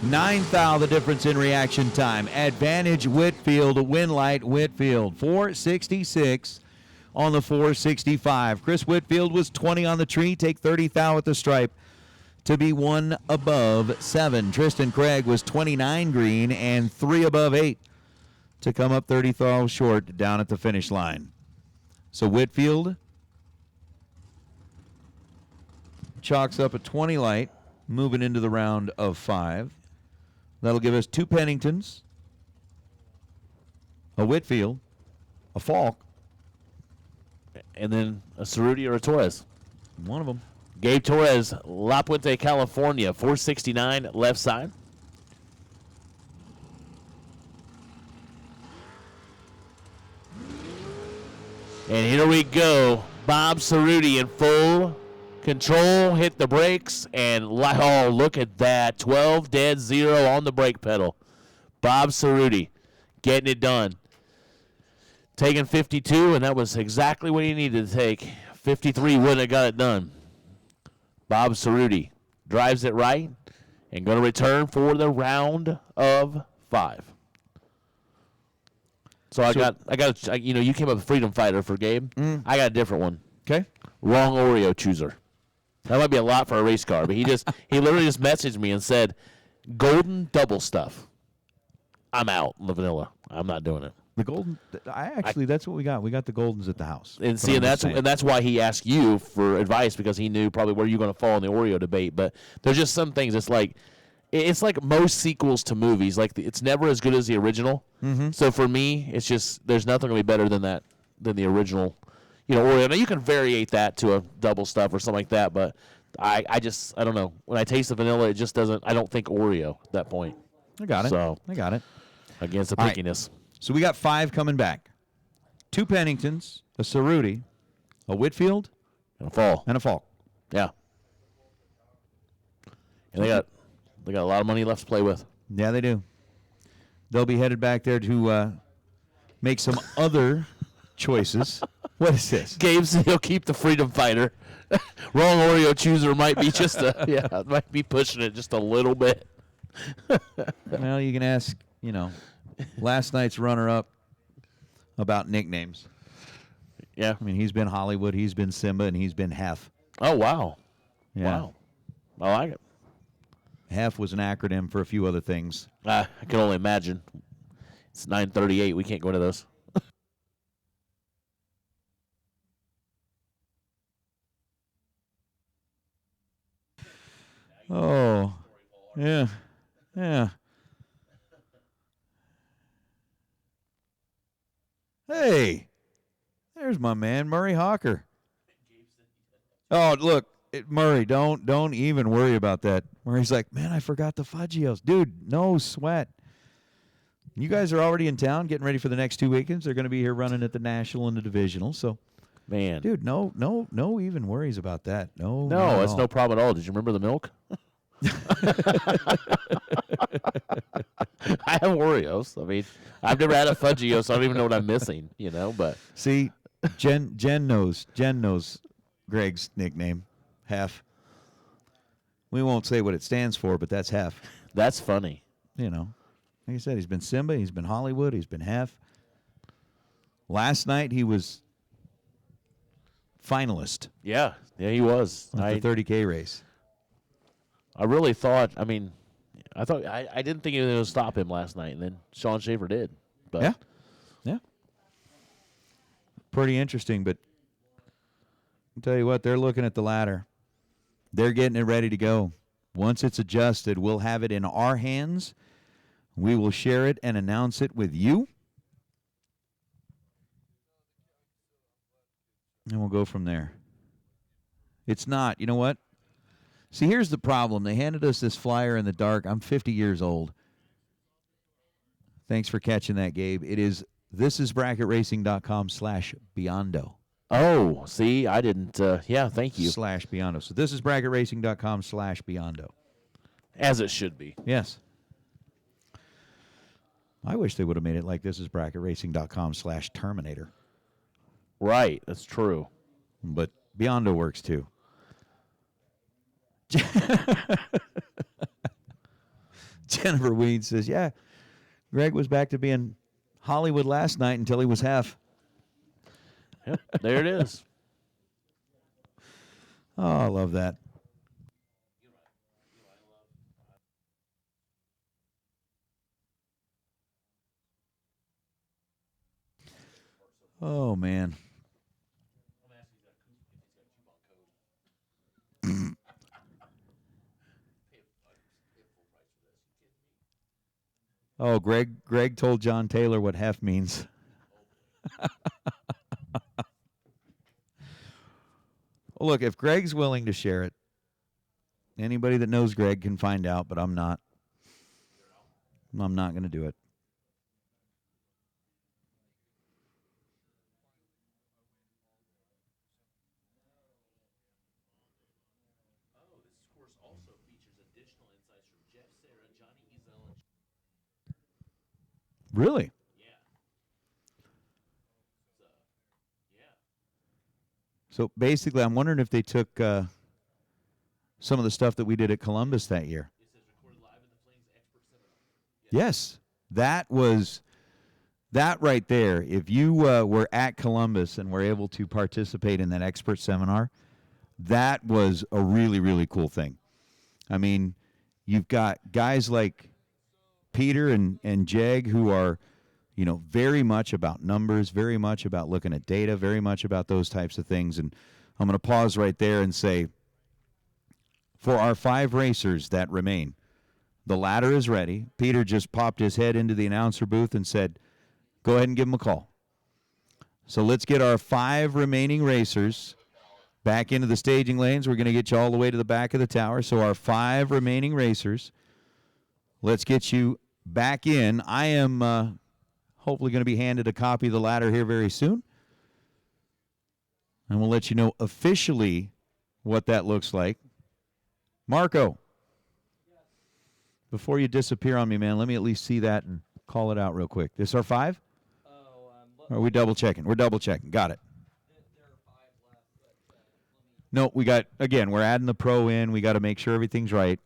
Speaker 2: 9 thou the difference in reaction time. Advantage Whitfield, win light Whitfield. 466 on the 465. Chris Whitfield was 20 on the tree, take 30 thou at the stripe to be 1 above 7. Tristan Craig was 29 green and 3 above 8 to come up 30 thou short down at the finish line. So Whitfield chalks up a 20 light, moving into the round of 5. That'll give us 2 Penningtons, a Whitfield, a Falk,
Speaker 5: And then a Cerruti or a Torres.
Speaker 2: one of them.
Speaker 5: Gabe Torres, La Puente, California, 469 left side. And here we go. Bob Cerruti in full control, hit the brakes, and oh, look at that. 12 dead 0 on the brake pedal. Bob Cerruti getting it done. Taking 52, and that was exactly what he needed to take. 53 wouldn't have got it done. Bob Cerruti drives it right and going to return for the round of 5. So I got, you came up with Freedom Fighter for Gabe. I got a different one.
Speaker 2: Okay.
Speaker 5: Wrong Oreo chooser. That might be a lot for a race car, but he literally just messaged me and said, golden double stuff. I'm out on the vanilla. I'm not doing it.
Speaker 2: The golden, that's what we got. We got the Goldens at the house.
Speaker 5: And see, and that's why he asked you for advice, because he knew probably where you're going to fall in the Oreo debate. But there's just some things. It's like most sequels to movies. Like it's never as good as the original. Mm-hmm. So for me, it's just there's nothing going to be better than the original. Oreo. Now you can variate that to a double stuff or something like that. But I don't know. When I taste the vanilla, it just doesn't. I don't think Oreo at that point.
Speaker 2: I got it.
Speaker 5: So
Speaker 2: I got it.
Speaker 5: Against the
Speaker 2: All right.
Speaker 5: pickiness.
Speaker 2: So we got 5 coming back. 2 Penningtons, a Cerruti, a Whitfield,
Speaker 5: And a fall. Yeah. And they got a lot of money left to play with.
Speaker 2: Yeah, they do. They'll be headed back there to make some other choices. What is this?
Speaker 5: Gabe said he'll keep the Freedom Fighter. Wrong Oreo chooser might be might be pushing it just a little bit.
Speaker 2: Well, you can ask, last night's runner-up about nicknames.
Speaker 5: Yeah.
Speaker 2: I mean, he's been Hollywood, he's been Simba, and he's been Hef.
Speaker 5: Oh, wow.
Speaker 2: Yeah.
Speaker 5: Wow. I like it.
Speaker 2: Hef was an acronym for a few other things.
Speaker 5: I can only imagine. It's 9:38. We can't go into those.
Speaker 2: Oh, yeah. Yeah. Hey, there's my man, Murray Hawker. Oh, look, Murray, don't even worry about that. Murray's like, man, I forgot the Fudgios. Dude, no sweat. You guys are already in town getting ready for the next 2 weekends. They're going to be here running at the National and the Divisional. So
Speaker 5: Man.
Speaker 2: Dude, no even worries about that. No, not
Speaker 5: No,
Speaker 2: at
Speaker 5: it's
Speaker 2: all.
Speaker 5: no problem at all. Did you remember the milk? I have Oreos. I mean, I've never had a Fudgio, so I don't even know what I'm missing, but
Speaker 2: See, Jen knows Greg's nickname, Hef. We won't say what it stands for, but that's Hef.
Speaker 5: that's funny.
Speaker 2: Like I said, he's been Simba, he's been Hollywood, he's been Hef. Last night he was finalist
Speaker 5: Yeah, he was.
Speaker 2: at the 30K race.
Speaker 5: I really thought, I didn't think anything would stop him last night, and then Sean Schaefer did. But
Speaker 2: Yeah. Pretty interesting, but I'll tell you what, they're looking at the ladder. They're getting it ready to go. Once it's adjusted, we'll have it in our hands. We will share it and announce it with you. And we'll go from there. It's not, you know what? See, here's the problem. They handed us this flyer in the dark. I'm 50 years old. Thanks for catching that, Gabe. It is thisisbracketracing.com/Biondo.
Speaker 5: Oh, see, I didn't. Thank you.
Speaker 2: /Biondo. So thisisbracketracing.com/Biondo.
Speaker 5: As it should be.
Speaker 2: Yes. I wish they would have made it like thisisbracketracing.com/Terminator.
Speaker 5: Right, that's true.
Speaker 2: But Biondo works too. Jennifer Weed says, yeah, Greg was back to being Hollywood last night until he was Hef.
Speaker 5: Yep, there it is.
Speaker 2: Oh, I love that. Oh, man. Oh, Greg told John Taylor what Hef means. Well, look, if Greg's willing to share it, anybody that knows Greg can find out, but I'm not. I'm not going to do it. Really? So basically, I'm wondering if they took some of the stuff that we did at Columbus that year. Yes, that right there. If you were at Columbus and were able to participate in that expert seminar, that was a really, really cool thing. I mean, you've got guys like Peter and Jeg who are, very much about numbers, very much about looking at data, very much about those types of things. And I'm going to pause right there and say, for our 5 racers that remain, the ladder is ready. Peter just popped his head into the announcer booth and said, go ahead and give him a call. So let's get our 5 remaining racers back into the staging lanes. We're going to get you all the way to the back of the tower. So our 5 remaining racers, let's get you back in. I am hopefully going to be handed a copy of the ladder here very soon. And we'll let you know officially what that looks like. Marco, before you disappear on me, man, let me at least see that and call it out real quick. This our 5? Or are we double checking? We're double checking. Got it. No, we got, again, we're adding the pro in. We got to make sure everything's right.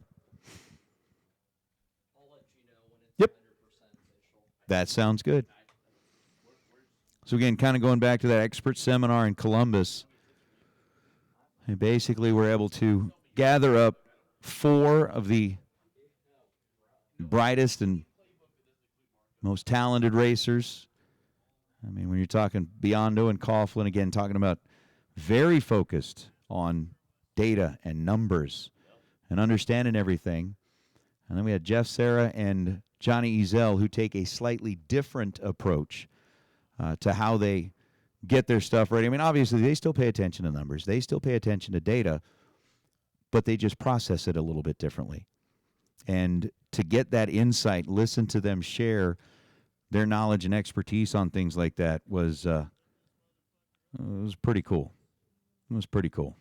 Speaker 2: Yep. That sounds good. So, again, kind of going back to that expert seminar in Columbus, and basically we're able to gather up 4 of the brightest and most talented racers. I mean, when you're talking Biondo and Coughlin, again, talking about very focused on data and numbers and understanding everything. And then we had Jeff Serra and Johnny Ezel, who take a slightly different approach to how they get their stuff ready. I mean, obviously, they still pay attention to numbers. They still pay attention to data, but they just process it a little bit differently. And to get that insight, listen to them share their knowledge and expertise on things like that was It was pretty cool. It was pretty cool.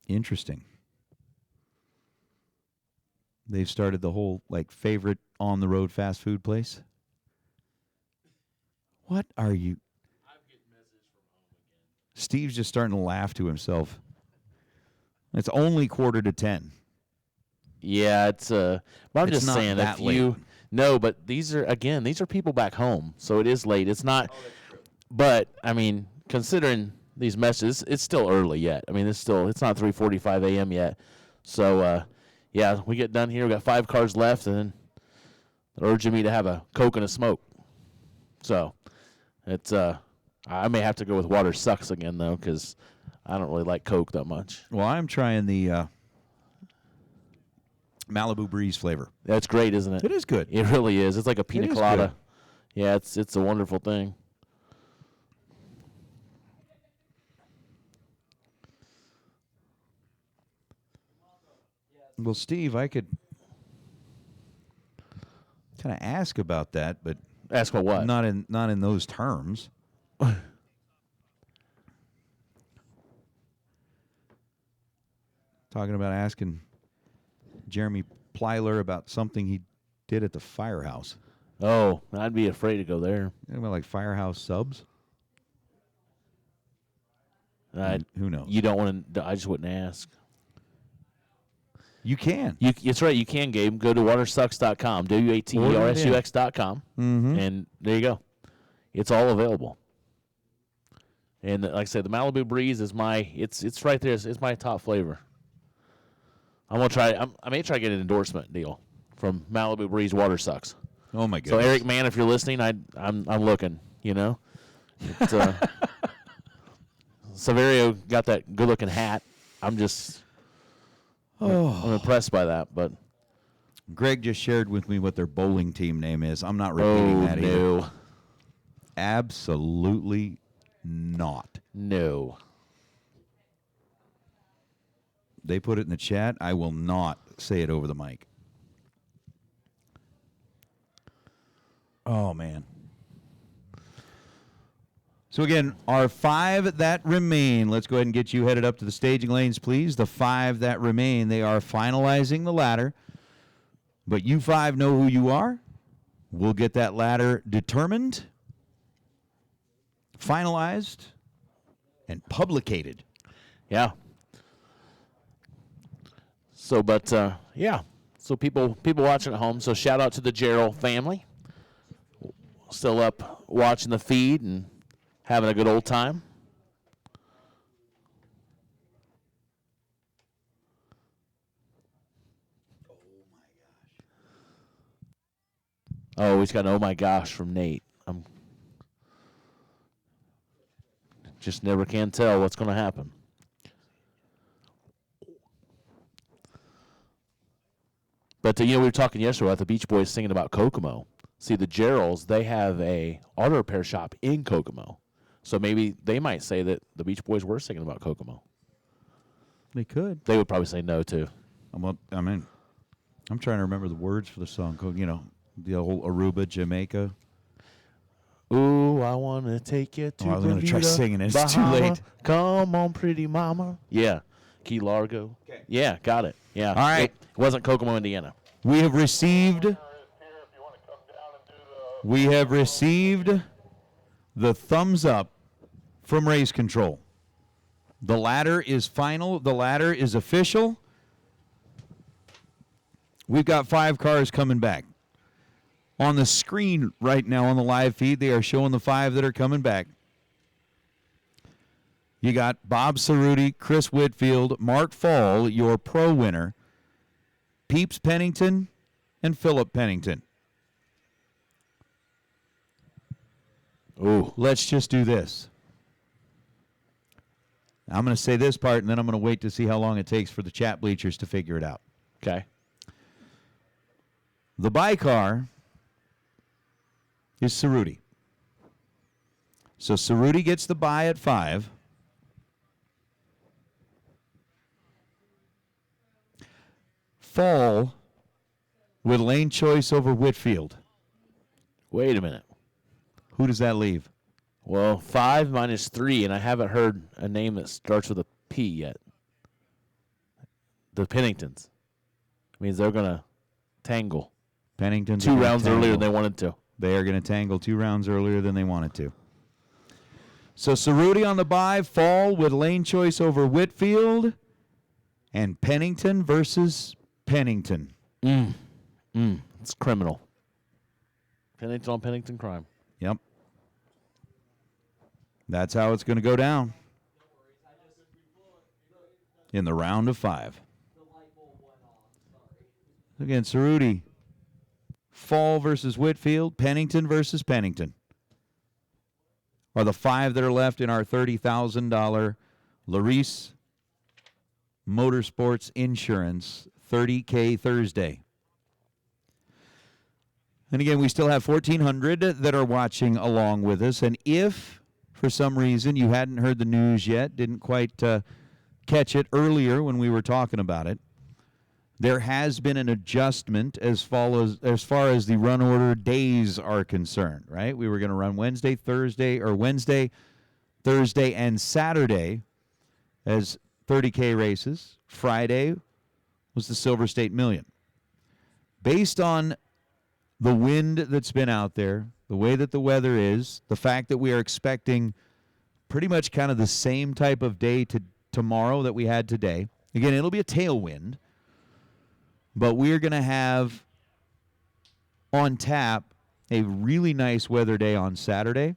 Speaker 2: Interesting. They've started the whole like favorite on the road fast food place. What are you? Steve's just starting to laugh to himself. It's only 9:45.
Speaker 5: Yeah, it's but I'm
Speaker 2: It's
Speaker 5: just
Speaker 2: not
Speaker 5: saying
Speaker 2: that
Speaker 5: if you
Speaker 2: late.
Speaker 5: no, but these are people back home, so it is late. It's not. But I mean, considering these messages, it's still early yet. I mean, it's not 3:45 a.m. yet. So yeah, we get done here. We got 5 cars left, and then they're urging me to have a Coke and a smoke. So it's I may have to go with water sucks again though, because I don't really like Coke that much.
Speaker 2: Well, I'm trying the Malibu Breeze flavor.
Speaker 5: That's great, isn't it?
Speaker 2: It is good.
Speaker 5: It really is. It's like a pina
Speaker 2: is
Speaker 5: colada.
Speaker 2: good.
Speaker 5: Yeah, it's a wonderful thing.
Speaker 2: Well, Steve, I could kind of ask about that, but
Speaker 5: Ask about what?
Speaker 2: not in those terms. Talking about asking Jeremy Plyler about something he did at the firehouse.
Speaker 5: Oh, I'd be afraid to go there.
Speaker 2: About like firehouse subs. Who knows?
Speaker 5: You don't want to. I just wouldn't ask.
Speaker 2: You can.
Speaker 5: It's right. You can, Gabe. Go to watersucks.com, watersux.com, and there you go. It's all available. And like I said, the Malibu Breeze is it's right there. It's my top flavor. I'm gonna try. I may try to get an endorsement deal from Malibu Breeze Water Sucks.
Speaker 2: Oh my
Speaker 5: So
Speaker 2: goodness.
Speaker 5: Eric, man, if you're listening, I'm looking. You know, it's, Saverio got that good looking hat. I'm impressed by that. But
Speaker 2: Greg just shared with me what their bowling team name is. I'm not repeating that either.
Speaker 5: no,
Speaker 2: Absolutely not.
Speaker 5: no.
Speaker 2: They put it in the chat. I will not say it over the mic. Oh, man. So, again, our 5 that remain. Let's go ahead and get you headed up to the staging lanes, please. The 5 that remain, they are finalizing the ladder. But you 5 know who you are. We'll get that ladder determined, finalized, and publicated.
Speaker 5: Yeah. So, but yeah. So people watching at home. So shout out to the Gerald family. Still up watching the feed and having a good old time. Oh, he's got an oh my gosh from Nate. I'm just never can tell what's going to happen. But, we were talking yesterday about the Beach Boys singing about Kokomo. See, the Geralds, they have a auto repair shop in Kokomo. So maybe they might say that the Beach Boys were singing about Kokomo.
Speaker 2: They could.
Speaker 5: They would probably say no, too.
Speaker 2: I'm trying to remember the words for the song. The whole Aruba, Jamaica.
Speaker 5: Ooh, I want to take you to
Speaker 2: I was going to try singing it. It's too
Speaker 5: Bahama.
Speaker 2: late.
Speaker 5: Come on, pretty mama. Yeah. Key Largo. Okay. Yeah, got it. Yeah.
Speaker 2: All right.
Speaker 5: It wasn't Kokomo, Indiana.
Speaker 2: We have received the thumbs up from Race Control. The ladder is final. The ladder is official. We've got 5 cars coming back. On the screen right now on the live feed, they are showing the 5 that are coming back. You got Bob Cerruti, Chris Whitfield, Mark Fall, your pro winner, Peeps Pennington, and Philip Pennington.
Speaker 5: Ooh.
Speaker 2: Let's just do this. I'm going to say this part, and then I'm going to wait to see how long it takes for the chat bleachers to figure it out.
Speaker 5: Okay.
Speaker 2: The bye car is Cerruti. So Cerruti gets the bye at 5. Fall with lane choice over Whitfield.
Speaker 5: Wait a minute.
Speaker 2: Who does that leave?
Speaker 5: Well, 5 minus 3, and I haven't heard a name that starts with a P yet. The Penningtons. Means they're going to tangle.
Speaker 2: Pennington's
Speaker 5: 2 rounds earlier than they wanted to.
Speaker 2: They are going to tangle 2 rounds earlier than they wanted to. So Cerruti on the bye, Fall with lane choice over Whitfield, and Pennington versus Pennington.
Speaker 5: It's criminal. Pennington on Pennington crime.
Speaker 2: Yep. That's how it's going to go down in the round of 5. Again, Cerruti, Fall versus Whitfield, Pennington versus Pennington are the 5 that are left in our $30,000 Las Motorsports Insurance 30K Thursday. And again, we still have 1,400 that are watching along with us. And if, for some reason, you hadn't heard the news yet, didn't quite catch it earlier when we were talking about it, there has been an adjustment as far as the run order days are concerned, right? We were going to run Wednesday, Thursday, and Saturday as 30K races. Friday was the Silver State Million. Based on the wind that's been out there, the way that the weather is, the fact that we are expecting pretty much kind of the same type of day to tomorrow that we had today. Again, it'll be a tailwind, but we're going to have on tap a really nice weather day on Saturday.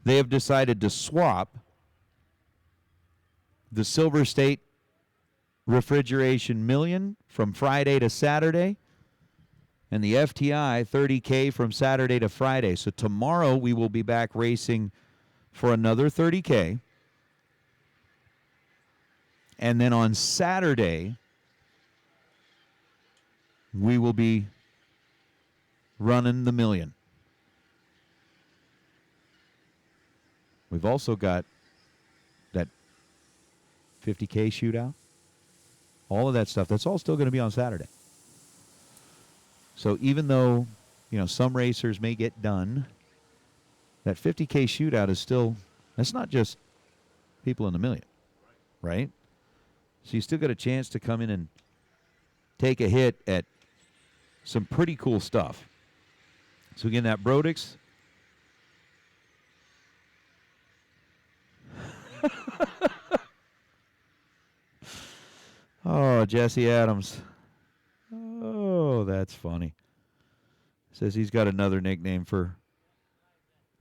Speaker 2: They have decided to swap the Silver State Refrigeration Million from Friday to Saturday, and the FTI 30K from Saturday to Friday. So tomorrow we will be back racing for another 30K. And then on Saturday, we will be running the million. We've also got that 50K shootout. All of that stuff, that's all still going to be on Saturday. So even though, some racers may get done, that 50K shootout is still, that's not just people in the million, right? So you still got a chance to come in and take a hit at some pretty cool stuff. So again, that Brodix. Oh, Jesse Adams. Oh, that's funny. Says he's got another nickname for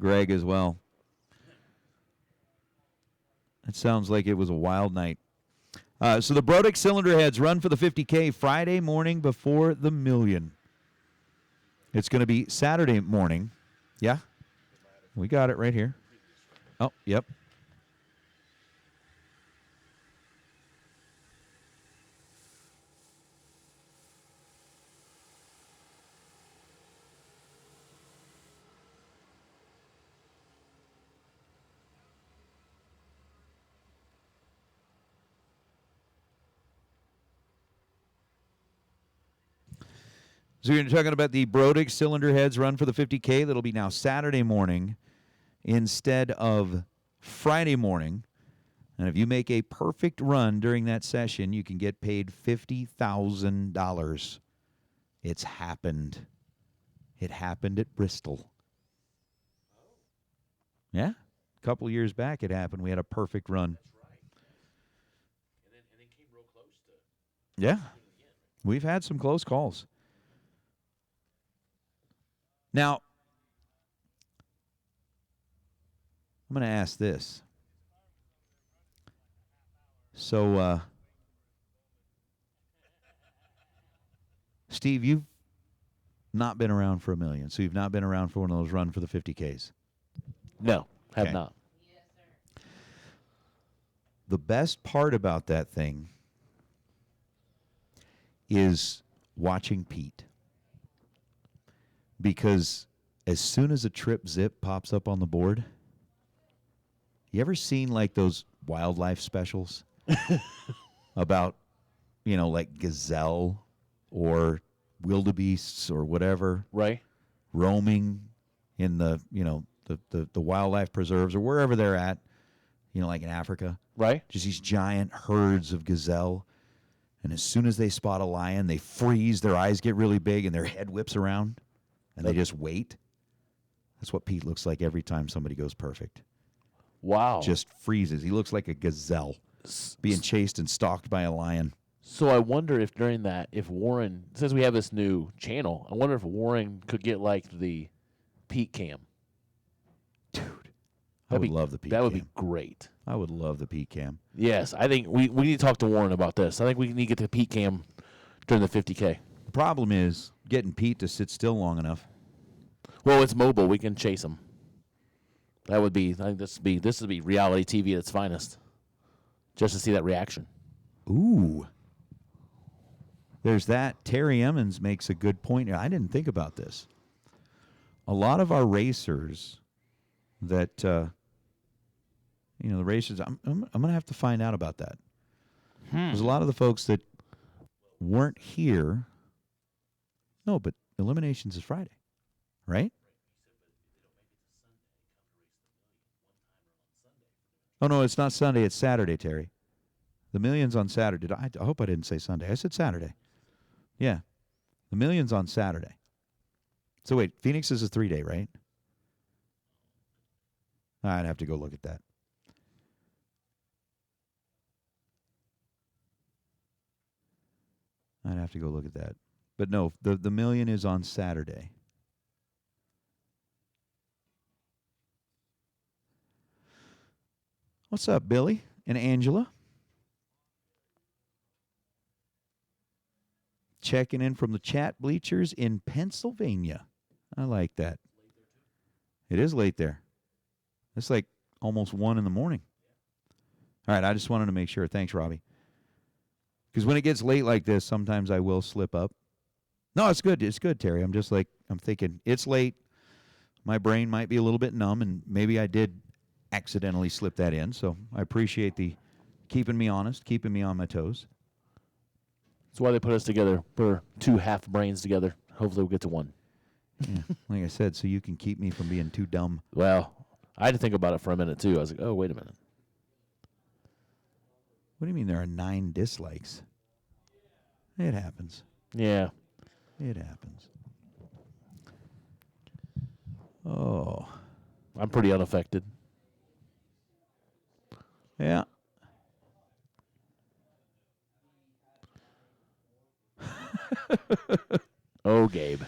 Speaker 2: Greg as well. It sounds like it was a wild night. So the Brodix cylinder heads run for the 50K Friday morning before the million. It's going to be Saturday morning. Yeah? We got it right here. Oh, yep. So you're talking about the Brodix cylinder heads run for the 50K. That'll be now Saturday morning instead of Friday morning. And if you make a perfect run during that session, you can get paid $50,000. It's happened. It happened at Bristol. Yeah. A couple years back it happened. We had a perfect run.
Speaker 5: And then came real close to.
Speaker 2: Yeah. We've had some close calls. Now, I'm going to ask this. So, Steve, you've not been around for a million, so you've not been around for one of those run for the 50Ks.
Speaker 5: No, have
Speaker 2: Okay.
Speaker 5: not.
Speaker 2: The best part about that thing is watching Pete. Because as soon as a trip zip pops up on the board, you ever seen like those wildlife specials about like gazelle or wildebeests or whatever
Speaker 5: Right.
Speaker 2: roaming in the wildlife preserves or wherever they're at, like in Africa.
Speaker 5: Right.
Speaker 2: Just these giant herds of gazelle. And as soon as they spot a lion, they freeze, their eyes get really big, and their head whips around, and they just wait. That's what Pete looks like every time somebody goes perfect.
Speaker 5: Wow.
Speaker 2: Just freezes. He looks like a gazelle being chased and stalked by a lion.
Speaker 5: So I wonder if during that, if Warren, since we have this new channel, I wonder if Warren could get like the Pete cam.
Speaker 2: Dude, I would love the Pete
Speaker 5: That would
Speaker 2: cam.
Speaker 5: be great.
Speaker 2: I would love the Pete cam.
Speaker 5: Yes, I think we need to talk to Warren about this. I think we need to get the Pete cam during the 50K.
Speaker 2: The problem is getting Pete to sit still long enough.
Speaker 5: Well, it's mobile. We can chase him. That would be. I think this would be reality TV at its finest. Just to see that reaction.
Speaker 2: Ooh. There's that. Terry Emmons makes a good point here. I didn't think about this. A lot of our racers that, the racers, I'm going to have to find out about that. There's a lot of the folks that weren't here. No, but eliminations is Friday, right? Oh, no, it's not Sunday. It's Saturday, Terry. The Million's on Saturday. I hope I didn't say Sunday. I said Saturday. Yeah. The Million's on Saturday. So, wait, Phoenix is a 3-day, right? I'd have to go look at that. I'd have to go look at that. But no, the Million is on Saturday. What's up, Billy and Angela? Checking in from the chat bleachers in Pennsylvania. I like that. It is late there. It's like almost 1 in the morning. All right, I just wanted to make sure. Thanks, Robbie. Because when it gets late like this, sometimes I will slip up. No, it's good. It's good, Terry. I'm thinking, it's late. My brain might be a little bit numb, and maybe I did accidentally slip that in. So I appreciate the keeping me honest, keeping me on my toes.
Speaker 5: That's why they put us together. We're 2 half brains together. Hopefully we'll get to 1.
Speaker 2: Yeah, like I said, so you can keep me from being too dumb.
Speaker 5: Well, I had to think about it for a minute, too. I was like, oh, wait a minute.
Speaker 2: What do you mean there are 9 dislikes? It happens.
Speaker 5: Yeah.
Speaker 2: It happens. Oh.
Speaker 5: I'm pretty unaffected.
Speaker 2: Yeah.
Speaker 5: Oh, Gabe.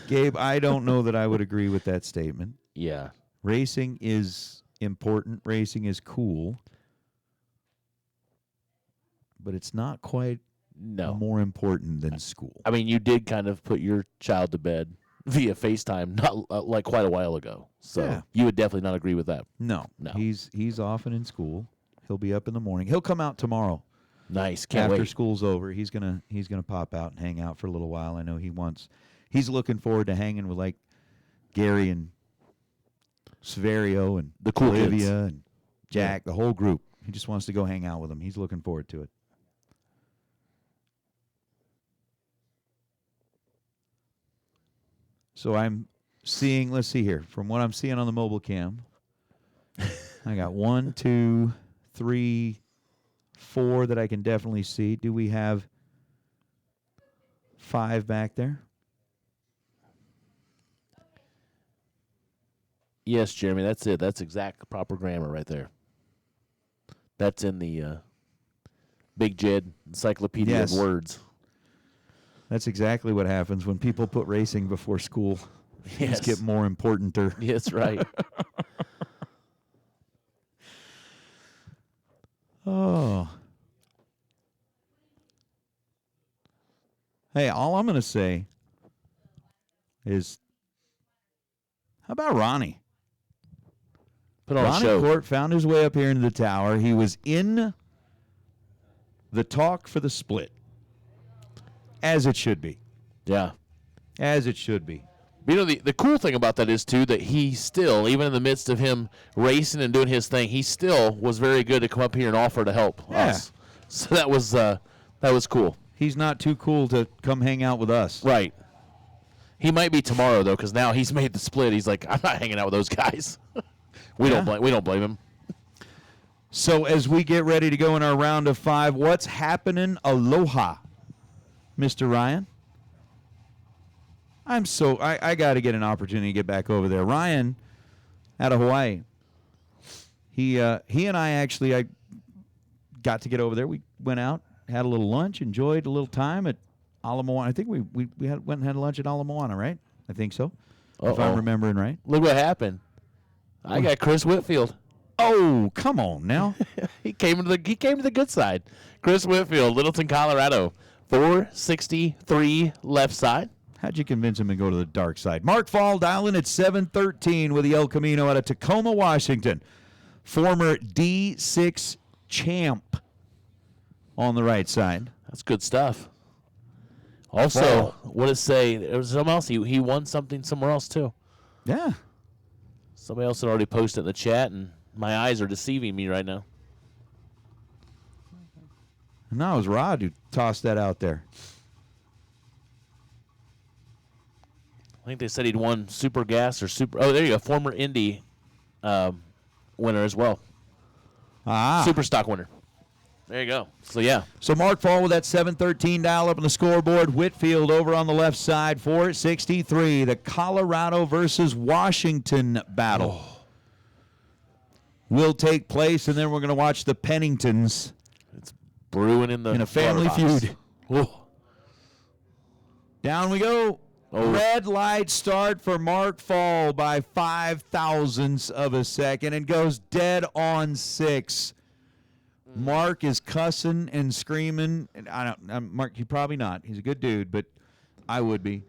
Speaker 2: Gabe, I don't know that I would agree with that statement.
Speaker 5: Yeah.
Speaker 2: Racing is important. Racing is cool. But it's not quite more important than school.
Speaker 5: I mean, you did kind of put your child to bed via FaceTime not like quite a while ago. So
Speaker 2: Yeah.
Speaker 5: you would definitely not agree with that.
Speaker 2: No.
Speaker 5: No.
Speaker 2: He's often in school. He'll be up in the morning. He'll come out tomorrow.
Speaker 5: Nice. Can't
Speaker 2: After
Speaker 5: wait.
Speaker 2: school's over, he's gonna pop out and hang out for a little while. I know he's looking forward to hanging with like Gary and Severio and
Speaker 5: The cool
Speaker 2: Olivia
Speaker 5: kids.
Speaker 2: and Jack, the whole group. He just wants to go hang out with them. He's looking forward to it. So I'm seeing, let's see here, from what I'm seeing on the mobile cam, I got 1, 2, 3, 4 that I can definitely see. Do we have 5 back there?
Speaker 5: Yes, Jeremy, that's it. That's exact proper grammar right there. That's in the Big Jed Encyclopedia
Speaker 2: Yes.
Speaker 5: of Words.
Speaker 2: That's exactly what happens when people put racing before school. Things
Speaker 5: Yes.
Speaker 2: get more importanter.
Speaker 5: Yes, right.
Speaker 2: Oh. Hey, all I'm going to say is, how about Ronnie?
Speaker 5: Put on a
Speaker 2: Ronnie
Speaker 5: show.
Speaker 2: Court found his way up here into the tower. He was in the talk for the split, as it should be.
Speaker 5: Yeah.
Speaker 2: As it should be.
Speaker 5: You know, the cool thing about that is, too, that he still, even in the midst of him racing and doing his thing, he still was very good to come up here and offer to help
Speaker 2: Yeah.
Speaker 5: us. So that was cool.
Speaker 2: he's not too cool to come hang out with us.
Speaker 5: Right. He might be tomorrow though, because now he's made the split. He's like, I'm not hanging out with those guys. We don't blame him.
Speaker 2: So as we get ready to go in our round of 5, what's happening? Aloha, Mr. Ryan. I got to get an opportunity to get back over there. Ryan, out of Hawaii. He and I got to get over there. We went out, had a little lunch, enjoyed a little time at Ala Moana. I think we went and had lunch at Ala Moana, right? I think so. If I'm remembering right.
Speaker 5: Look what happened. I got Chris Whitfield.
Speaker 2: Oh, come on now.
Speaker 5: He came to the good side. Chris Whitfield, Littleton, Colorado, 463 left side.
Speaker 2: How'd you convince him to go to the dark side? Mark Fall dialing at 713 with the El Camino out of Tacoma, Washington. Former D6 champ on the right side.
Speaker 5: That's good stuff. Also, what did it say? There was something else. He won something somewhere else, too.
Speaker 2: Yeah.
Speaker 5: Somebody else had already posted in the chat, and my eyes are deceiving me right now.
Speaker 2: No, it was Rod who tossed that out there.
Speaker 5: I think they said he'd won Super Gas or Super. Oh, there you go. Former Indy winner as well. Super Stock winner. There you go. So, yeah.
Speaker 2: So, Mark Fall with that 713 dial up on the scoreboard. Whitfield over on the left side, 463. The Colorado versus Washington battle will take place, and then we're going to watch the Penningtons.
Speaker 5: It's brewing in a
Speaker 2: family feud.
Speaker 5: Whoa.
Speaker 2: Down we go. Red light start for Mark Fall by 5 thousandths of a second and goes dead on 6. Mark is cussing and screaming. Mark, he probably not. He's a good dude, but I would be.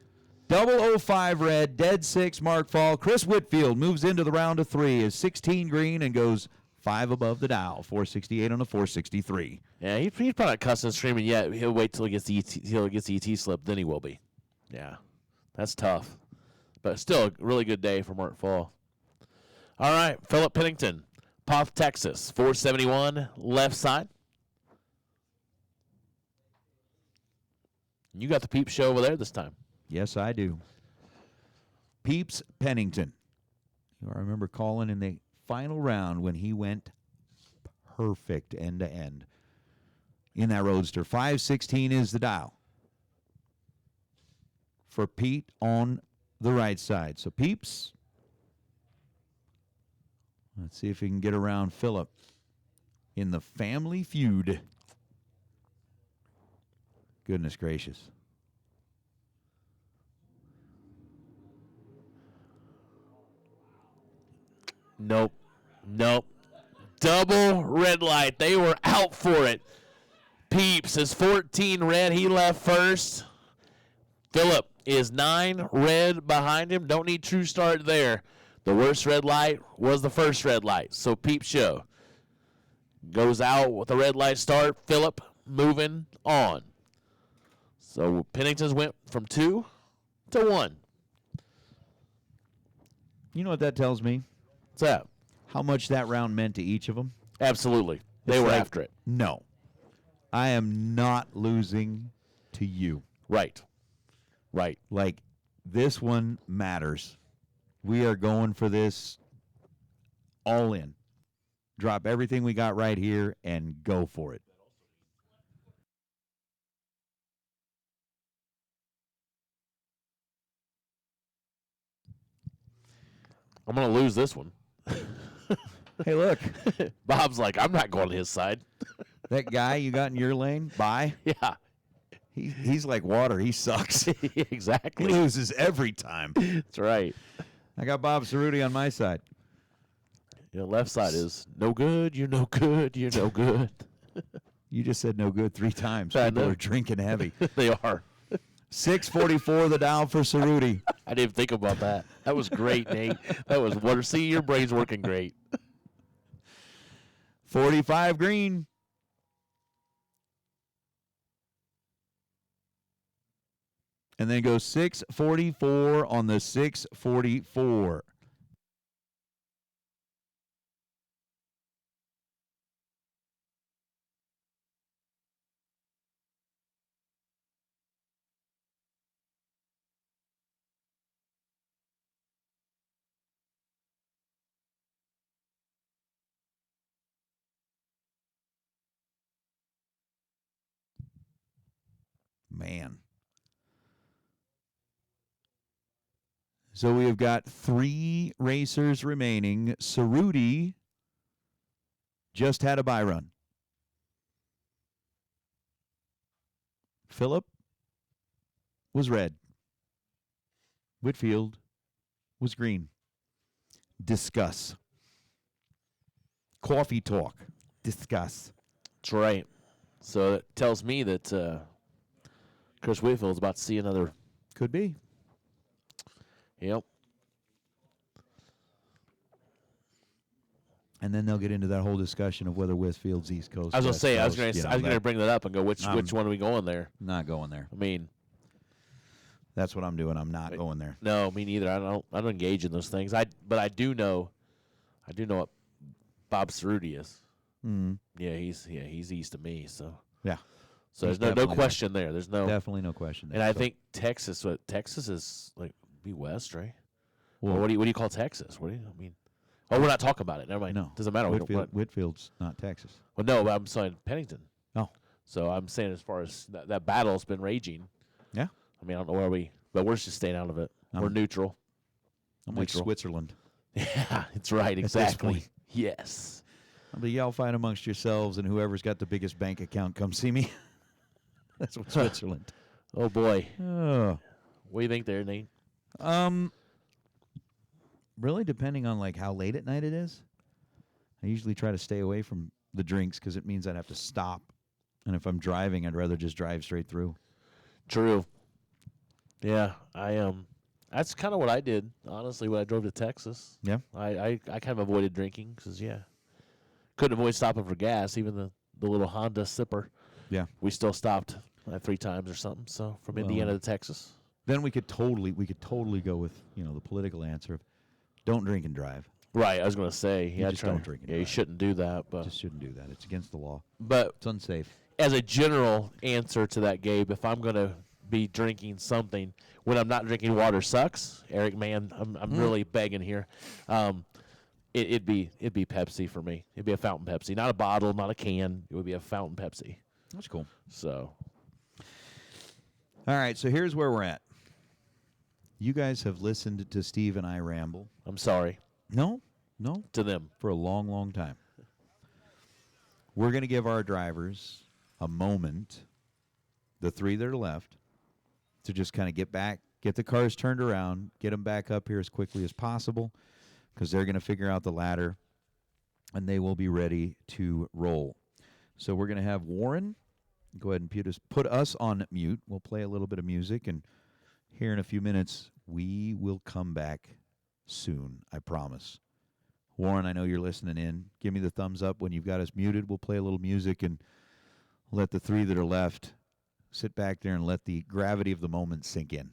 Speaker 2: 005 red, dead 6 Mark Fall. Chris Whitfield moves into the round of 3, is 16 green and goes 5 above the dial, 468 on a 463.
Speaker 5: Yeah, he's probably not cussing and screaming yet. He'll wait till he gets the ET slip, then he will be. Yeah. That's tough. But still a really good day for Mark Fall. All right, Philip Pennington, Poth, Texas, 471 left side. You got the Peep Show over there this time.
Speaker 2: Yes, I do. Peeps Pennington. I remember calling in the final round when he went perfect end to end in that Roadster. 516 is the dial for Pete on the right side. So, Peeps, let's see if we can get around Philip in the family feud. Goodness gracious.
Speaker 5: Nope. Double red light. They were out for it. Peeps is 14 red. He left first. Philip is 9 red behind him. Don't need true start there. The worst red light was the first red light. So Peep Show goes out with a red light start. Philip moving on. So Pennington's went from 2 to 1.
Speaker 2: You know what that tells me?
Speaker 5: What's that?
Speaker 2: How much that round meant to each of them?
Speaker 5: Absolutely. They were after it.
Speaker 2: No. I am not losing to you.
Speaker 5: Right.
Speaker 2: Like, this one matters. We are going for this all in. Drop everything we got right here and go for it.
Speaker 5: I'm going to lose this one.
Speaker 2: Hey, look.
Speaker 5: Bob's like, I'm not going to his side.
Speaker 2: That guy you got in your lane, bye.
Speaker 5: Yeah.
Speaker 2: He's like water. He sucks.
Speaker 5: Exactly.
Speaker 2: He loses every time.
Speaker 5: That's right.
Speaker 2: I got Bob Cerruti on my side.
Speaker 5: Your left side is no good, you're no good, you're no good.
Speaker 2: You just said no good 3 times.
Speaker 5: I
Speaker 2: People
Speaker 5: know.
Speaker 2: are drinking heavy.
Speaker 5: They are.
Speaker 2: 644 the dial for Cerruti.
Speaker 5: I didn't think about that. That was great, Nate. That was wonderful. See, your brain's working great.
Speaker 2: 45 green. And then go 644 on the 644. Man. So we have got 3 racers remaining. Cerruti just had a bye run. Phillip was red. Whitfield was green. Discuss. Coffee talk. Discuss.
Speaker 5: That's right. So it tells me that Chris Whitfield's about to see another.
Speaker 2: Could be.
Speaker 5: Yep.
Speaker 2: And then they'll get into that whole discussion of whether Whitfield's East Coast.
Speaker 5: I was gonna
Speaker 2: West
Speaker 5: say I was
Speaker 2: Coast,
Speaker 5: gonna bring that up and go which one are we going there?
Speaker 2: Not going there.
Speaker 5: I mean,
Speaker 2: That's what I'm doing. I'm not going there.
Speaker 5: no, me neither. I don't engage in those things. But I do know what Bob Cerruti is.
Speaker 2: Mm-hmm.
Speaker 5: Yeah, he's east of me. So
Speaker 2: Yeah.
Speaker 5: so
Speaker 2: He's
Speaker 5: there's no
Speaker 2: definitely
Speaker 5: question there. There's no
Speaker 2: Definitely no question there.
Speaker 5: And I
Speaker 2: So,
Speaker 5: think Texas is like be west, right?
Speaker 2: well,
Speaker 5: Or what do you call Texas? What do you I mean? Oh, we're not talking about it. Never mind.
Speaker 2: no.
Speaker 5: Doesn't matter.
Speaker 2: Whitfield's not Texas.
Speaker 5: Well, no, but I'm saying Pennington.
Speaker 2: Oh.
Speaker 5: So I'm saying as far as that battle's been raging.
Speaker 2: Yeah.
Speaker 5: I mean, I don't know where but we're just staying out of it. We're neutral.
Speaker 2: I'm like
Speaker 5: Neutral.
Speaker 2: Switzerland.
Speaker 5: Yeah, it's right.
Speaker 2: this
Speaker 5: Exactly.
Speaker 2: point.
Speaker 5: Yes.
Speaker 2: But y'all fight amongst yourselves, and whoever's got the biggest bank account, come see me. That's what Switzerland.
Speaker 5: Oh boy.
Speaker 2: Oh.
Speaker 5: What do you think there, Nate?
Speaker 2: Really depending on like how late at night it is. I usually try to stay away from the drinks because it means I'd have to stop. And if I'm driving, I'd rather just drive straight through.
Speaker 5: True. Yeah, that's kind of what I did, honestly, when I drove to Texas.
Speaker 2: Yeah.
Speaker 5: I kind of avoided drinking because, couldn't avoid stopping for gas, even the little Honda sipper.
Speaker 2: Yeah.
Speaker 5: We still stopped 3 times or something, so from Indiana to Texas.
Speaker 2: Then we could totally go with, the political answer of don't drink and drive.
Speaker 5: Right, I was going to say.
Speaker 2: You just don't drink and
Speaker 5: you
Speaker 2: drive.
Speaker 5: shouldn't do that. But
Speaker 2: Just shouldn't do that. It's against the law.
Speaker 5: But
Speaker 2: It's unsafe.
Speaker 5: as a general answer to that, Gabe, if I'm going to be drinking something when I'm not drinking water sucks, Eric, man, I'm really begging here. It'd be Pepsi for me. It'd be a fountain Pepsi, not a bottle, not a can. It would be a fountain Pepsi.
Speaker 2: That's cool.
Speaker 5: So,
Speaker 2: All right, so here's where we're at. You guys have listened to Steve and I ramble.
Speaker 5: I'm sorry
Speaker 2: No,
Speaker 5: to them.
Speaker 2: for a long, long time. We're going to give our drivers a moment, the 3 that are left, to just kind of get the cars turned around, get them back up here as quickly as possible, because they're going to figure out the ladder, and they will be ready to roll. So we're going to have Warren go ahead and put us on mute. We'll play a little bit of music, and here in a few minutes, we will come back soon, I promise. Warren, I know you're listening in. Give me the thumbs up when you've got us muted. We'll play a little music and let the 3 that are left sit back there and let the gravity of the moment sink in.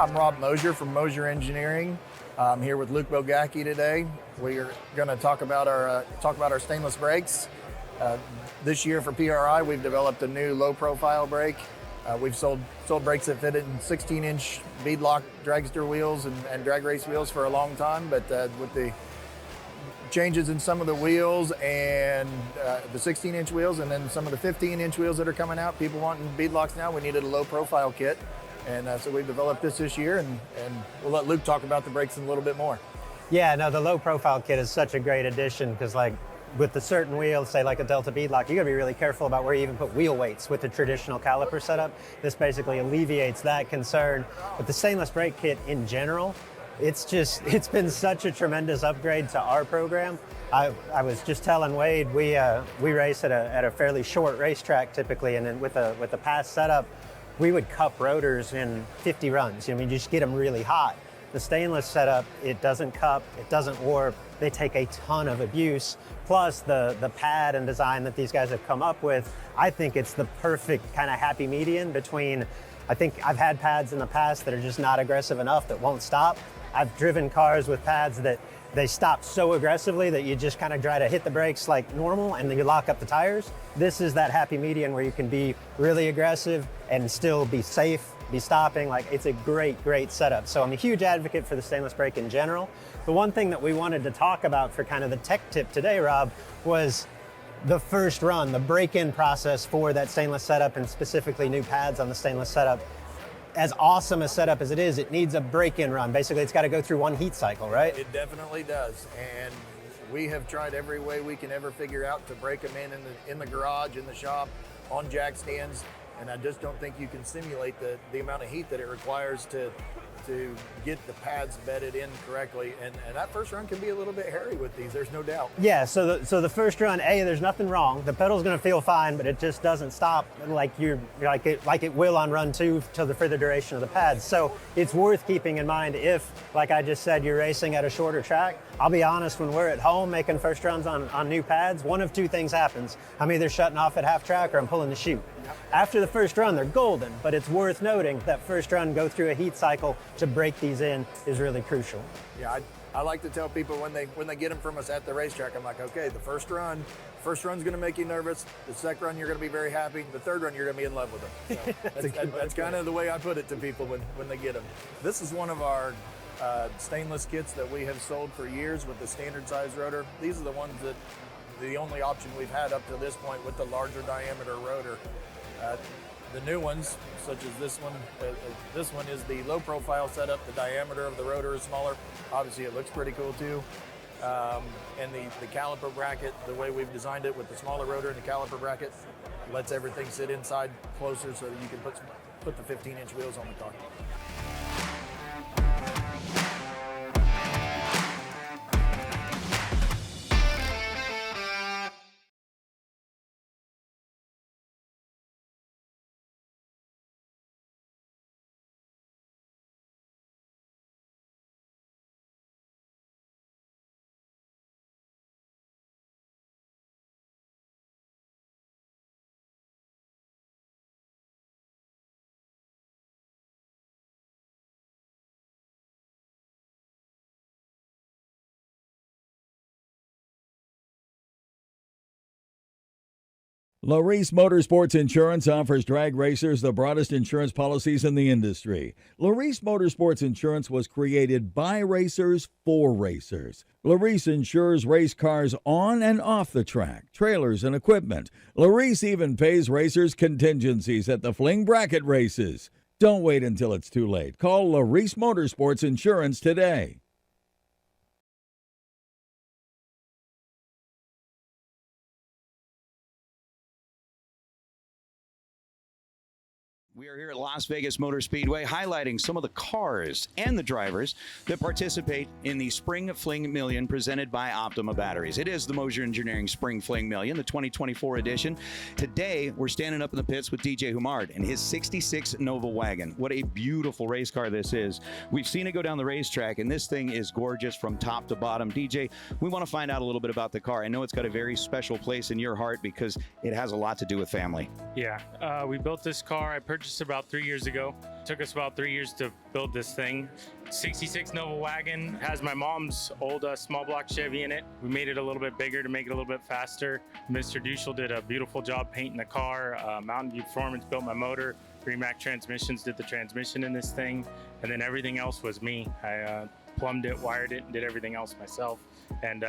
Speaker 8: I'm Rob Mosier from Mosier Engineering. I'm here with Luke Bogacki today. We are going to talk about our stainless brakes. This year for PRI, we've developed a new low-profile brake. We've sold brakes that fit in 16-inch beadlock dragster wheels and drag race wheels for a long time, but with the changes in some of the wheels and the 16-inch wheels and then some of the 15-inch wheels that are coming out, people wanting beadlocks now, we needed a low-profile kit. And so we developed this year, and we'll let Luke talk about the brakes in a little bit more.
Speaker 9: Yeah, no, the low-profile kit is such a great addition because, like, with the certain wheels, say like a Delta beadlock, you got to be really careful about where you even put wheel weights with the traditional caliper setup. This basically alleviates that concern. But the stainless brake kit in general, it's been such a tremendous upgrade to our program. I was just telling Wade, we race at a fairly short racetrack typically, and then with the past setup, we would cup rotors in 50 runs. You just get them really hot. The stainless setup, it doesn't cup, it doesn't warp. They take a ton of abuse. Plus the pad and design that these guys have come up with, I think it's the perfect kind of happy median between, I think I've had pads in the past that are just not aggressive enough that won't stop. I've driven cars with pads that they stop so aggressively that you just kind of try to hit the brakes like normal and then you lock up the tires. This is that happy median where you can be really aggressive and still be safe, be stopping. Like, it's a great setup. So I'm a huge advocate for the stainless brake in general. The one thing that we wanted to talk about for kind of the tech tip today, Rob, was the first run, the break-in process for that stainless setup and specifically new pads on the stainless setup. As awesome a setup as it is, it needs a break-in run. Basically, it's got to go through one heat cycle, right?
Speaker 8: It definitely does. And we have tried every way we can ever figure out to break them in the garage, in the shop, on jack stands. And I just don't think you can simulate the amount of heat that it requires to get the pads bedded in correctly. And that first run can be a little bit hairy with these, there's no doubt.
Speaker 9: Yeah, so the first run, there's nothing wrong. The pedal's gonna feel fine, but it just doesn't stop like it will on run 2 for the duration of the pads. So it's worth keeping in mind if, like I just said, you're racing at a shorter track. I'll be honest, when we're at home making first runs on new pads, one of two things happens. I'm either shutting off at half track or I'm pulling the chute. After the first run, they're golden, but it's worth noting that first run, go through a heat cycle to break these in is really crucial.
Speaker 8: Yeah, I like to tell people when they get them from us at the racetrack, I'm like, okay, the first run's going to make you nervous. The second run, you're going to be very happy. The third run, you're going to be in love with them. So that's kind of the way I put it to people when they get them. This is one of our stainless kits that we have sold for years with the standard size rotor. These are the ones that the only option we've had up to this point with the larger diameter rotor. The new ones, such as this one is the low profile setup. The diameter of the rotor is smaller. Obviously it looks pretty cool too. And the caliper bracket, the way we've designed it with the smaller rotor and the caliper bracket, lets everything sit inside closer so that you can put the 15-inch wheels on the car.
Speaker 1: Laurice Motorsports Insurance offers drag racers the broadest insurance policies in the industry. Laurice Motorsports Insurance was created by racers for racers. Laurice insures race cars on and off the track, trailers and equipment. Laurice even pays racers contingencies at the Fling bracket races. Don't wait until it's too late. Call Laurice Motorsports Insurance today.
Speaker 2: We are here at Las Vegas Motor Speedway highlighting some of the cars and the drivers that participate in the Spring Fling Million presented by Optima Batteries. It is the Mosier Engineering Spring Fling Million, the 2024 edition. Today, we're standing up in the pits with DJ Humard and his 66 Nova wagon. What a beautiful race car this is. We've seen it go down the racetrack, and this thing is gorgeous from top to bottom. DJ, we want to find out a little bit about the car. I know it's got a very special place in your heart because it has a lot to do with family.
Speaker 10: Yeah, we built this car. I purchased purchased it about 3 years ago. Took us about 3 years to build this thing. 66 Nova wagon, has my mom's old small block Chevy in it. We made it a little bit bigger to make it a little bit faster. Mr. Duschel did a beautiful job painting the car. Mountain View Performance built my motor. Remac Transmissions did the transmission in this thing. And then everything else was me. I plumbed it, wired it, and did everything else myself. And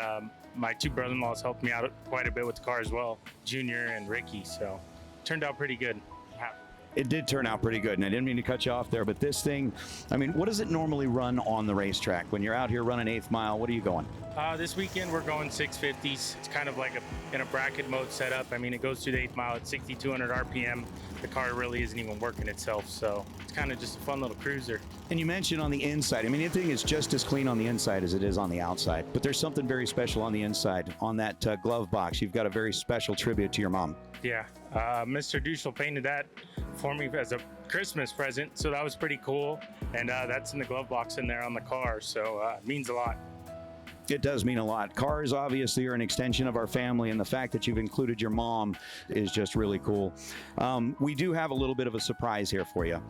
Speaker 10: my two brother-in-laws helped me out quite a bit with the car as well, Junior and Ricky. So turned out pretty good.
Speaker 11: It did turn out pretty good, and I didn't mean to cut you off there, but this thing, I mean, what does it normally run on the racetrack? When you're out here running 8th mile, what are you going?
Speaker 10: This weekend we're going 650s. It's kind of like in a bracket mode setup. I mean, it goes through the 8th mile at 6,200 RPM. The car really isn't even working itself, so it's kind of just a fun little cruiser.
Speaker 11: And you mentioned on the inside, I mean, the thing is just as clean on the inside as it is on the outside, but there's something very special on the inside. On that glove box, you've got a very special tribute to your mom.
Speaker 10: Yeah, Mr. Duschel painted that for me as a Christmas present, so that was pretty cool. And that's in the glove box in there on the car, so it means a lot.
Speaker 11: It does mean a lot. Cars obviously are an extension of our family, and the fact that you've included your mom is just really cool. We do have a little bit of a surprise here for you,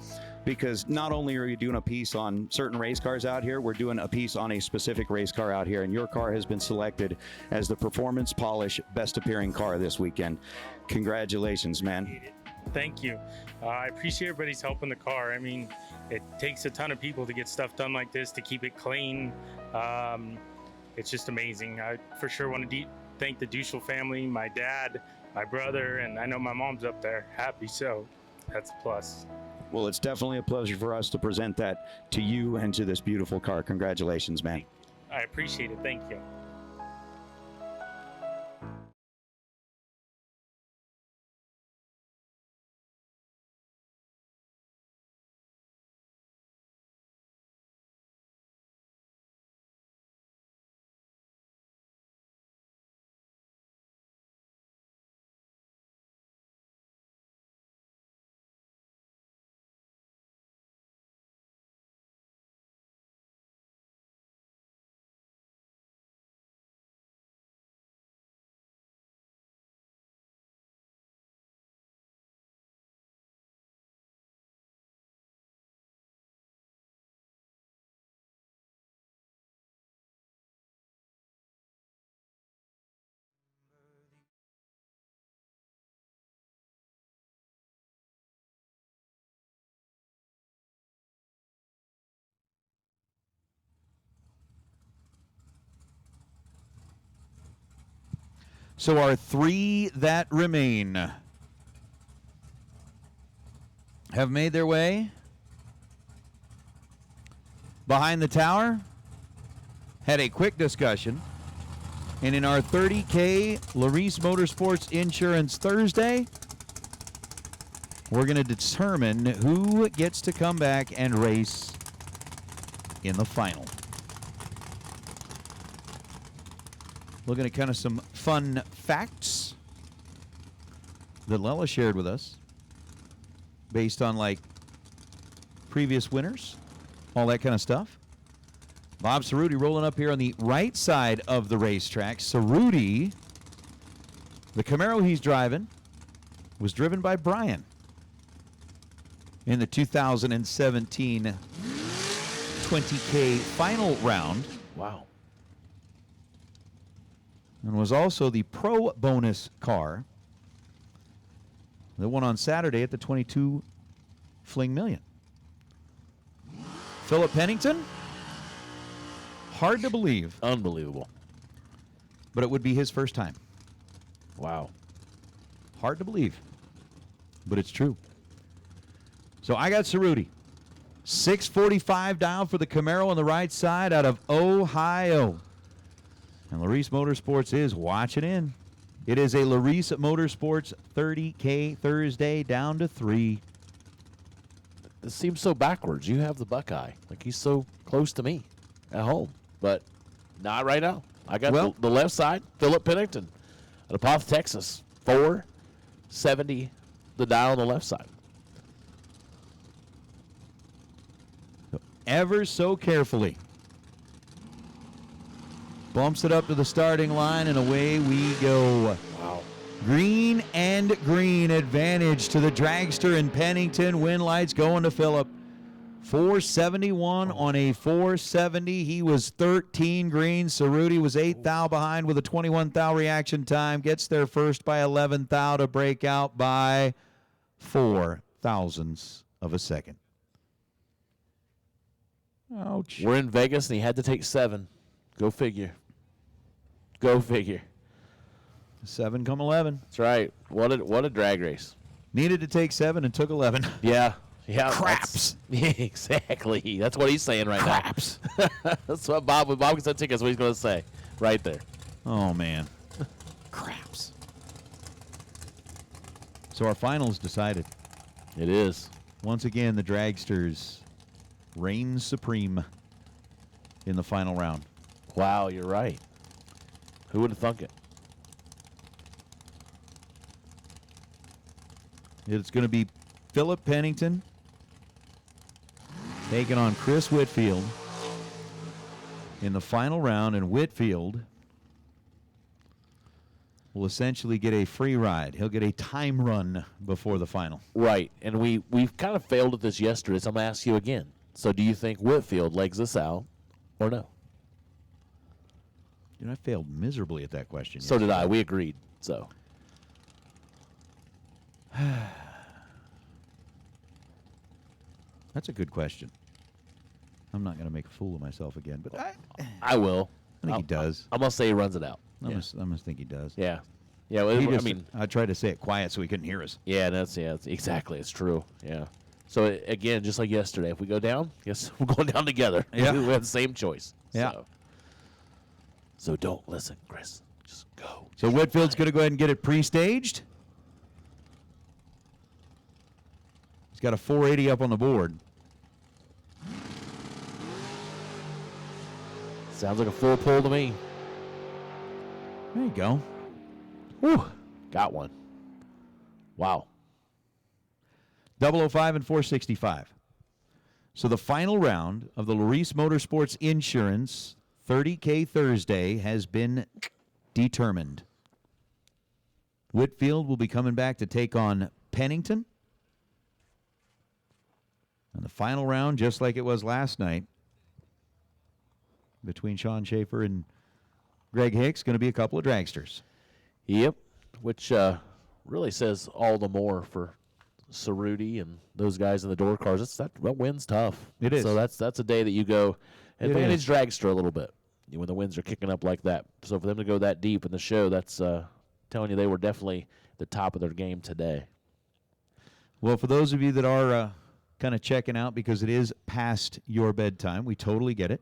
Speaker 11: because not only are you doing a piece on certain race cars out here, we're doing a piece on a specific race car out here, and your car has been selected as the Performance Polish Best Appearing Car this weekend. Congratulations, man.
Speaker 10: Thank you. I appreciate everybody's help in the car. I mean, it takes a ton of people to get stuff done like this, to keep it clean. It's just amazing. I for sure want to thank the Duschel family, my dad, my brother, and I know my mom's up there. Happy, so that's a plus.
Speaker 11: Well, it's definitely a pleasure for us to present that to you and to this beautiful car. Congratulations, man.
Speaker 10: I appreciate it. Thank you.
Speaker 2: So our three that remain have made their way behind the tower, had a quick discussion, and in our 30K Las Motorsports Insurance Thursday, we're going to determine who gets to come back and race in the final. Looking at kind of some fun facts that Lela shared with us based on like previous winners, all that kind of stuff. Bob Cerruti rolling up here on the right side of the racetrack. Cerruti, the Camaro he's driving, was driven by Brian in the 2017 20K final round.
Speaker 5: Wow.
Speaker 2: And was also the pro bonus car that won on Saturday at the 22 Fling Million. Philip Pennington, hard to believe.
Speaker 5: Unbelievable.
Speaker 2: But it would be his first time.
Speaker 5: Wow.
Speaker 2: Hard to believe, but it's true. So I got Cerruti. 645 down for the Camaro on the right side out of Ohio. And Las Motorsports is watching in. It is a Las Motorsports 30K Thursday down to 3.
Speaker 5: It seems so backwards. You have the Buckeye. Like he's so close to me at home. But not right now. I got the left side, Philip Pennington out of Poth, Texas. 470 the dial on the left side.
Speaker 2: Ever so carefully bumps it up to the starting line, and away we go.
Speaker 5: Wow.
Speaker 2: Green and and green advantage to the dragster in Pennington. Win lights going to Phillip. 471 on a 470. He was 13 green. Cerruti was 8 thou behind with a 21 thou reaction time. Gets there first by 11 thou to break out by 4 thousandths of a second. Ouch.
Speaker 5: We're in Vegas, and he had to take 7. Go figure. Go figure.
Speaker 2: 7 come 11.
Speaker 5: That's right. What a drag race.
Speaker 2: Needed to take 7 and took 11.
Speaker 5: Yeah. Yeah.
Speaker 2: Craps.
Speaker 5: Yeah, exactly. That's what he's saying right
Speaker 2: Craps.
Speaker 5: now. That's what Bob gets that ticket. That's what he's going to say right there.
Speaker 2: Oh, man. Craps. So our finals decided.
Speaker 5: It is.
Speaker 2: Once again, the dragsters reign supreme in the final round.
Speaker 5: Wow, you're right. Who would have thunk it?
Speaker 2: It's going to be Phillip Pennington taking on Chris Whitfield in the final round, and Whitfield will essentially get a free ride. He'll get a time run before the final.
Speaker 5: Right, and we've kind of failed at this yesterday, so I'm going to ask you again. So do you think Whitfield legs this out or no?
Speaker 2: You know, I failed miserably at that question.
Speaker 5: So did I. We agreed. So.
Speaker 2: That's a good question. I'm not going to make a fool of myself again, but
Speaker 5: I will.
Speaker 2: I think he does.
Speaker 5: I'm going to say he runs it out.
Speaker 2: I'm going to think he does.
Speaker 5: Yeah. Yeah, well,
Speaker 2: He
Speaker 5: I
Speaker 2: just-
Speaker 5: mean,
Speaker 2: I tried to say it quiet so he couldn't hear us.
Speaker 5: yeah, that's exactly. It's true. Yeah. So again, just like yesterday, if we go down, yes, we're going down together.
Speaker 2: Yeah.
Speaker 5: We have the same choice.
Speaker 2: Yeah.
Speaker 5: So don't listen, Chris. Just go.
Speaker 2: So Whitfield's going to go ahead and get it pre-staged. He's got a 480 up on the board.
Speaker 5: Sounds like a full pull to me.
Speaker 2: There you go.
Speaker 5: Whew. Got one. Wow.
Speaker 2: 005 and 465. So the final round of the Las Vegas Motorsports Insurance 30K Thursday has been determined. Whitfield will be coming back to take on Pennington. And the final round, just like it was last night, between Sean Schaefer and Greg Hicks, going to be a couple of dragsters.
Speaker 5: Yep. Which really says all the more for Cerruti and those guys in the door cars. That wind's tough.
Speaker 2: It is.
Speaker 5: So that's a day that you go
Speaker 2: It
Speaker 5: advantage
Speaker 2: is.
Speaker 5: dragster a little bit when the winds are kicking up like that. So for them to go that deep in the show, that's telling you they were definitely the top of their game today.
Speaker 2: Well, for those of you that are kind of checking out because it is past your bedtime, we totally get it.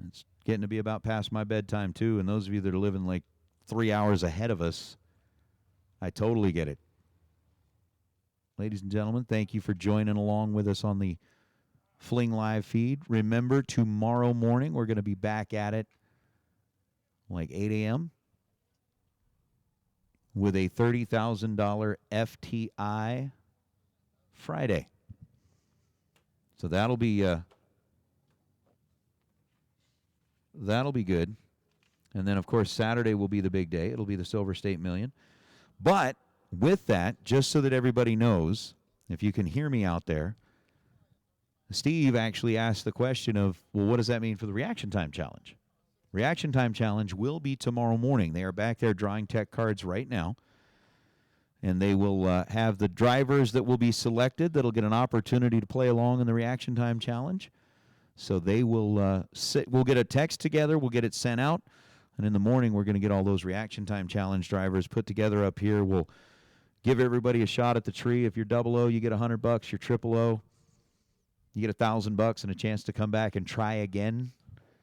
Speaker 2: It's getting to be about past my bedtime, too. And those of you that are living like 3 hours ahead of us, I totally get it. Ladies and gentlemen, thank you for joining along with us on the Fling Live feed. Remember, tomorrow morning we're going to be back at it like 8 a.m. with a $30,000 FTI Friday. So that'll be good. And then, of course, Saturday will be the big day. It'll be the Silver State Million. But with that, just so that everybody knows, if you can hear me out there, Steve actually asked the question of, well, what does that mean for the Reaction Time Challenge? Reaction Time Challenge will be tomorrow morning. They are back there drawing tech cards right now. And they will have the drivers that will be selected that'll get an opportunity to play along in the Reaction Time Challenge. So they will we'll get a text together, we'll get it sent out, and in the morning we're going to get all those Reaction Time Challenge drivers put together up here. We'll give everybody a shot at the tree. If you're double O, you get $100. You're triple O, you get $1,000 and a chance to come back and try again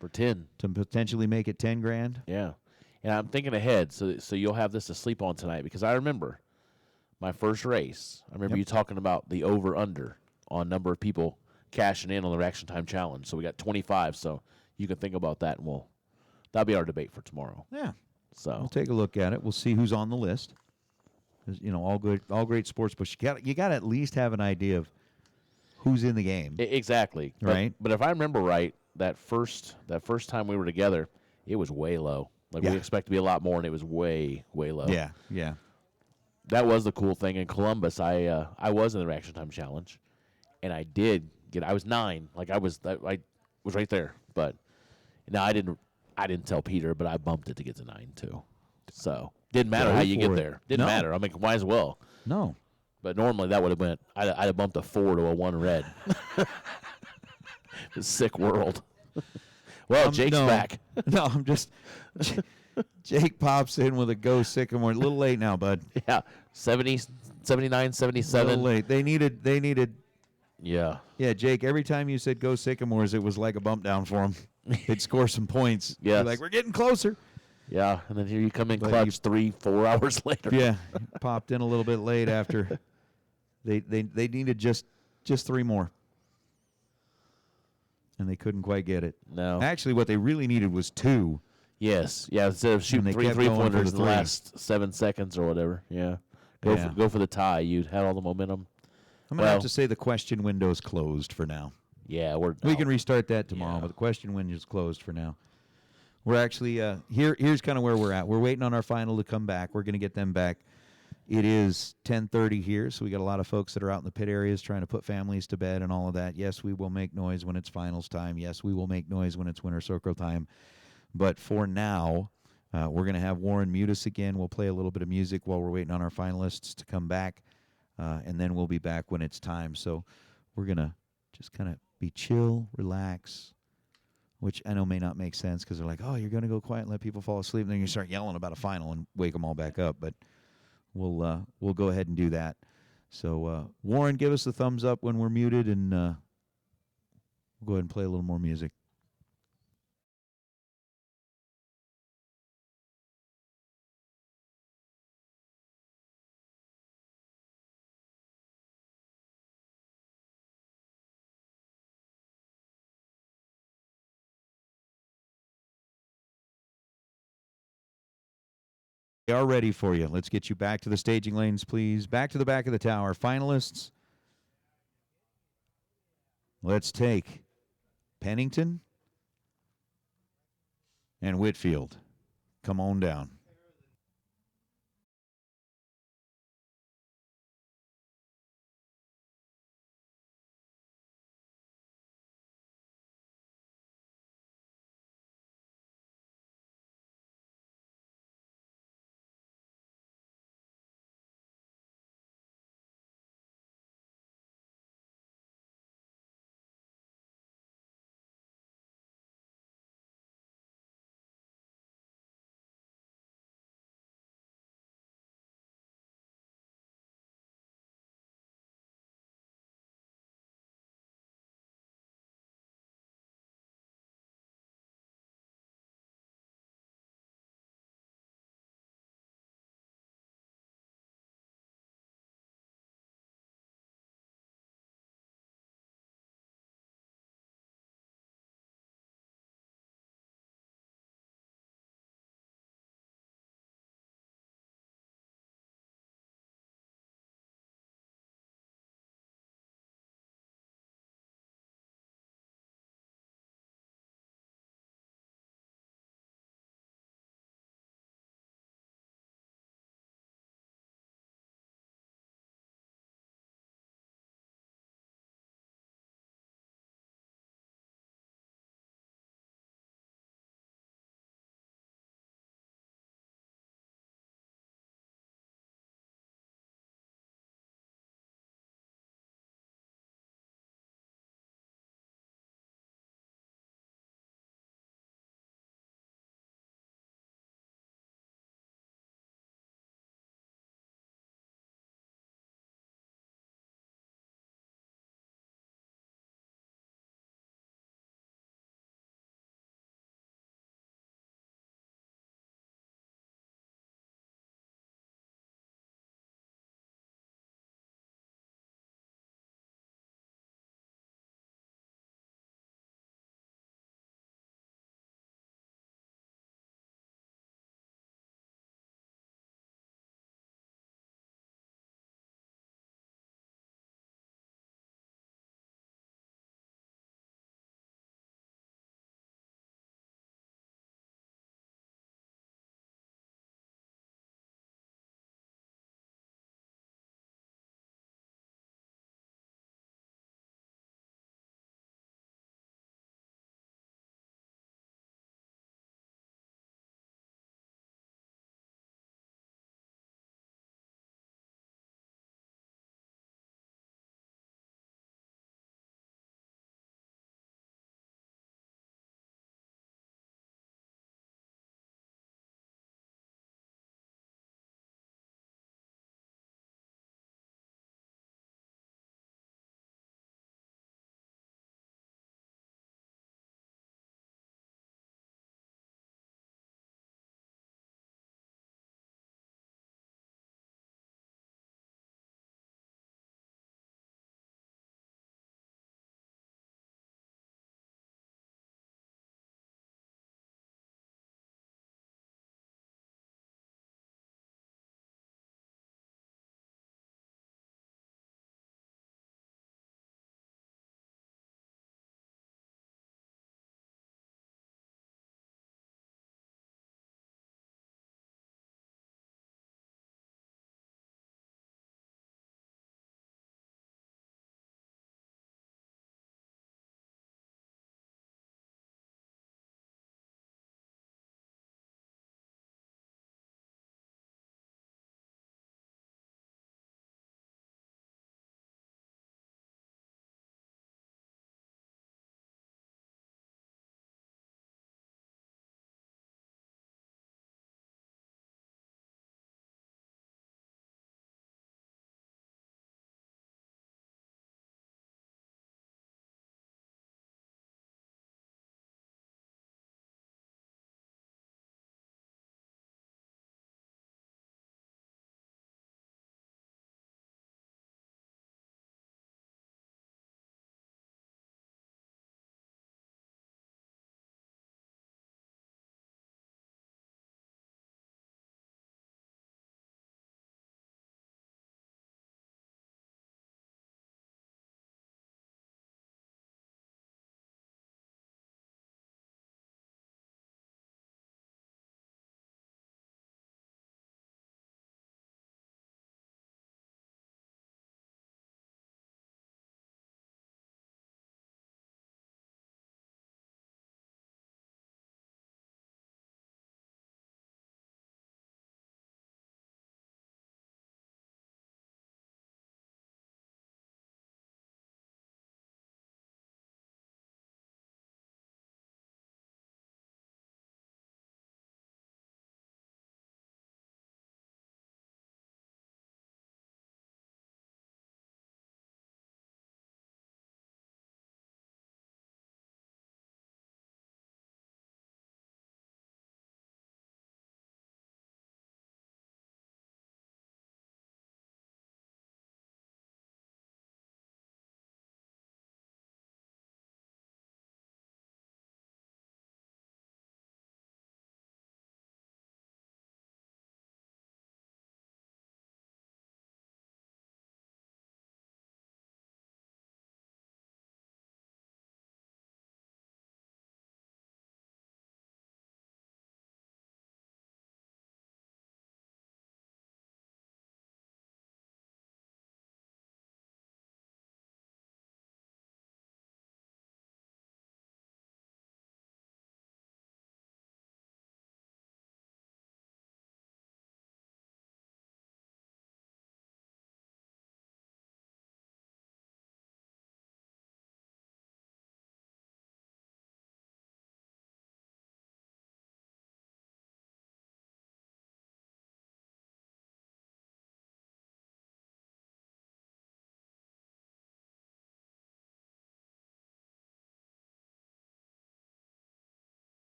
Speaker 5: For 10.
Speaker 2: to potentially make it 10 grand.
Speaker 5: Yeah. And I'm thinking ahead, so you'll have this to sleep on tonight, because I remember my first race. I remember you talking about the over-under on number of people cashing in on the Reaction Time Challenge. So we got 25, so you can think about that, and that'll be our debate for tomorrow.
Speaker 2: Yeah.
Speaker 5: So
Speaker 2: We'll take a look at it. We'll see who's on the list. 'Cause, you know, all great sports, but you got to at least have an idea of who's in the game.
Speaker 5: Exactly.
Speaker 2: Right.
Speaker 5: But if I remember right, that first time we were together, it was way low. Like we expect to be a lot more, and it was way, way low.
Speaker 2: Yeah, yeah.
Speaker 5: That was the cool thing in Columbus. I was in the reaction time challenge, and I did get. I was 9. Like I was right there. But now I didn't tell Peter, but I bumped it to get to 9 too. So didn't matter
Speaker 2: Go
Speaker 5: how you
Speaker 2: for
Speaker 5: get
Speaker 2: it.
Speaker 5: there. Didn't
Speaker 2: No.
Speaker 5: matter. I mean, might as well.
Speaker 2: No.
Speaker 5: But normally that would have been. I'd have bumped a 4 to a 1 red. It's a sick world. Well, Jake's
Speaker 2: no.
Speaker 5: back.
Speaker 2: No, I'm just. Jake pops in with a go Sycamore. A little late now, bud.
Speaker 5: Yeah, 70, 79,
Speaker 2: A
Speaker 5: 77.
Speaker 2: little late. They needed.
Speaker 5: Yeah.
Speaker 2: Yeah, Jake. Every time you said go Sycamores, it was like a bump down for him. He'd score some points.
Speaker 5: Yes.
Speaker 2: You're like, we're getting closer.
Speaker 5: Yeah, and then here you come in
Speaker 2: But
Speaker 5: clutch 3-4 hours later.
Speaker 2: Yeah, popped in a little bit late after. They needed just 3 more. And they couldn't quite get it.
Speaker 5: No.
Speaker 2: Actually, what they really needed was 2.
Speaker 5: Yes. Yeah, instead of shooting
Speaker 2: they
Speaker 5: 3
Speaker 2: kept going for
Speaker 5: three-pointers
Speaker 2: the
Speaker 5: in the
Speaker 2: 3.
Speaker 5: last 7 seconds or whatever. Yeah.
Speaker 2: Yeah.
Speaker 5: Go for the tie. You had all the momentum.
Speaker 2: I'm going to have to say the question window's closed for now.
Speaker 5: Yeah,
Speaker 2: We can restart that tomorrow,
Speaker 5: Yeah.
Speaker 2: but the question window's closed for now. We're actually here's kind of where we're at. We're waiting on our final to come back. We're going to get them back. It is 10:30 here, so we got a lot of folks that are out in the pit areas trying to put families to bed and all of that. Yes, we will make noise when it's finals time. Yes, we will make noise when it's winter circle time. But for now, we're going to have Warren mute us again. We'll play a little bit of music while we're waiting on our finalists to come back, and then we'll be back when it's time. So we're going to just kind of be chill, relax, which I know may not make sense because they're like, oh, you're going to go quiet and let people fall asleep, and then you start yelling about a final and wake them all back up. But we'll go ahead and do that. So, Warren, give us a thumbs up when we're muted, and we'll go ahead and play a little more music. We are ready for you. Let's get you back to the staging lanes, please. Back to the back of the tower. Finalists, let's take Pennington and Whitfield. Come on down.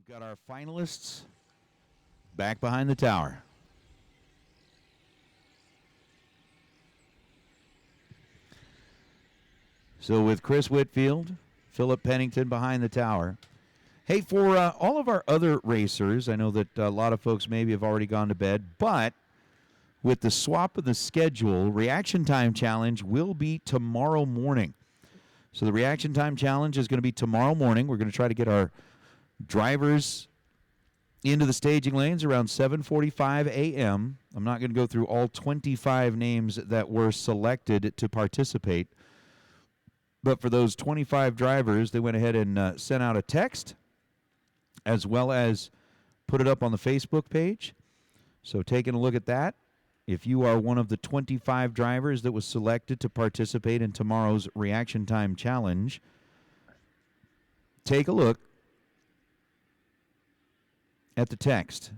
Speaker 2: got our finalists back behind the tower. So with Chris Whitfield, Philip Pennington behind the tower. Hey, for all of our other racers, I know that a lot of folks maybe have already gone to bed, but with the swap of the schedule, Reaction Time Challenge will be tomorrow morning. So the Reaction Time Challenge is going to be tomorrow morning. We're going to try to get our drivers into the staging lanes around 7:45 a.m. I'm not going to go through all 25 names that were selected to participate. But for those 25 drivers, they went ahead and sent out a text as well as put it up on the Facebook page. So taking a look at that, if you are one of the 25 drivers that was selected to participate in tomorrow's Reaction Time Challenge, take a look at the text,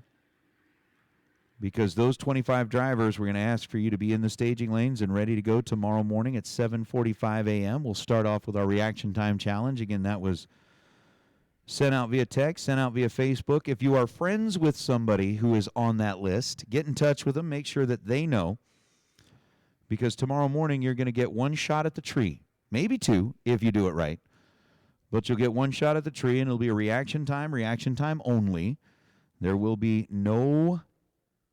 Speaker 2: because those 25 drivers, we're going to ask for you to be in the staging lanes and ready to go tomorrow morning at 7:45 a.m. We'll start off with our Reaction Time Challenge. Again, that was sent out via text, sent out via Facebook. If you are friends with somebody who is on that list, get in touch with them. Make sure that they know, because tomorrow morning you're going to get one shot at the tree, maybe two if you do it right. But you'll get one shot at the tree, and it'll be a reaction time only. There will be no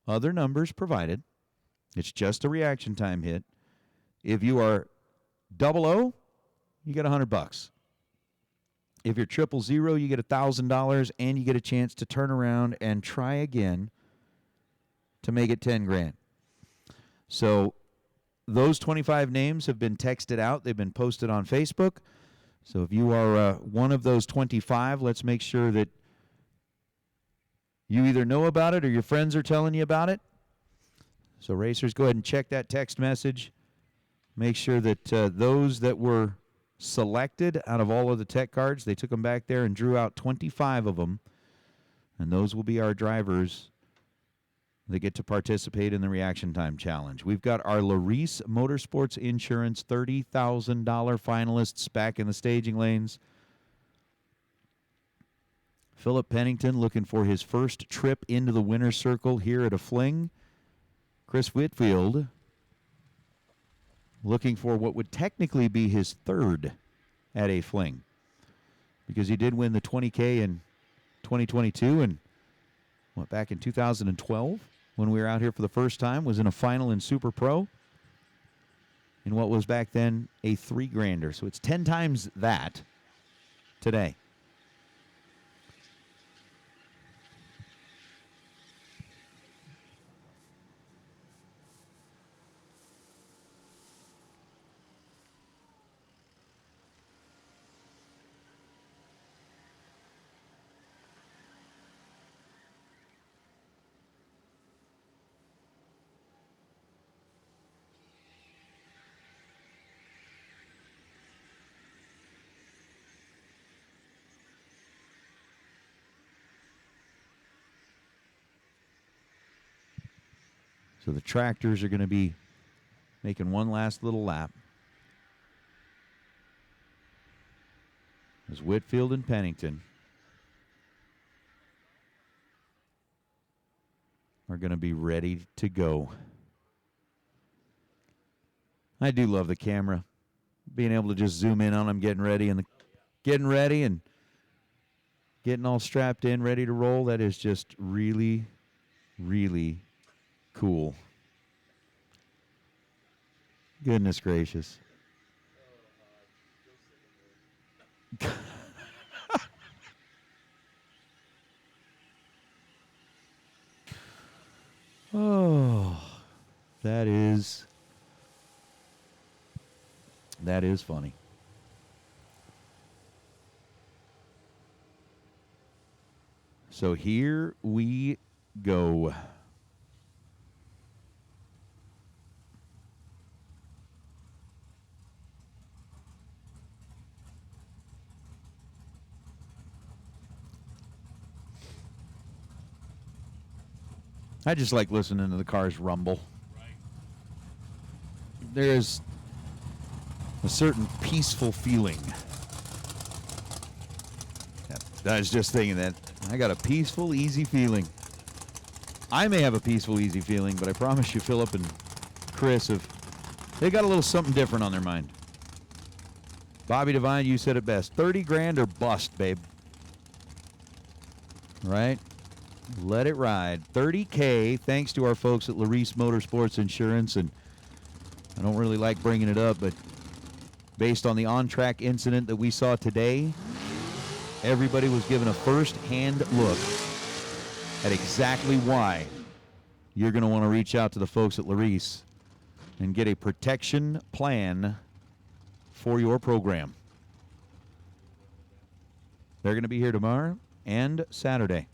Speaker 2: other numbers provided. It's just a reaction time hit. If you are 00, you get $100. If you're 000, you get $1,000, and you get a chance to turn around and try again to make it 10 grand. So those 25 names have been texted out. They've been posted on Facebook. So if you are one of those 25, let's make sure that you either know about it or your friends are telling you about it. So racers, go ahead and check that text message. Make sure that those that were selected out of all of the tech cards, they took them back there and drew out 25 of them. And those will be our drivers that get to participate in the Reaction Time Challenge. We've got our Las Motorsports Insurance $30,000 finalists back in the staging lanes. Philip Pennington looking for his first trip into the winner's circle here at a fling. Chris Whitfield looking for what would technically be his third at a fling, because he did win the 20K in 2022 and back in 2012 when we were out here for the first time, was in a final in Super Pro in what was back then a 3-grander. So it's 10 times that today. So the tractors are going to be making one last little lap as Whitfield and Pennington are going to be ready to go. I do love the camera, being able to just zoom in on them getting ready and getting all strapped in, ready to roll. That is just really, really cool. Goodness gracious. Oh, that is funny. So here we go. I just like listening to the cars rumble. Right. There's a certain peaceful feeling. I was just thinking that I got a peaceful, easy feeling. I may have a peaceful, easy feeling, but I promise you, Philip and Chris they got a little something different on their mind. Bobby Devine, you said it best. 30 grand or bust, babe. Right? Let it ride. 30K, thanks to our folks at Las Motorsports Insurance. And I don't really like bringing it up, but based on the on-track incident that we saw today, everybody was given a first-hand look at exactly why you're going to want to reach out to the folks at Las and get a protection plan for your program. They're going to be here tomorrow and Saturday.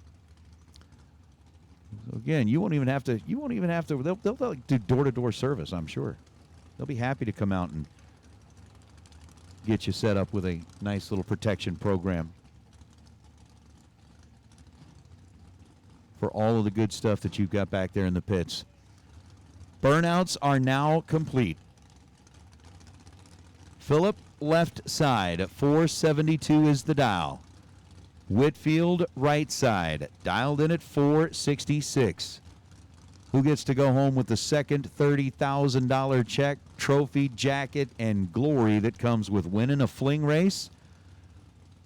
Speaker 2: So again, you won't even have to. They'll do door-to-door service, I'm sure. They'll be happy to come out and get you set up with a nice little protection program for all of the good stuff that you've got back there in the pits. Burnouts are now complete. Phillip, left side, 472 is the dial. Whitfield, right side, dialed in at 466. Who gets to go home with the second $30,000 check, trophy, jacket, and glory that comes with winning a fling race?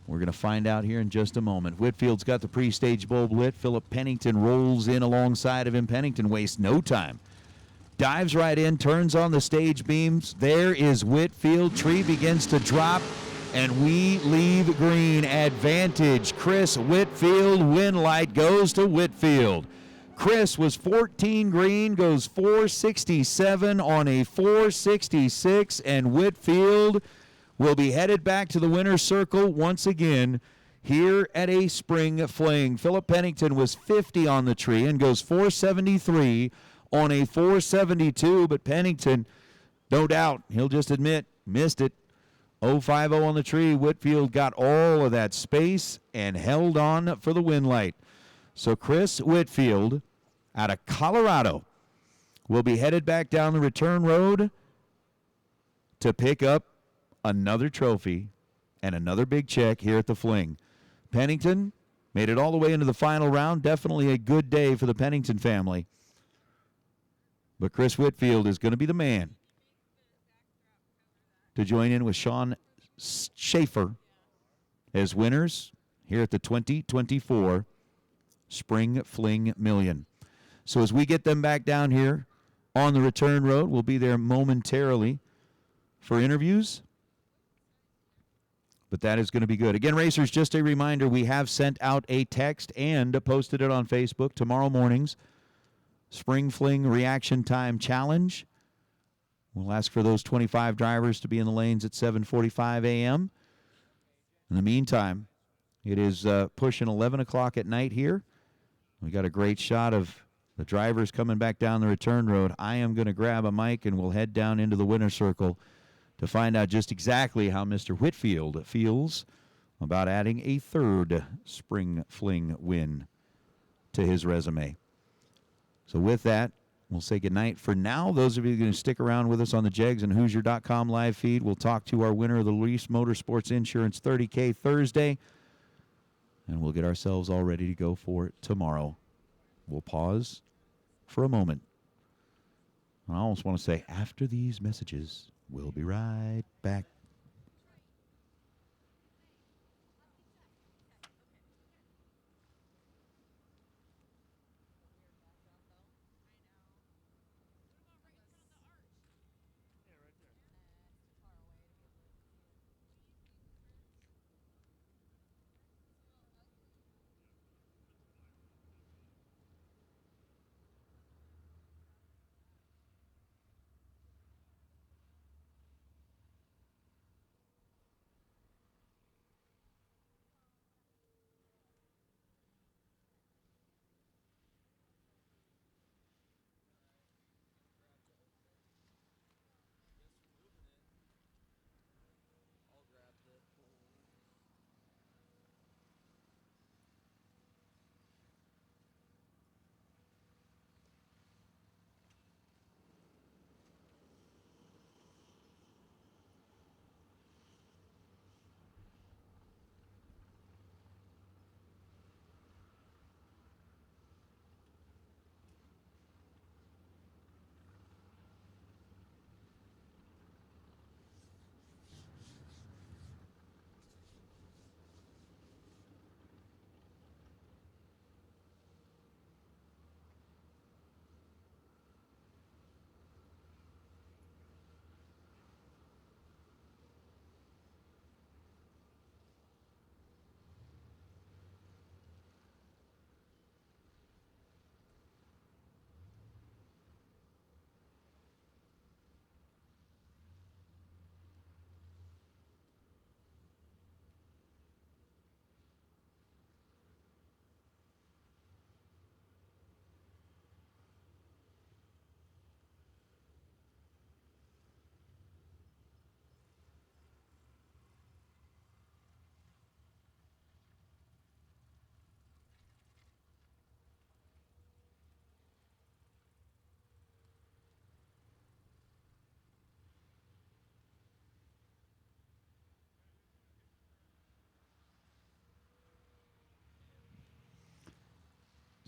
Speaker 2: We're going to find out here in just a moment. Whitfield's got the pre-stage bulb lit. Philip Pennington rolls in alongside of him. Pennington wastes no time. Dives right in, turns on the stage beams. There is Whitfield. Tree begins to drop, and we leave green. Advantage. Chris Whitfield. Win light goes to Whitfield. Chris was 14 green, goes 467 on a 466, and Whitfield will be headed back to the winner's circle once again here at a Spring Fling. Philip Pennington was 50 on the tree and goes 473 on a 472, but Pennington, no doubt, he'll just admit, missed it. 050 on the tree. Whitfield got all of that space and held on for the win light. So Chris Whitfield out of Colorado will be headed back down the return road to pick up another trophy and another big check here at the Fling. Pennington made it all the way into the final round. Definitely a good day for the Pennington family. But Chris Whitfield is going to be the man to join in with Sean Schaefer as winners here at the 2024 Spring Fling Million. So as we get them back down here on the return road, we'll be there momentarily for interviews. But that is going to be good. Again, racers, just a reminder, we have sent out a text and posted it on Facebook tomorrow morning's Spring Fling Reaction Time Challenge. We'll ask for those 25 drivers to be in the lanes at 7:45 a.m. In the meantime, it is pushing 11 o'clock at night here. We got a great shot of the drivers coming back down the return road. I am going to grab a mic and we'll head down into the winner's circle to find out just exactly how Mr. Whitfield feels about adding a third Spring Fling win to his resume. So with that, we'll say goodnight for now. Those of you going to stick around with us on the Jegs and Hoosier.com live feed, we'll talk to our winner of the Las Motorsports Insurance 30K Thursday, and we'll get ourselves all ready to go for it tomorrow. We'll pause for a moment. I almost want to say, after these messages, we'll be right back.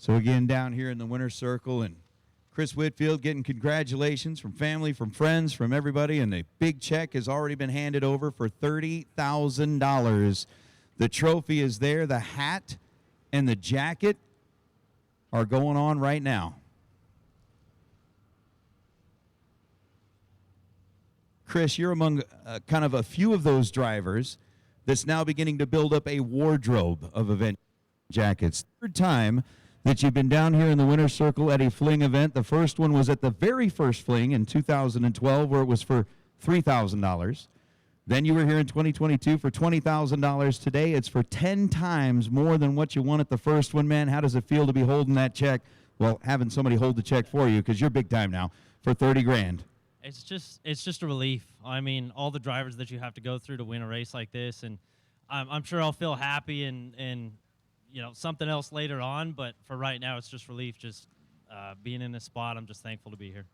Speaker 2: So again, down here in the winner's circle, and Chris Whitfield getting congratulations from family, from friends, from everybody, and a big check has already been handed over for $30,000. The trophy is there. The hat and the jacket are going on right now. Chris, you're among kind of a few of those drivers that's now beginning to build up a wardrobe of event jackets. Third time that you've been down here in the winner's circle at a fling event. The first one was at the very first fling in 2012, where it was for $3,000. Then you were here in 2022 for $20,000. Today it's for 10 times more than what you won at the first one, man. How does it feel to be holding that check? Well, having somebody hold the check for you, because you're big time now, for 30 grand.
Speaker 12: It's just a relief. I mean, all the drivers that you have to go through to win a race like this, and I'm sure I'll feel happy and you know, something else later on, but for right now it's just relief. Just being in this spot, I'm just thankful to be here.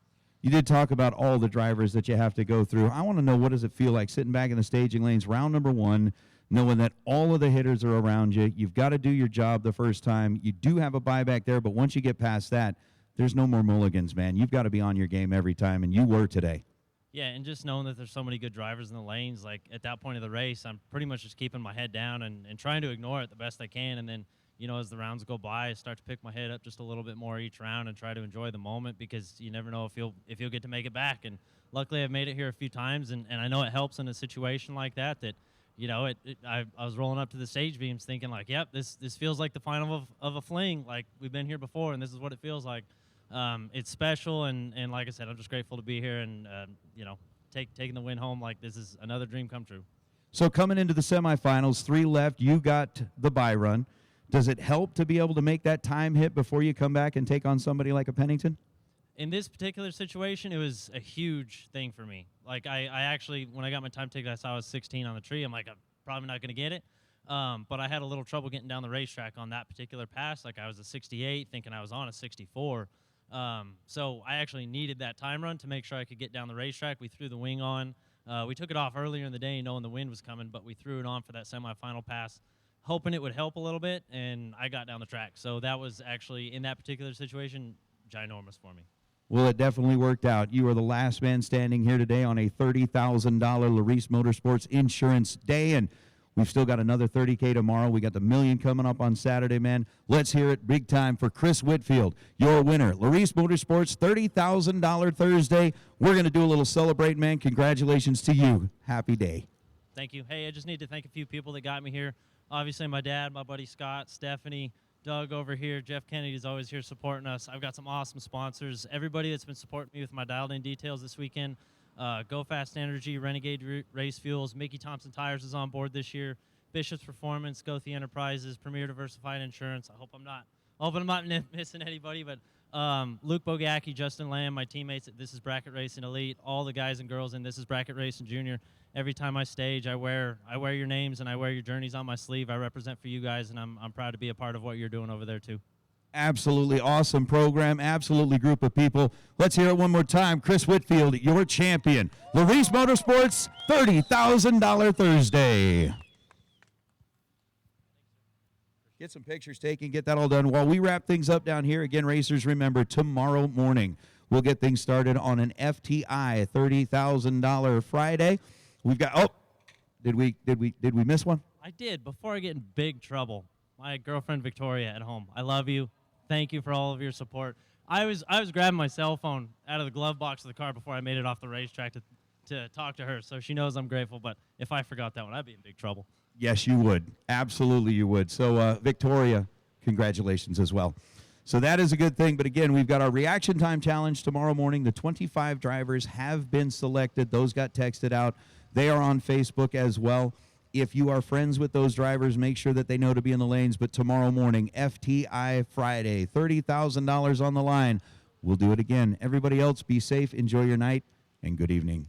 Speaker 2: You did talk about all the drivers that you have to go through. I want to know, what does it feel like sitting back in the staging lanes, round number one, knowing that all of the hitters are around you? You've got to do your job the first time. You do have a buyback there, but once you get past that, there's no more mulligans, man. You've got to be on your game every time, and you were today.
Speaker 12: Yeah, and just knowing that there's so many good drivers in the lanes, like at that point of the race, I'm pretty much just keeping my head down and trying to ignore it the best I can. And then, you know, as the rounds go by, I start to pick my head up just a little bit more each round and try to enjoy the moment, because you never know if you'll get to make it back. And luckily I've made it here a few times, and I know it helps in a situation like that, you know, I was rolling up to the stage beams thinking like, yep, this feels like the final of a fling. Like, we've been here before, and this is what it feels like. It's special, and like I said, I'm just grateful to be here, and you know, taking the win home. Like, this is another dream come true.
Speaker 2: So coming into the semifinals, 3 left, you got the bye run. Does it help to be able to make that time hit before you come back and take on somebody like a Pennington?
Speaker 12: In this particular situation, it was a huge thing for me. Like, I actually, when I got my time ticket, I saw I was 16 on the tree. I'm like, I'm probably not going to get it. But I had a little trouble getting down the racetrack on that particular pass. Like, I was a 68, thinking I was on a 64. So I actually needed that time run to make sure I could get down the racetrack. We threw the wing on. We took it off earlier in the day knowing the wind was coming, but we threw it on for that semifinal pass, hoping it would help a little bit, and I got down the track. So that was actually, in that particular situation, ginormous for me.
Speaker 2: Well, it definitely worked out. You are the last man standing here today on a $30,000 Larice Motorsports Insurance Day, and we've still got another $30K tomorrow. We got the $1 million coming up on Saturday, man. Let's hear it big time for Chris Whitfield, your winner. Larice Motorsports, $30,000 Thursday. We're going to do a little celebrate, man. Congratulations to you. Happy day.
Speaker 12: Thank you. Hey, I just need to thank a few people that got me here. Obviously, my dad, my buddy Scott, Stephanie, Doug over here, Jeff Kennedy is always here supporting us. I've got some awesome sponsors. Everybody that's been supporting me with my dialed-in details this weekend. Go Fast Energy, Renegade Race Fuels, Mickey Thompson Tires is on board this year. Bishop's Performance, Gothi Enterprises, Premier Diversified Insurance. I hope I'm not missing anybody, but Luke Bogacki, Justin Lamb, my teammates at This Is Bracket Racing Elite, all the guys and girls in This Is Bracket Racing Junior. Every time I stage, I wear your names and I wear your journeys on my sleeve. I represent for you guys, and I'm proud to be a part of what you're doing over there too.
Speaker 2: Absolutely awesome program, absolutely group of people. Let's hear it one more time. Chris Whitfield, your champion. Larice Motorsports, $30,000 Thursday. Get some pictures taken, get that all done. While we wrap things up down here, again, racers, remember, tomorrow morning we'll get things started on an FTI $30,000 Friday. We've got, did we miss one?
Speaker 12: I did, before I get in big trouble. My girlfriend Victoria at home. I love you. Thank you for all of your support. I was grabbing my cell phone out of the glove box of the car before I made it off the racetrack to talk to her, so she knows I'm grateful. But if I forgot that one, I'd be in big trouble.
Speaker 2: Yes, you would. Absolutely, you would. So, Victoria, congratulations as well. So that is a good thing. But again, we've got our reaction time challenge tomorrow morning. The 25 drivers have been selected. Those got texted out. They are on Facebook as well. If you are friends with those drivers, make sure that they know to be in the lanes. But tomorrow morning, FTI Friday, $30,000 on the line. We'll do it again. Everybody else, be safe, enjoy your night, and good evening.